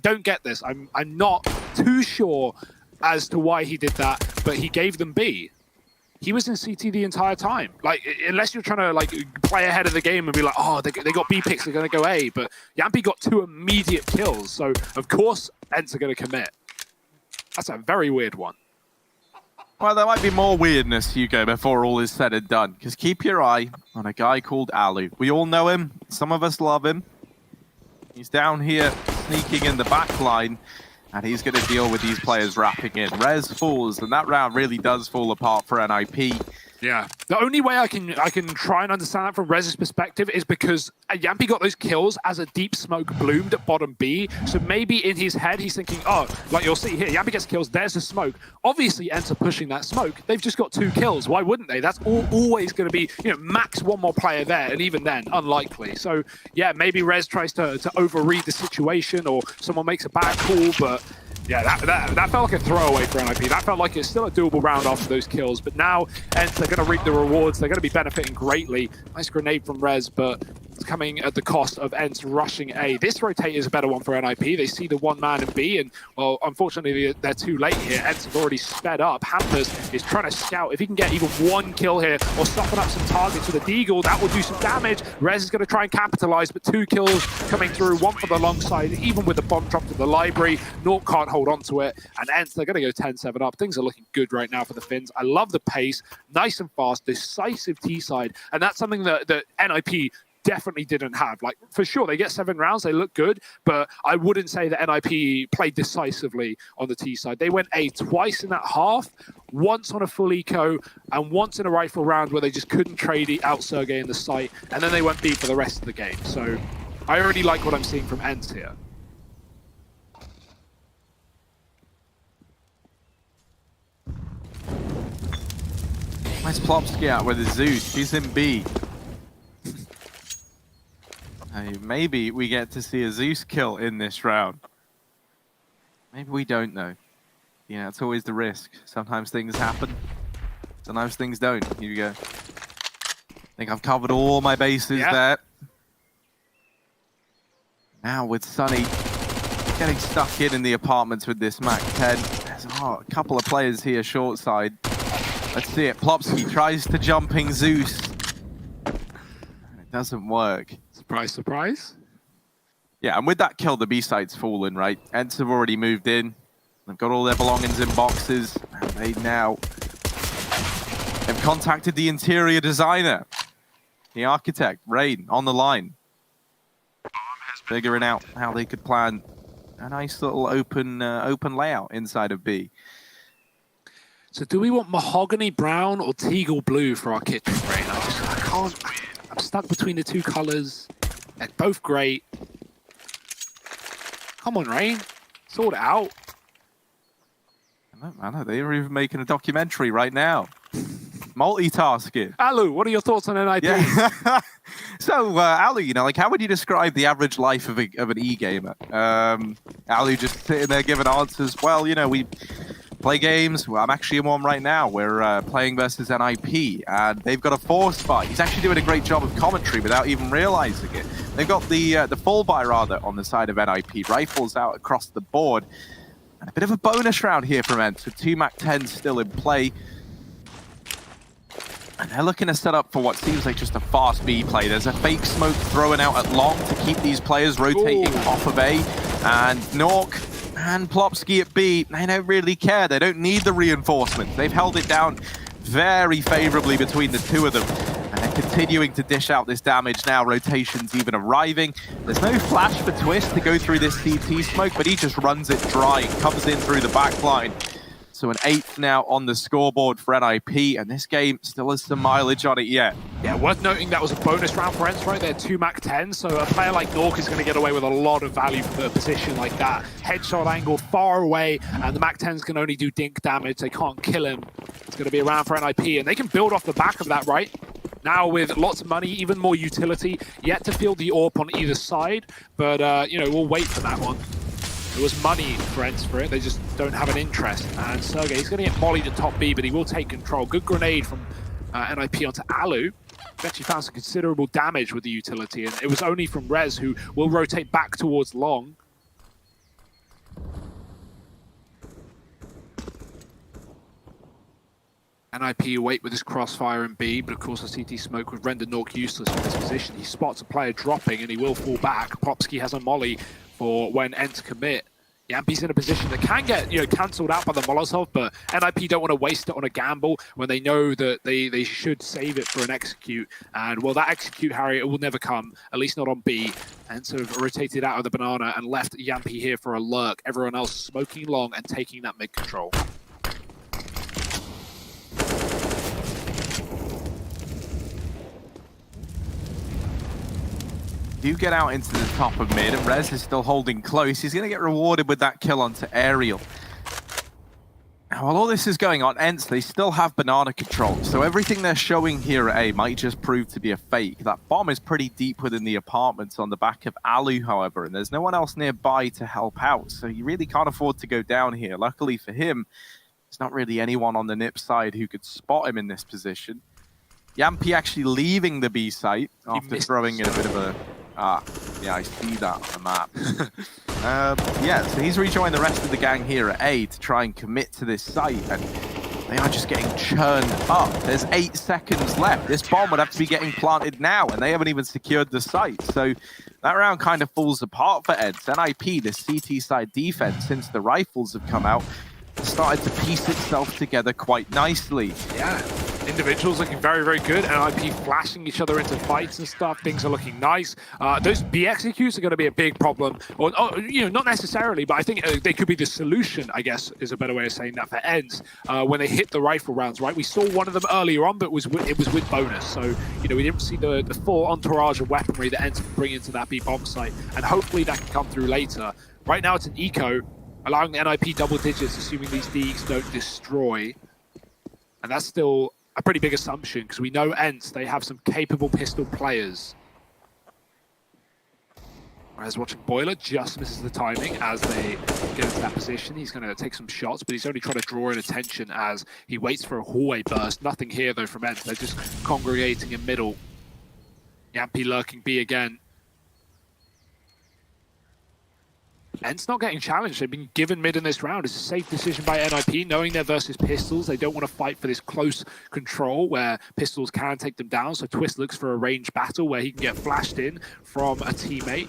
don't get this. I'm not too sure as to why he did that, but he gave them B. He was in CT the entire time. Like, unless you're trying to like play ahead of the game and be like, oh, they got B picks, they're going to go A, but Yampi got 2 immediate kills, so of course ENCE are going to commit. That's a very weird one. Well, there might be more weirdness, Hugo, before all is said and done, because keep your eye on a guy called Alu. We all know him. Some of us love him. He's down here sneaking in the back line, and he's going to deal with these players wrapping in. Rez falls, and that round really does fall apart for NIP. Yeah, the only way I can try and understand that from Rez's perspective is because Yampy got those kills as a deep smoke bloomed at bottom B. So maybe in his head he's thinking, oh, like you'll see here, Yampy gets kills, there's the smoke. Obviously ENCE are pushing that smoke. They've just got 2 kills. Why wouldn't they? That's always going to be, you know, max 1 more player there, and even then, unlikely. So yeah, maybe Rez tries to overread the situation, or someone makes a bad call, but yeah, that felt like a throwaway for NIP. That felt like it's still a doable round after those kills. But now, ENCE are going to reap the rewards. They're going to be benefiting greatly. Nice grenade from Rez, but it's coming at the cost of ENCE rushing A. This rotate is a better one for NIP. They see the 1 man in B, and, well, unfortunately, they're too late here. ENCE have already sped up. Hampers is trying to scout. If he can get even 1 kill here or soften up some targets with a deagle, that will do some damage. Rez is going to try and capitalize, but 2 kills coming through. 1 for the long side, even with the bomb dropped in the library. Naught can't hold on to it, and ENCE, they're going to go 10-7 up. Things are looking good right now for the Finns. I love the pace, nice and fast, decisive T-side, and that's something that NIP definitely didn't have. Like, for sure, they get 7 rounds, they look good, but I wouldn't say that NIP played decisively on the T side. They went A twice in that half, once on a full eco, and once in a rifle round where they just couldn't trade out Sergey in the site, and then they went B for the rest of the game. So I already like what I'm seeing from ENCE here. Nice Plopsky out with the Zeus. He's in B. Maybe we get to see a Zeus kill in this round. Maybe we don't know. You know, it's always the risk. Sometimes things happen. Sometimes things don't. Here we go. I think I've covered all my bases there. Now with Sunny getting stuck in the apartments with this Mac 10. There's a couple of players here short side. Let's see it. Plopsky tries to jumping Zeus. It doesn't work. Surprise, surprise. Yeah, and with that kill, the B side's fallen, right? ENCE have already moved in. They've got all their belongings in boxes. And they now have contacted the interior designer, the architect, Rain, on the line. Figuring out how they could plan a nice little open layout inside of B. So do we want mahogany brown or teagle blue for our kitchen, Rain? I can't. I'm stuck between the 2 colors. They're both great. Come on, Rain. Sort it out. I know. They're even making a documentary right now. Multitasking. Alu, what are your thoughts on NIP? Yeah. So, Alu, you know, like, how would you describe the average life of an e-gamer? Alu just sitting there giving answers. Well, you know, we play games. Well, I'm actually in one right now. We're playing versus NIP, and they've got a force fight. He's actually doing a great job of commentary without even realizing it. They've got the full buy, rather, on the side of NIP. Rifles out across the board. And a bit of a bonus round here from ENCE, with 2 Mac 10s still in play. And they're looking to set up for what seems like just a fast B play. There's a fake smoke thrown out at long to keep these players rotating off of A. And Nork and Plopsky at B, they don't really care. They don't need the reinforcements. They've held it down very favorably between the 2 of them. And they're continuing to dish out this damage now. Rotations even arriving. There's no flash for Twist to go through this CT smoke, but he just runs it dry and comes in through the back line. So an 8th now on the scoreboard for NIP, and this game still has some mileage on it yet. Yeah, worth noting that was a bonus round for ENCE right there, 2 Mac 10s, so a player like Nork is going to get away with a lot of value for a position like that. Headshot angle far away, and the Mac 10s can only do dink damage, they can't kill him. It's going to be around for NIP, and they can build off the back of that, right? Now with lots of money, even more utility, yet to field the AWP on either side, but, you know, we'll wait for that one. There was money for ENCE for it, they just don't have an interest. And Sergey, he's going to get mollied at top B, but he will take control. Good grenade from NIP onto Alu. He actually found some considerable damage with the utility, and it was only from Rez, who will rotate back towards long. NIP wait with his crossfire in B, but of course the CT smoke would render Nork useless from this position. He spots a player dropping, and he will fall back. Plopsky has a molly for when ENCE commit. Yampy's in a position that can get, you know, cancelled out by the Molotov, but NIP don't want to waste it on a gamble when they know that they should save it for an execute. And, well, that execute, Harry, it will never come, at least not on B. And sort of rotated out of the banana and left Yampy here for a lurk. Everyone else smoking long and taking that mid control. do get out into the top of mid, and Rez is still holding close. He's going to get rewarded with that kill onto Aerial. Now, while all this is going on, ENCE, they still have banana control, so everything they're showing here at A might just prove to be a fake. That bomb is pretty deep within the apartments on the back of Alu, however, and there's no one else nearby to help out, so you really can't afford to go down here. Luckily for him, there's not really anyone on the NiP side who could spot him in this position. Yampy actually leaving the B site after throwing in a bit of a... yeah, I see that on the map. Yeah, so he's rejoined the rest of the gang here at A to try and commit to this site, and they are just getting churned up. There's 8 seconds left. This bomb would have to be getting planted now, and they haven't even secured the site. So that round kind of falls apart for ENCE. NIP, the CT side defense, since the rifles have come out, started to piece itself together quite nicely. Yeah. Individuals looking very, very good. NIP flashing each other into fights and stuff. Things are looking nice. Those B executes are going to be a big problem. Or, you know, not necessarily, but I think they could be the solution, I guess, is a better way of saying that for ENCE when they hit the rifle rounds, right? We saw one of them earlier on, but it was with bonus. So, you know, we didn't see the full entourage of weaponry that ENCE can bring into that B bomb site. And hopefully that can come through later. Right now it's an eco, allowing the NIP double digits, assuming these Deegs don't destroy. And that's still a pretty big assumption, because we know ENCE, they have some capable pistol players. Whereas watching Boiler just misses the timing as they get into that position. He's going to take some shots, but he's only trying to draw in attention as he waits for a hallway burst. Nothing here, though, from ENCE. They're just congregating in middle. Yampy lurking B again. ENCE not getting challenged. They've been given mid in this round. It's a safe decision by NIP, knowing they're versus pistols. They don't want to fight for this close control where pistols can take them down. So Twist looks for a ranged battle where he can get flashed in from a teammate.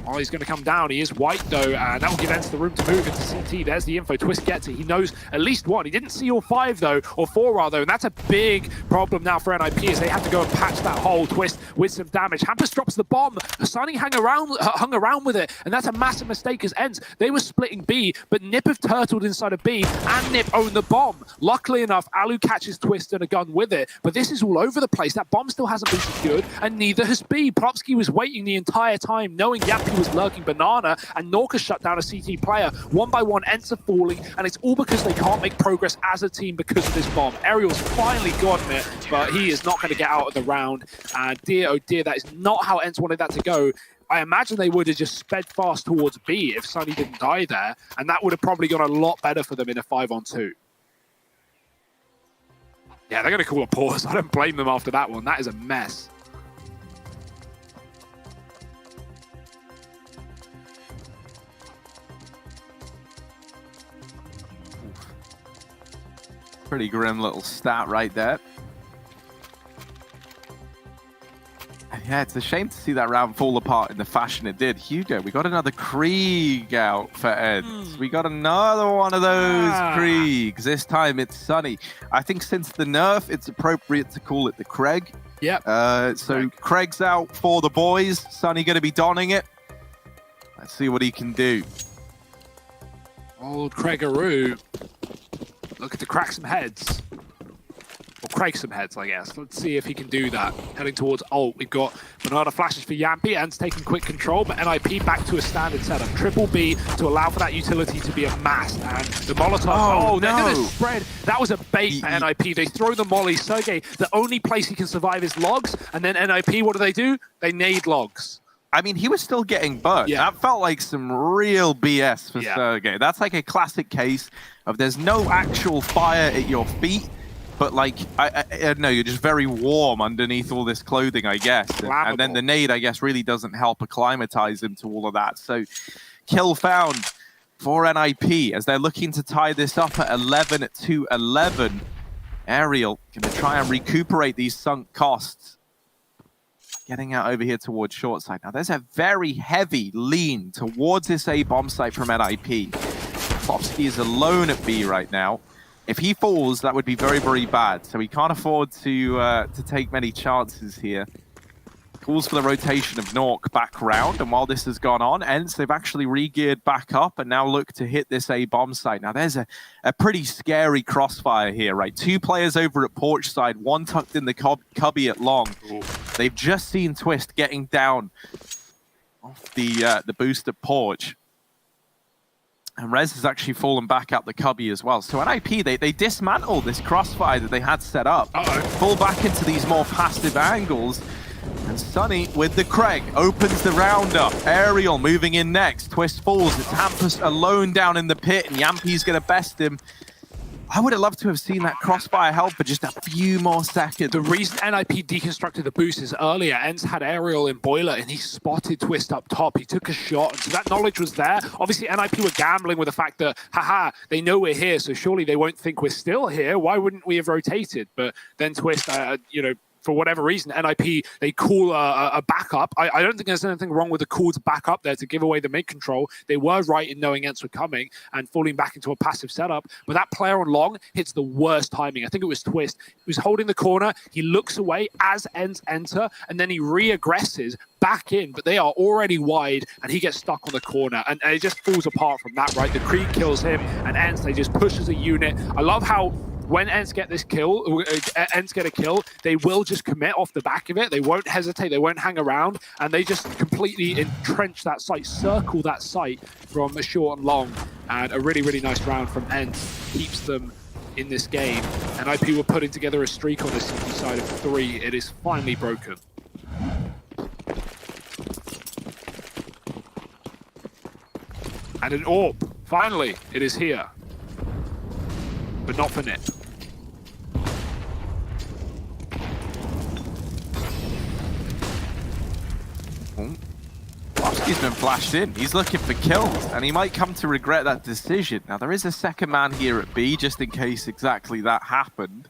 Oh, he's going to come down. He is white, though, and that will give ENCE the room to move into CT. There's the info. Twist gets it. He knows at least one. He didn't see all 5, though, or 4, rather, and that's a big problem now for NIP as they have to go and patch that hole. Twist with some damage. Hampus drops the bomb. Sunny hung around with it, and that's a massive mistake as ENCE. They were splitting B, but NiP have turtled inside of B, and NiP owned the bomb. Luckily enough, Alu catches Twist and a gun with it, but this is all over the place. That bomb still hasn't been secured, and neither has B. Plopsky was waiting the entire time, knowing Yampy was lurking banana, and Norca shut down a CT player. One by one, ENCE are falling, and it's all because they can't make progress as a team because of this bomb. Aerial's finally gotten it, but he is not going to get out of the round. And dear, oh dear, that is not how ENCE wanted that to go. I imagine they would have just sped fast towards B if Sunny didn't die there, and that would have probably gone a lot better for them in a 5-on-2. Yeah, they're going to call a pause. I don't blame them after that one. That is a mess. Pretty grim little stat right there. And yeah, it's a shame to see that round fall apart in the fashion it did. Hugo, we got another Krieg out for ENCE. We got another one of those Kriegs. This time it's Sunny. I think since the nerf, it's appropriate to call it the Craig. Yep. So Craig's out for the boys. Sunny going to be donning it. Let's see what he can do. Old Craigaroo. Looking to crack some heads. Or crack some heads, I guess. Let's see if he can do that. Heading towards ult. We've got banana flashes for Yampy. ENCE taking quick control, but NIP back to a standard setup. Triple B to allow for that utility to be amassed. And the Molotov. They're going to spread. That was a bait for NIP. They throw the molly. Sergey, the only place he can survive is logs. And then NIP, what do? They nade logs. I mean, he was still getting burnt. Yeah. That felt like some real BS for Sergey. That's like a classic case of there's no actual fire at your feet, but like, I don't know, you're just very warm underneath all this clothing, I guess. And then the nade, I guess, really doesn't help acclimatize him to all of that. So kill found for NIP as they're looking to tie this up at 11-11. Aerial going to try and recuperate these sunk costs. Getting out over here towards short side. Now, there's a very heavy lean towards this A bomb site from NIP. Plopsky is alone at B right now. If he falls, that would be very, very bad. So he can't afford to take many chances here. Calls for the rotation of Nork back round. And while this has gone on, ENCE, they've actually re-geared back up and now look to hit this A bomb site. Now, there's a pretty scary crossfire here, right? 2 players over at porch side, 1 tucked in the cubby at long. They've just seen Twist getting down off the boost at Porch. And Rez has actually fallen back out the cubby as well. So NIP, they dismantled this crossfire that they had set up. Fall back into these more passive angles. And Sunny with the Craig opens the round up. Aerial moving in next. Twist falls. It's Hampus alone down in the pit, and Yampi's going to best him. I would have loved to have seen that crossfire help for just a few more seconds. The reason NIP deconstructed the boost is earlier, ENCE had Aerial in Boiler and he spotted Twist up top. He took a shot, and so that knowledge was there. Obviously, NIP were gambling with the fact that, haha, they know we're here, so surely they won't think we're still here. Why wouldn't we have rotated? But then Twist, you know, for whatever reason, NIP, they call a backup. I don't think there's anything wrong with the call to back up there to give away the mid control. They were right in knowing ENCE were coming and falling back into a passive setup. But that player on long hits the worst timing. I think it was Twist. He was holding the corner. He looks away as ENCE enter, and then he re-aggresses back in, but they are already wide, and he gets stuck on the corner, and it just falls apart from that, right? The creep kills him, and ENCE, they just push as a unit. I love how when ENCE get this kill, ENCE get a kill, they will just commit off the back of it. They won't hesitate. They won't hang around, and they just completely entrench that site, circle that site from a short and long. And a really, really nice round from ENCE keeps them in this game. And IP were putting together a streak on this CT side of 3. It is finally broken. And an AWP. Finally, it is here. But not for Nip. He's been flashed in. He's looking for kills, and he might come to regret that decision. Now, there is a second man here at B, just in case exactly that happened.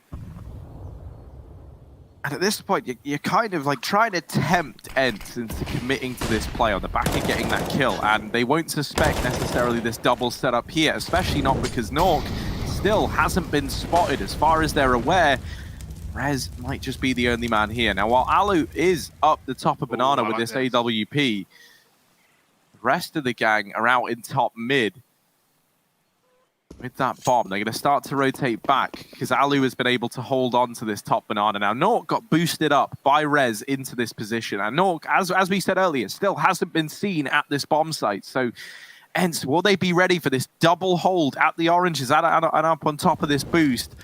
And at this point, you're kind of like trying to tempt ENCE into committing to this play on the back and getting that kill, and they won't suspect necessarily this double setup here, especially not because Nork still hasn't been spotted as far as they're aware. Rez might just be the only man here. Now, while Alu is up the top of Banana with this AWP, the rest of the gang are out in top mid with that bomb. They're going to start to rotate back because Alu has been able to hold on to this top Banana. Now, Nork got boosted up by Rez into this position, and Nork, as we said earlier, still hasn't been seen at this bomb site. So ENCE, will they be ready for this double hold at the oranges and up on top of this boost?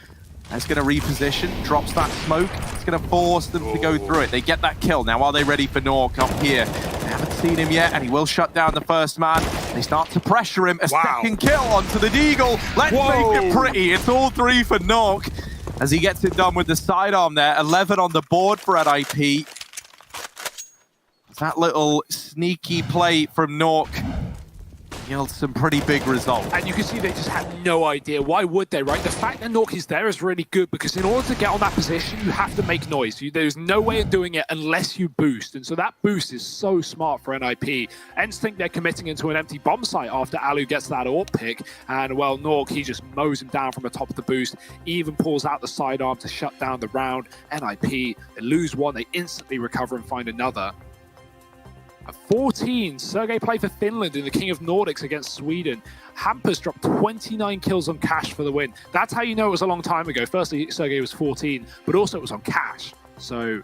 It's going to reposition, drops that smoke. It's going to force them to go through it. They get that kill. Now, are they ready for Nork up here? They haven't seen him yet, and he will shut down the first man. They start to pressure him. A second kill onto the Deagle. Let's make it pretty. It's all 3 for Nork as he gets it done with the sidearm there. 11 on the board for NIP. That little sneaky play from Nork yields some pretty big results. And you can see they just had no idea. Why would they, right? The fact that Nork is there is really good because in order to get on that position, you have to make noise. There's no way of doing it unless you boost. And so that boost is so smart for NIP. ENCE think they're committing into an empty bomb site after Alu gets that AWP pick. And, well, Nork, he just mows him down from the top of the boost, even pulls out the sidearm to shut down the round. NIP, they lose one, they instantly recover and find another. At 14, Sergey played for Finland in the King of Nordics against Sweden. Hampus dropped 29 kills on Cash for the win. That's how you know it was a long time ago. Firstly, Sergey was 14, but also it was on Cash. So,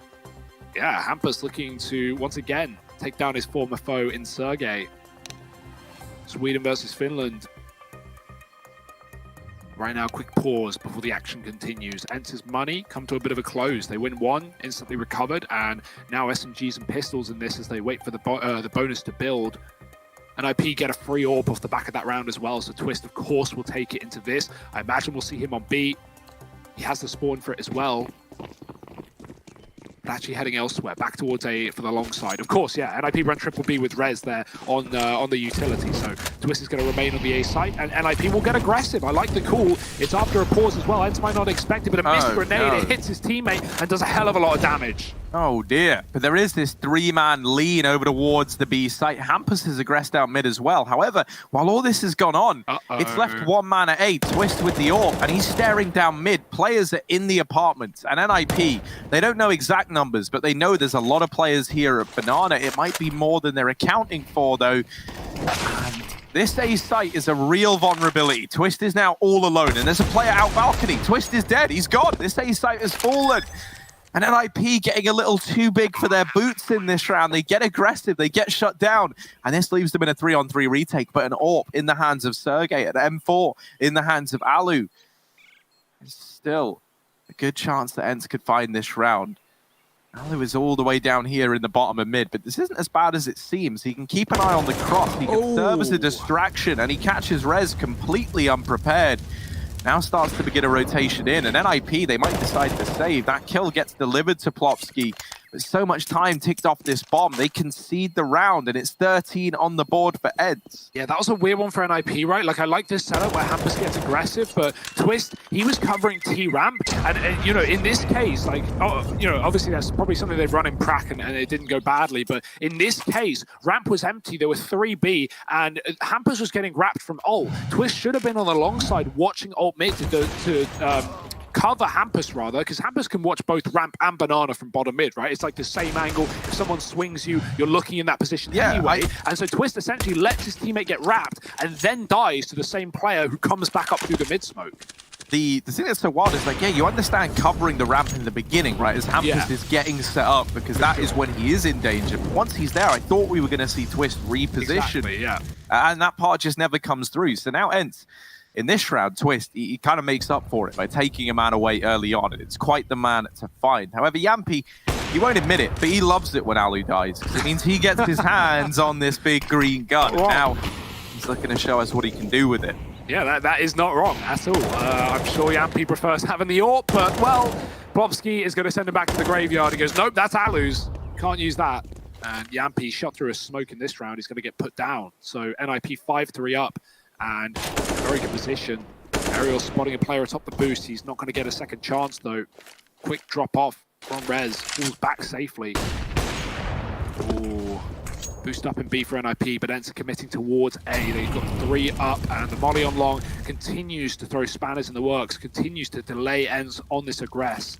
yeah, Hampus looking to, once again, take down his former foe in Sergey. Sweden versus Finland. Right now, quick pause before the action continues. ENCE's money come to a bit of a close. They win one, instantly recovered, and now SMGs and pistols in this as they wait for the bonus to build. And IP get a free AWP off the back of that round as well, so Twist, of course, will take it into this. I imagine we'll see him on B. He has the spawn for it as well. But actually heading elsewhere, back towards A for the long side. Of course, yeah, NIP run triple B with Rez there on the utility. So Twist is going to remain on the A site, and NIP will get aggressive. I like the call. It's after a pause as well. ENCE might not expect it, but a missed grenade. It hits his teammate and does a hell of a lot of damage. Oh dear, but there is this 3-man lean over towards the B site. Hampus has aggressed out mid as well. However, while all this has gone on, it's left one man at A, Twist with the AWP, and he's staring down mid. Players are in the apartments, and NIP, they don't know exact numbers, but they know there's a lot of players here at Banana. It might be more than they're accounting for, though. And this A site is a real vulnerability. Twist is now all alone, and there's a player out balcony. Twist is dead. He's gone. This A site has fallen. And NIP getting a little too big for their boots in this round. They get aggressive, they get shut down, and this leaves them in a 3-on-3 retake. But an AWP in the hands of Sergey, an M4 in the hands of Alu. There's still a good chance that ENCE could find this round. Alu is all the way down here in the bottom of mid, but this isn't as bad as it seems. He can keep an eye on the cross. He can serve as a distraction, and he catches Rez completely unprepared. Now starts to begin a rotation in, and NIP, they might decide to save. That kill gets delivered to Plopsky, but so much time ticked off this bomb. They concede the round, and it's 13 on the board for ENCE. Yeah, that was a weird one for NIP, right? Like, I like this setup where Hampus gets aggressive, but Twist, he was covering T-Ramp, and you know, in this case, like, you know, obviously that's probably something they've run in Prac, and it didn't go badly, but in this case, Ramp was empty, there were 3B, and Hampus was getting wrapped from ult. Twist should have been on the long side watching ult mid to cover Hampus, rather, because Hampus can watch both Ramp and Banana from bottom mid, right? It's like the same angle. If someone swings you, you're looking in that position anyway. And so Twist essentially lets his teammate get wrapped and then dies to the same player who comes back up through the mid smoke. The thing that's so wild is, like, yeah, you understand covering the ramp in the beginning, right? As Hampus is getting set up, because that is when he is in danger. But once he's there, I thought we were going to see Twist reposition. Exactly, yeah. And that part just never comes through. So now ENCE, in this round, Twist, he kind of makes up for it by taking a man away early on, and it's quite the man to find. However, Yampi, he won't admit it, but he loves it when Alu dies, because it means he gets his hands on this big green gun. Now, he's looking to show us what he can do with it. Yeah, that is not wrong at all. I'm sure Yampi prefers having the AWP, but, well, Plopsky is going to send him back to the graveyard. He goes, nope, that's Alu's. Can't use that. And Yampi shot through a smoke in this round. He's going to get put down. So NIP 5-3 up. And very good position. Ariel spotting a player atop the boost. He's not going to get a second chance, though. Quick drop off from Rez. Falls back safely. Ooh. Boost up in B for NIP, but ENCE committing towards A. They've got 3 up, and the molly on long continues to throw spanners in the works, continues to delay ENCE on this aggress.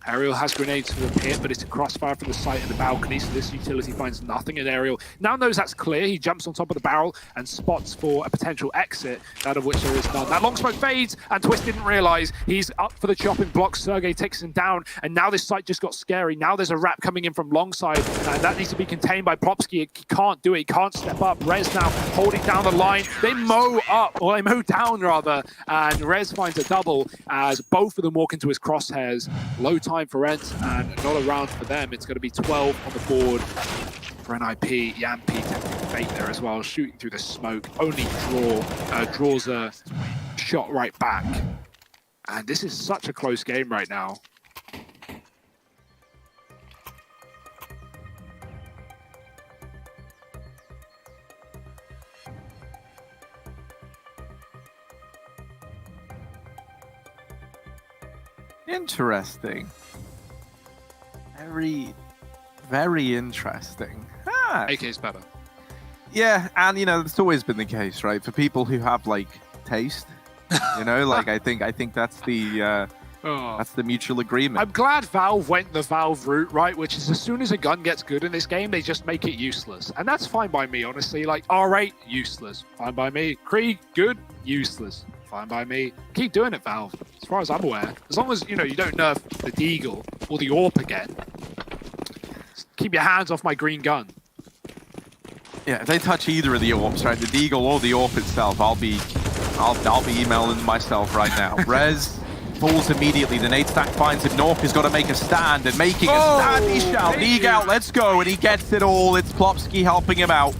Ariel has grenades for the pit, but it's a crossfire from the site of the balcony, so this utility finds nothing, and Ariel now knows that's clear. He jumps on top of the barrel and spots for a potential exit, out of which there is none. That long smoke fades, and Twist didn't realize he's up for the chopping block. Sergey takes him down, and now this site just got scary. Now there's a wrap coming in from long side, and that needs to be contained by Plopsky. He can't do it. He can't step up. Rez now holding down the line. They mow up, or they mow down, rather, and Rez finds a double as both of them walk into his crosshairs. Low time for ENCE, and not a round for them. It's going to be 12 on the board for NIP. Yampi taking fate there as well, shooting through the smoke. Only draws a shot right back. And this is such a close game right now. Interesting. Very, very interesting. Ah. AK's better. Yeah, and you know, it's always been the case, right? For people who have like taste, you know, like I think that's the mutual agreement. I'm glad Valve went the Valve route, right? Which is, as soon as a gun gets good in this game, they just make it useless. And that's fine by me, honestly. Like, R8, useless. Fine by me. Krieg, good, useless. Fine by me. Keep doing it, Valve. As far as I'm aware. As long as, you know, you don't nerf the Deagle or the AWP again. Just keep your hands off my green gun. Yeah, if they touch either of the AWPs, right, the Deagle or the AWP itself, I'll be emailing myself right now. Rez falls immediately. The nade stack finds him. Nork has got to make a stand, and making a stand, he shall. League out, let's go, and he gets it all. It's Plopsky helping him out,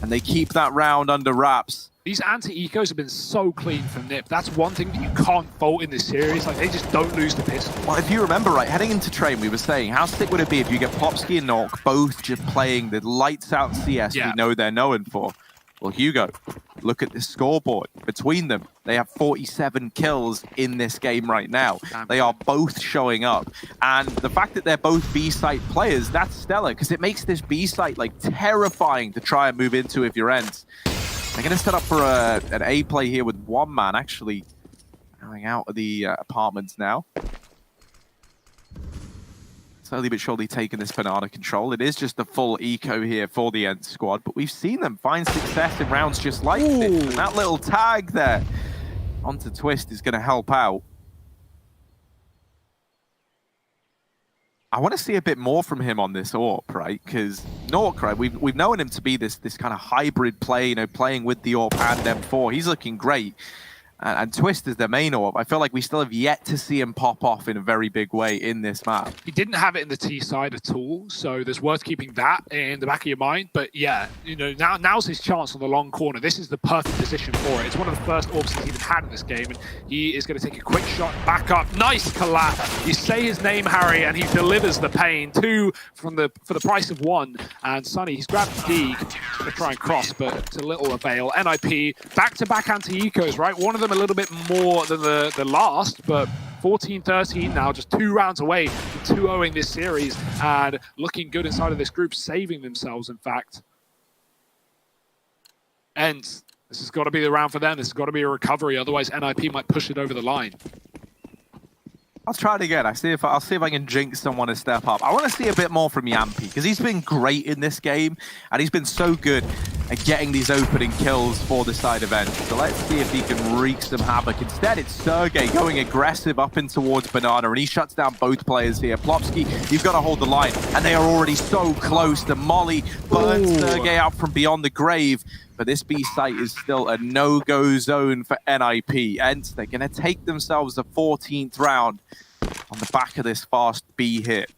and they keep that round under wraps. These anti-ecos have been so clean from NIP. That's one thing that you can't fault in this series. Like, they just don't lose the pistol. Well, if you remember right, heading into train, we were saying, how sick would it be if you get Plopsky and Nork both just playing the lights-out CS we know they're known for? Well, Hugo, look at this scoreboard. Between them, they have 47 kills in this game right now. They are both showing up. And the fact that they're both B-site players, that's stellar, because it makes this B-site, like, terrifying to try and move into if you're ENCE. They're going to set up for an A play here with one man actually going out of the apartments now. Slowly but surely taking this banana control. It is just the full eco here for the ENCE squad, but we've seen them find success in rounds just like this. And that little tag there onto Twist is going to help out. I want to see a bit more from him on this AWP, right? Because Nork, right, we've known him to be this kind of hybrid play, you know, playing with the AWP and M4. He's looking great. And Twist is their main AWP. I feel like we still have yet to see him pop off in a very big way in this map. He didn't have it in the T side at all, so there's worth keeping that in the back of your mind. But yeah, you know, now's his chance on the long corner. This is the perfect position for it. It's one of the first AWPs he's even had in this game, and he is going to take a quick shot back up. Nice collapse. You say his name, Harry, and he delivers the pain. 2 for the price of 1. And Sunny, he's grabbed Deeg to try and cross, but to little avail. NIP back-to-back anti-ecos, right? One of them a little bit more than the last, but 14-13 now, just 2 rounds away from 2-0ing this series and looking good inside of this group, saving themselves, in fact. And this has got to be the round for them. This has got to be a recovery, otherwise NIP might push it over the line. I'll try it again. I'll see if I can jinx someone to step up. I want to see a bit more from Yampy because he's been great in this game and he's been so good at getting these opening kills for the side event. So let's see if he can wreak some havoc. Instead, it's Sergey going aggressive up in towards Banana, and he shuts down both players here. Plopsky, you've got to hold the line, and they are already so close. The Molly burns Sergey out from beyond the grave. But this B site is still a no-go zone for NIP. And they're going to take themselves a 14th round on the back of this fast B hit.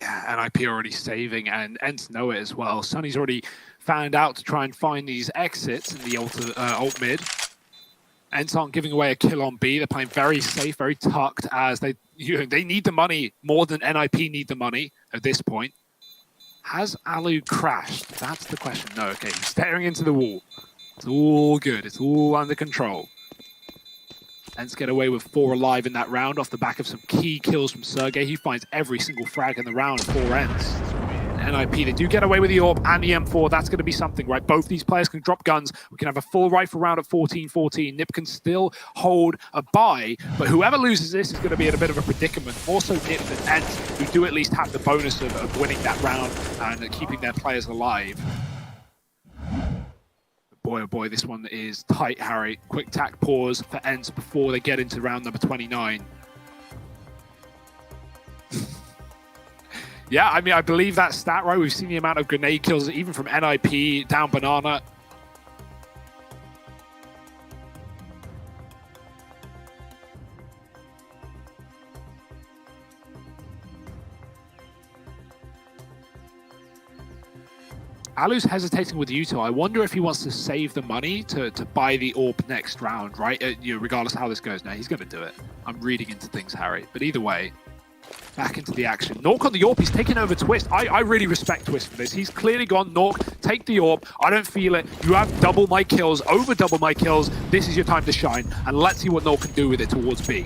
Yeah, NIP already saving, and ENCE know it as well. Sunny's already found out to try and find these exits in the alt mid. ENCE aren't giving away a kill on B. They're playing very safe, very tucked, as they need the money more than NIP need the money at this point. Has Alu crashed? That's the question. No, okay, he's staring into the wall. It's all good. It's all under control. ENCE get away with 4 alive in that round off the back of some key kills from Sergey. He finds every single frag in the round for ENCE. NIP, they do get away with the AWP and the M4. That's going to be something, right? Both these players can drop guns. We can have a full rifle round at 14-14. Nip can still hold a bye, but whoever loses this is going to be in a bit of a predicament. More so Nip than ENCE, who do at least have the bonus of winning that round and keeping their players alive. Boy, oh boy, this one is tight, Harry. Quick tack pause for ENCE before they get into round number 29. Yeah, I mean, I believe that stat, right? We've seen the amount of grenade kills, even from NIP, down Banana. Alu's hesitating with Utah. I wonder if he wants to save the money to buy the AWP next round, right? Regardless of how this goes. Now, he's going to do it. I'm reading into things, Harry. But either way, back into the action. Nork on the AWP, he's taking over Twist. I really respect Twist for this. He's clearly gone, Nork, take the AWP. I don't feel it. You have double my kills, over double my kills. This is your time to shine. And let's see what Nork can do with it towards B.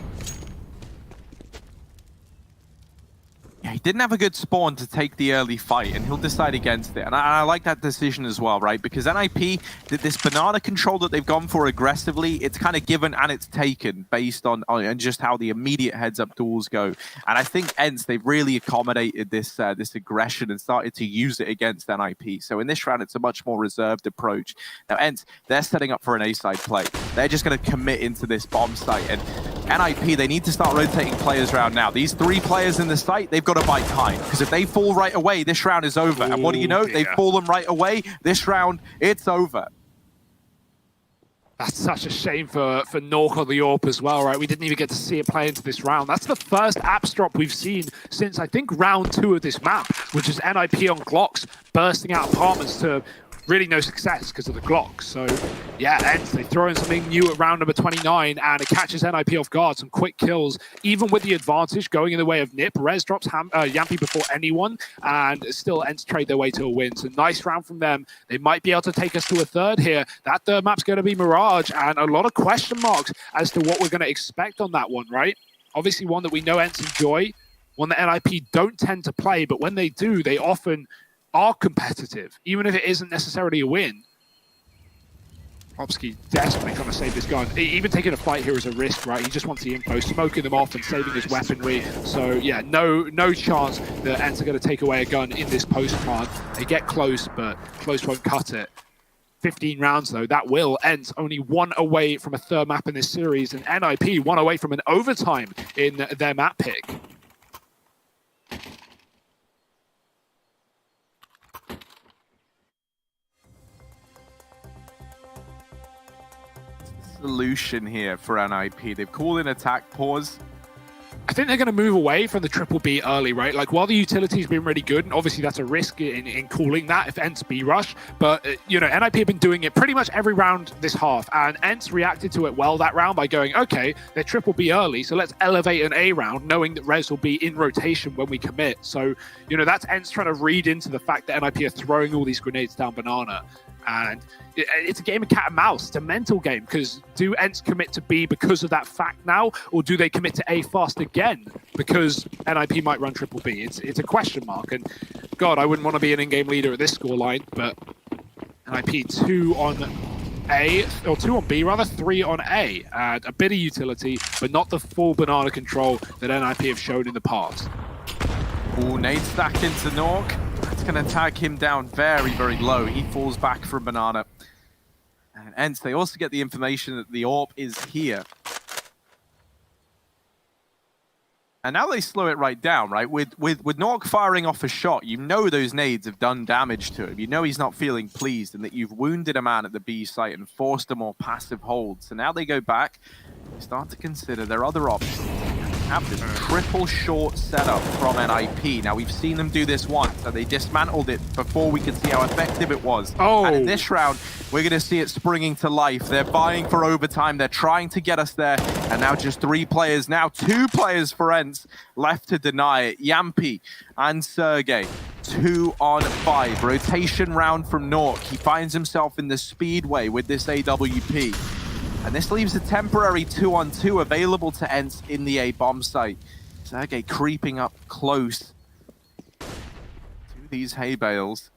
Yeah, he didn't have a good spawn to take the early fight, and he'll decide against it. And I like that decision as well, right? Because NIP, this banana control that they've gone for aggressively, it's kind of given and it's taken based on just how the immediate heads-up duels go. And I think ENCE, they've really accommodated this this aggression and started to use it against NIP. So in this round, it's a much more reserved approach. Now, ENCE, they're setting up for an A-side play. They're just going to commit into this bomb site. And NIP, they need to start rotating players around now. These 3 players in the site, they've got to buy time, because if they fall right away, this round is over. And what do you know? They've fallen right away. This round, it's over. That's such a shame for Nork on the AWP as well, right? We didn't even get to see it play into this round. That's the first apps drop we've seen since, I think, round 2 of this map, which is NIP on Glocks bursting out apartments to really no success because of the Glock. So yeah, ENCE, they throw in something new at round number 29 and it catches NIP off guard. Some quick kills, even with the advantage going in the way of Nip. Rez drops Yampy before anyone, and still ENCE trade their way to a win. So nice round from them. They might be able to take us to a third here. That third map's going to be Mirage, and a lot of question marks as to what we're going to expect on that one, right? Obviously one that we know ENCE enjoy, one that NIP don't tend to play, but when they do, they often are competitive, even if it isn't necessarily a win. Popsky desperately trying to save this gun. Even taking a fight here is a risk, right? He just wants the info, smoking them off and saving his weaponry. So yeah, no chance that ENCE are going to take away a gun in this postcard. They get close, but close won't cut it. 15 rounds though, that will. ENCE only 1 away from a third map in this series, and NIP 1 away from an overtime in their map pick. solution here for NIP? They've called in attack pause. I think they're going to move away from the triple B early, right? Like, while the utility's been really good, and obviously that's a risk in calling that if ENCE B rush, but, you know, NIP have been doing it pretty much every round this half, and ENCE reacted to it well that round by going, okay, they're triple B early, so let's elevate an A round, knowing that Rez will be in rotation when we commit. So, you know, that's ENCE trying to read into the fact that NIP are throwing all these grenades down Banana. And it's a game of cat and mouse. It's a mental game, because do ENCE commit to B because of that fact now, or do they commit to A fast again because NIP might run triple B? It's a question mark. And God, I wouldn't want to be an in-game leader at this scoreline, but NIP 2 on A, or 2 on B rather, 3 on A, and a bit of utility, but not the full Banana control that NIP have shown in the past. Oh, nade stack into Nork. That's going to tag him down very, very low. He falls back from Banana. And ENCE, they also get the information that the AWP is here. And now they slow it right down, right? With Nork firing off a shot, you know those nades have done damage to him. You know he's not feeling pleased, and that you've wounded a man at the B site and forced a more passive hold. So now they go back, start to consider their other options. Have this triple short setup from NIP. Now, we've seen them do this once, so they dismantled it before we could see how effective it was. Oh. And in this round, we're going to see it springing to life. They're vying for overtime. They're trying to get us there. And now just 3 players, now 2 players for ENCE left to deny it. Yampy and Sergey, 2 on 5. Rotation round from Nork. He finds himself in the speedway with this AWP. And this leaves a temporary 2-on-2 available to ENCE in the A bomb site. Sergey creeping up close to these hay bales.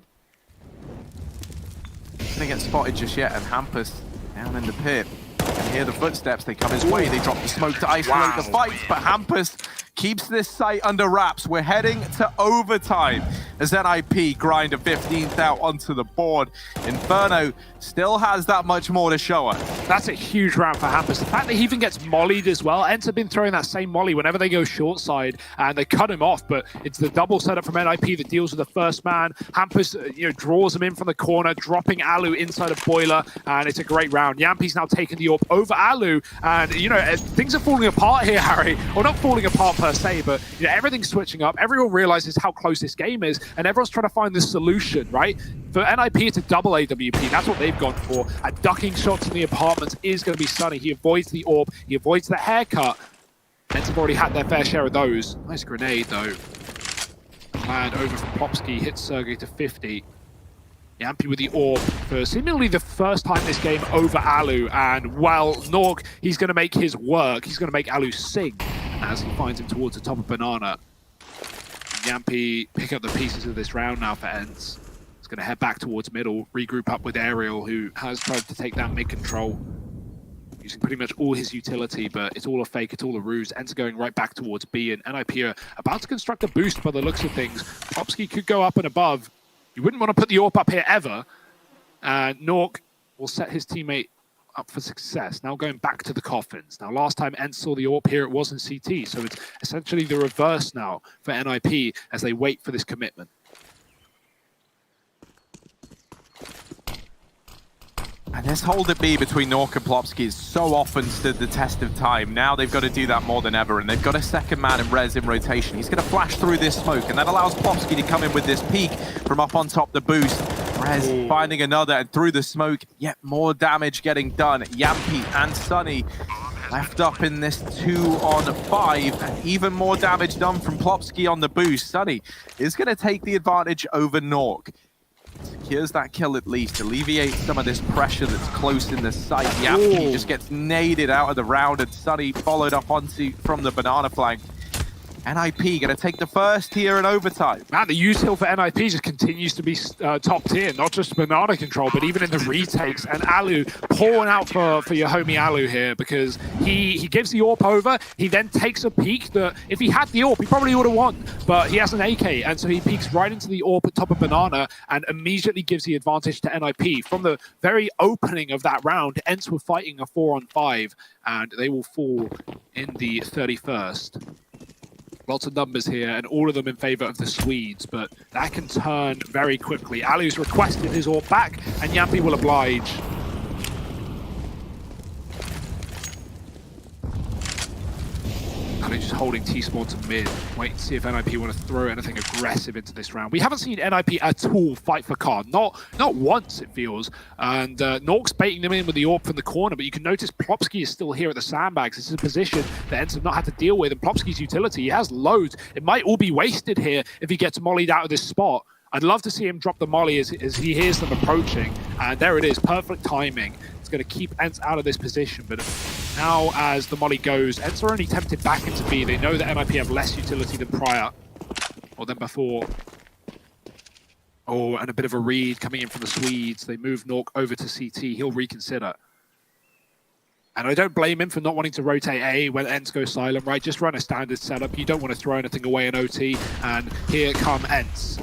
Doesn't get spotted just yet, and Hampus down in the pit. And hear the footsteps, they come his way, they drop the smoke to isolate the fight, but Hampus keeps this site under wraps. We're heading to overtime as NIP grind a 15th out onto the board. Inferno still has that much more to show us. That's a huge round for Hampus. The fact that he even gets mollied as well. ENCE have been throwing that same molly whenever they go short side, and they cut him off, but it's the double setup from NIP that deals with the first man. Hampus, draws him in from the corner, dropping Alu inside a boiler, and it's a great round. Yampy's now taking the AWP over Alu, and, things are falling apart here, Harry. Or not falling apart per se, but everything's switching up. Everyone realizes how close this game is, and everyone's trying to find the solution, right? For NIP, it's a double AWP. That's what they've gone for. And ducking shots in the apartments is going to be Sunny. He avoids the AWP. He avoids the haircut. ENCE have already had their fair share of those. Nice grenade, though. And over from Popsky, hits Sergey to 50. Yampy with the AWP for seemingly the first time this game over Alu. And, well, Nork, he's going to make his work. He's going to make Alu sing as he finds him towards the top of Banana. Yampy pick up the pieces of this round now for ENCE. He's going to head back towards middle, regroup up with Aerial, who has tried to take down mid control, using pretty much all his utility, but it's all a fake, it's all a ruse. ENCE going right back towards B, and NIP are about to construct a boost by the looks of things. Popsky could go up and above. You wouldn't want to put the AWP up here ever. And Nork will set his teammate up for success. Now going back to the coffins. Now, last time ENCE saw the AWP here, it was in CT, so it's essentially the reverse now for NIP as they wait for this commitment. And this hold at B between Nork and Plopsky has so often stood the test of time. Now they've got to do that more than ever, and they've got a second man in Rez in rotation. He's going to flash through this smoke, and that allows Plopsky to come in with this peek from up on top the boost. Rez finding another, and through the smoke, yet more damage getting done. Yampy and Sunny left up in this 2-on-5, and even more damage done from Plopsky on the boost. Sunny is going to take the advantage over Nork. Secures that kill at least, alleviates some of this pressure that's close in the site. Yampy just gets naded out of the round, and Sunny followed up onto from the banana flank. NIP going to take the first here in overtime. Man, the use hill for NIP just continues to be top tier, not just banana control, but even in the retakes. And Alu pouring out for your homie Alu here, because he gives the AWP over. He then takes a peek that if he had the AWP, he probably would have won. But he has an AK, and so he peeks right into the AWP at top of banana and immediately gives the advantage to NIP. From the very opening of that round, ENCE were fighting a 4-on-5, and they will fall in the 31st. Lots of numbers here, and all of them in favor of the Swedes, but that can turn very quickly. Alu's requested his AWP back, and Yampy will oblige. Kind of just holding T-Spawn to mid. Wait and see if NIP want to throw anything aggressive into this round. We haven't seen NIP at all fight for Khan. Not once, it feels. And Nork's baiting them in with the AWP from the corner, but you can notice Plopsky is still here at the sandbags. This is a position that ENCE have not had to deal with, and Plopsky's utility, he has loads. It might all be wasted here if he gets mollied out of this spot. I'd love to see him drop the molly as he hears them approaching. And there it is, perfect timing. It's going to keep ENCE out of this position, but now as the molly goes, ENCE are only tempted back into B. They know that NIP have less utility than prior, or than before. Oh, and a bit of a read coming in from the Swedes. They move Nork over to CT. He'll reconsider. And I don't blame him for not wanting to rotate A when ENCE go silent, right? Just run a standard setup. You don't want to throw anything away in OT. And here come ENCE.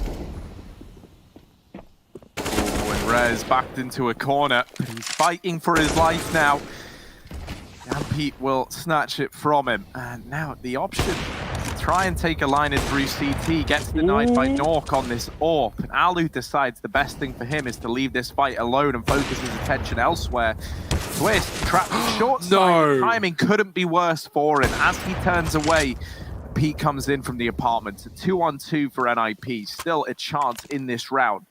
Rez backed into a corner, but he's fighting for his life now. Yampy will snatch it from him. And now the option to try and take a line in through CT gets denied by Nork on this AWP. And Alu decides the best thing for him is to leave this fight alone and focus his attention elsewhere. Twist, trapped short side. Timing couldn't be worse for him. As he turns away, Pete comes in from the apartment. 2-on-2 for NIP. Still a chance in this round.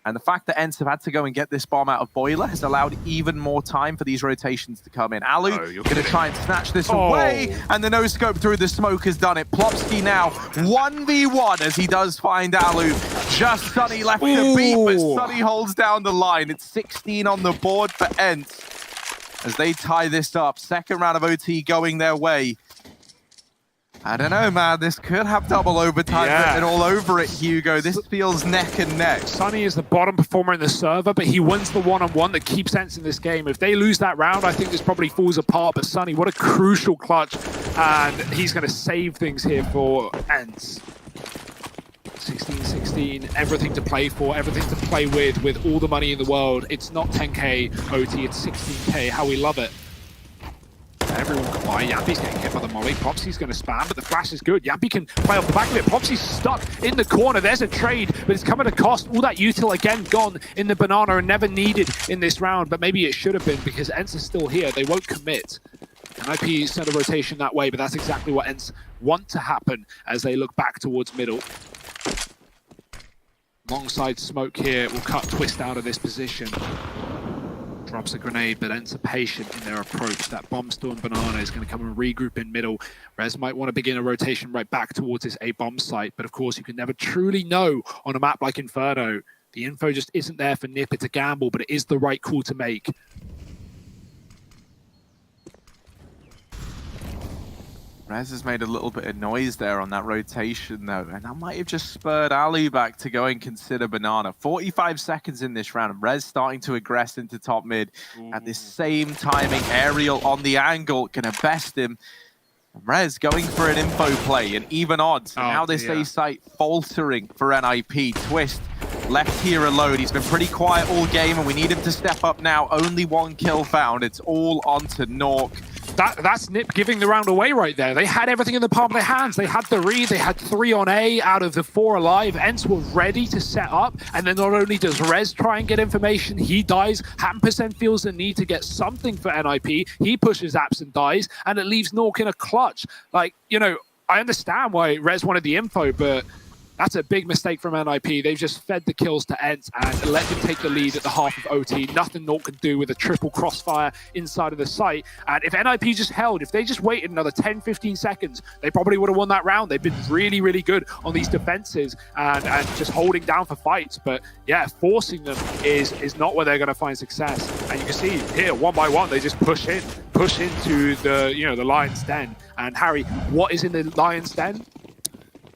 And the fact that ENCE have had to go and get this bomb out of Boiler has allowed even more time for these rotations to come in. Alu going to try and snatch this away, and the no-scope through the smoke has done it. Plopsky now 1v1 as he does find Alu. Just Sunny left to beat, but Sunny holds down the line. It's 16 on the board for ENCE as they tie this up. Second round of OT going their way. I don't know, man. This could have double overtime written all over it, Hugo. This feels neck and neck. Sunny is the bottom performer in the server, but he wins the one-on-one that keeps ENCE in this game. If they lose that round, I think this probably falls apart. But Sunny, what a crucial clutch. And he's going to save things here for ENCE. 16-16, everything to play for, everything to play with all the money in the world. It's not 10k OT, it's 16k. How we love it. Everyone can buy. Yampy's getting hit by the molly. Popsy's going to spam, but the flash is good. Yampy can play off the back of it. Popsy's stuck in the corner. There's a trade, but it's coming at a cost. All that util again gone in the banana and never needed in this round, but maybe it should have been because ENCE is still here. They won't commit. And IP sent a rotation that way, but that's exactly what ENCE want to happen as they look back towards middle. Longside smoke here will cut Twist out of this position. Drops a grenade, but ENCE are patient in their approach. That bomb storm banana is going to come and regroup in middle. Rez might want to begin a rotation right back towards this A bomb site, but of course you can never truly know on a map like Inferno. The info just isn't there for Nip. It's a gamble, but it is the right call to make. Rez has made a little bit of noise there on that rotation, though, and that might have just spurred Ali back to go and consider banana. 45 seconds in this round, and Rez starting to aggress into top mid. At this same timing, Aerial on the angle, gonna best him. Rez going for an info play, and even odds. Now this A site faltering for NIP. Twist left here alone. He's been pretty quiet all game, and we need him to step up now. Only one kill found. It's all onto Nork. That's Nip giving the round away right there. They had everything in the palm of their hands. They had the read, they had 3 on A out of the 4 alive. ENCE were ready to set up, and then not only does Rez try and get information, he dies. Hampus then feels the need to get something for NIP. He pushes Apps and dies, and it leaves Nork in a clutch. Like, you know, I understand why Rez wanted the info, but that's a big mistake from NIP. They've just fed the kills to ENCE and let them take the lead at the half of OT. Nothing Nork can do with a triple crossfire inside of the site. And if NIP just held, if they just waited another 10, 15 seconds, they probably would have won that round. They've been really, really good on these defenses and just holding down for fights. But yeah, forcing them is not where they're going to find success. And you can see here, one by one, they just push into the, you know, the Lion's Den. And Harry, what is in the Lion's Den?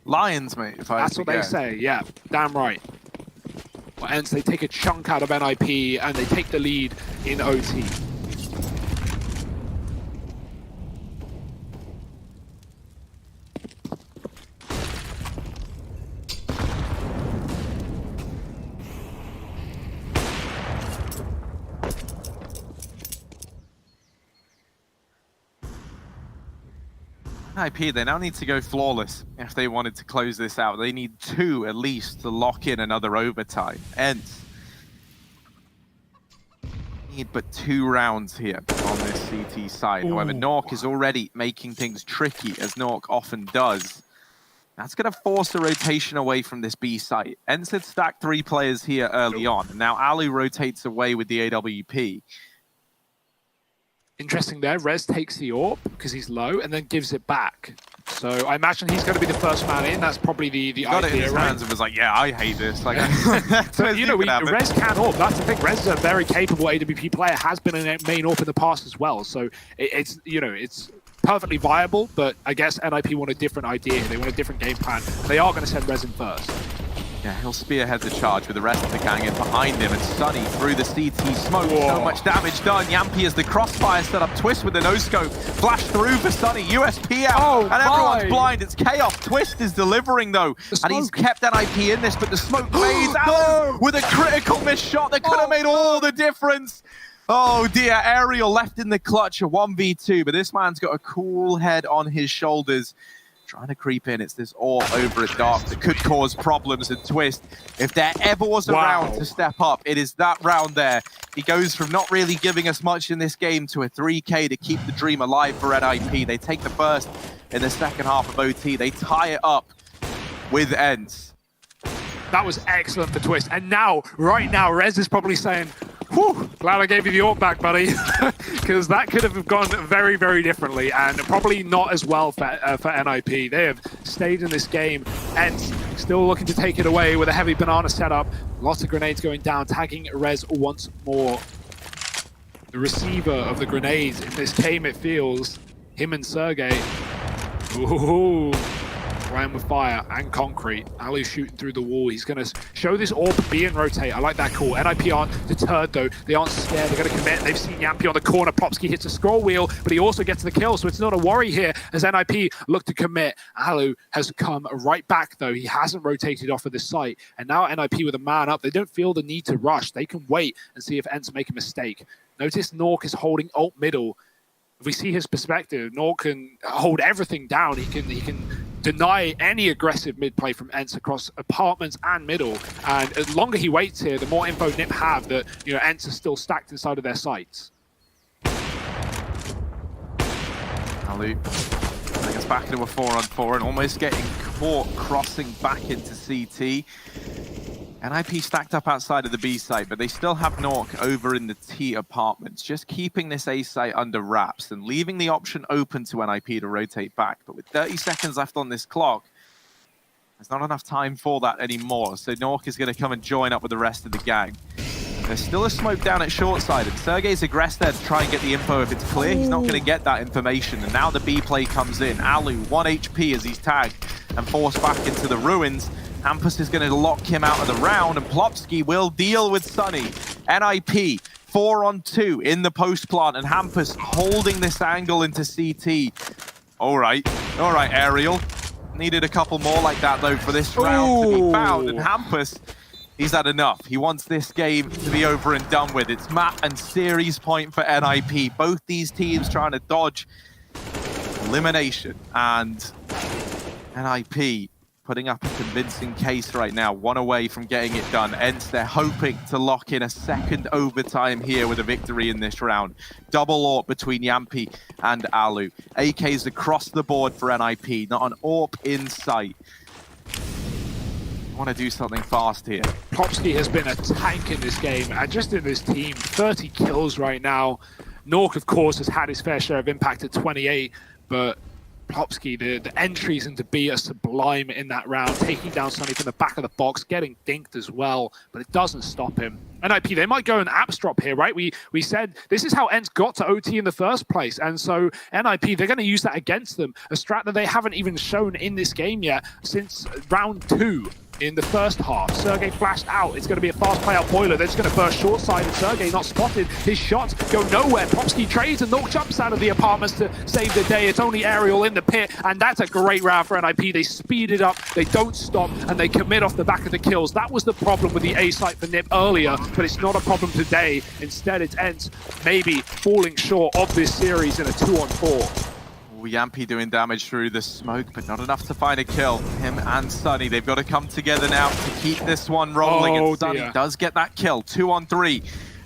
Lions, mate. That's what they say, yeah, damn right. Well, ENCE, they take a chunk out of NIP and they take the lead in OT. NIP, they now need to go flawless if they wanted to close this out. They need 2 at least to lock in another overtime. ENCE need but 2 rounds here on this CT side. However, Nork is already making things tricky, as Nork often does. That's going to force a rotation away from this B site. ENCE had stacked 3 players here early on. And now Alu rotates away with the AWP. Interesting there. Rez takes the AWP because he's low and then gives it back. So I imagine he's going to be the first man in. That's probably the got idea, it in his hands and was like, yeah, I hate this. Like, so, you know, Rez can AWP. That's the thing. Rez is a very capable AWP player, has been a main AWP in the past as well. So it's, you know, it's perfectly viable, but I guess NIP want a different idea. They want a different game plan. They are going to send Rez in first. Yeah, he'll spearhead the charge with the rest of the gang in behind him, and Sunny through the CT smoke. So much damage done. Yampy as the crossfire set up. Twist with the no-scope. Flash through for Sunny. USP out. And everyone's blind. It's chaos. Twist is delivering, though. And he's kept NIP in this, but the smoke fades out with a critical miss shot that could have made all the difference. Oh dear, Aerial left in the clutch, a 1v2, but this man's got a cool head on his shoulders. Trying to creep in. It's this AWP over at Dark that could cause problems and Twist. If there ever was a round to step up, it is that round there. He goes from not really giving us much in this game to a 3K to keep the dream alive for NIP. They take the first in the second half of OT. They tie it up with ENCE. That was excellent for Twist. And now, right now, Rez is probably saying, whew, glad I gave you the AWP back, buddy. Because that could have gone very, very differently and probably not as well for NIP. They have stayed in this game. ENCE still looking to take it away with a heavy banana setup. Lots of grenades going down, tagging Rez once more. The receiver of the grenades in this game, it feels, him and Sergey. Ooh. Playing with fire and concrete. Ali shooting through the wall. He's going to show this AWP B and rotate. I like that call. NIP aren't deterred, though. They aren't scared. They're going to commit. They've seen Yampy on the corner. Popsky hits a scroll wheel, but he also gets the kill, so it's not a worry here as NIP look to commit. Alu has come right back, though. He hasn't rotated off of the site. And now NIP with a man up. They don't feel the need to rush. They can wait and see if ENCE make a mistake. Notice Nork is holding ult middle. If we see his perspective, Nork can hold everything down. He can deny any aggressive mid-play from ENCE across apartments and middle. And the longer he waits here, the more info NIP have that, you know, ENCE is still stacked inside of their sites. Alu bringing us back into a 4-on-4 and almost getting caught crossing back into CT. NIP stacked up outside of the B site, but they still have Nork over in the T apartments, just keeping this A site under wraps and leaving the option open to NIP to rotate back. But with 30 seconds left on this clock, there's not enough time for that anymore. So Nork is going to come and join up with the rest of the gang. There's still a smoke down at short side, and Sergey's aggressed there to try and get the info. If it's clear, he's not going to get that information. And now the B play comes in. Alu, 1 HP as he's tagged and forced back into the ruins. Hampus is going to lock him out of the round, and Plopsky will deal with Sunny. NIP, 4-on-2 in the post plant, and Hampus holding this angle into CT. All right, Aerial. Needed a couple more like that, though, for this round to be found. And Hampus, he's had enough. He wants this game to be over and done with. It's map and series point for NIP. Both these teams trying to dodge elimination, and NIP putting up a convincing case right now, one away from getting it done. ENCE, they're hoping to lock in a second overtime here with a victory in this round. Double AWP between Yampy and Alu. AKs across the board for NIP, not an AWP in sight. I want to do something fast here. Popsky has been a tank in this game, and just in this team, 30 kills right now. Nork, of course, has had his fair share of impact at 28, but Popsky, the entries into B are sublime in that round, taking down Sunny from the back of the box, getting dinked as well, but it doesn't stop him. NIP, they might go an apps drop here, right? We said this is how ENCE got to OT in the first place, and so NIP, they're going to use that against them, a strat that they haven't even shown in this game yet since round 2. In the first half, Sergey flashed out. It's going to be a fast play out boiler. They're just going to burst short side, and Sergey not spotted. His shots go nowhere. Popsky trades, and Nork jumps out of the apartments to save the day. It's only Aerial in the pit, and that's a great round for NIP. They speed it up, they don't stop, and they commit off the back of the kills. That was the problem with the A site for NIP earlier, but it's not a problem today. Instead, it's ENCE maybe falling short of this series in a 2-on-4. Yampy doing damage through the smoke, but not enough to find a kill. Him and Sunny, they've got to come together now to keep this one rolling, and Sunny does get that kill. 2-on-3.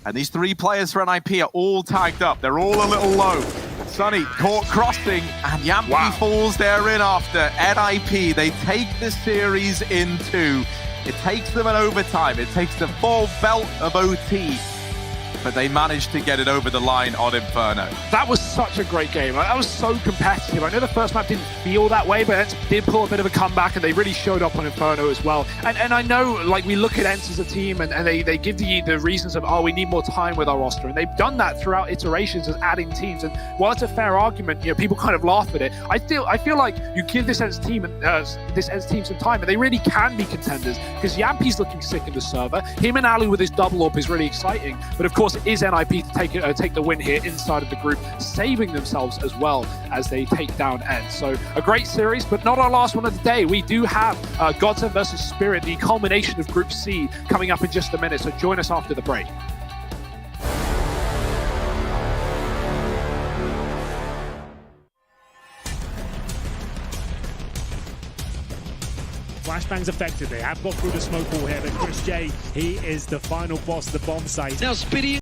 And these 3 players for NIP are all tagged up. They're all a little low. Sunny caught crossing, and Yampi falls there in after. NIP, they take the series in 2. It takes them an overtime. It takes the full belt of OT. But they managed to get it over the line on Inferno. That was such a great game. That was so competitive. I know the first map didn't feel that way, but ENCE did pull a bit of a comeback, and they really showed up on Inferno as well. And I know, like, we look at ENCE as a team, and they give the reasons of, oh, we need more time with our roster. And they've done that throughout iterations as adding teams. And while it's a fair argument, you know, people kind of laugh at it. I feel like you give this ENCE team some time, and they really can be contenders, because Yampi's looking sick in the server. Him and Alu with his double up is really exciting. But of course, it is NIP to take the win here inside of the group, saving themselves as well as they take down ENCE. So a great series, but not our last one of the day. We do have Godsend versus Spirit, the culmination of Group C, coming up in just a minute. So join us after the break. Flashbang's affected. They have got through the smoke wall here, but Chris J, he is the final boss of the bomb site. Now Spitty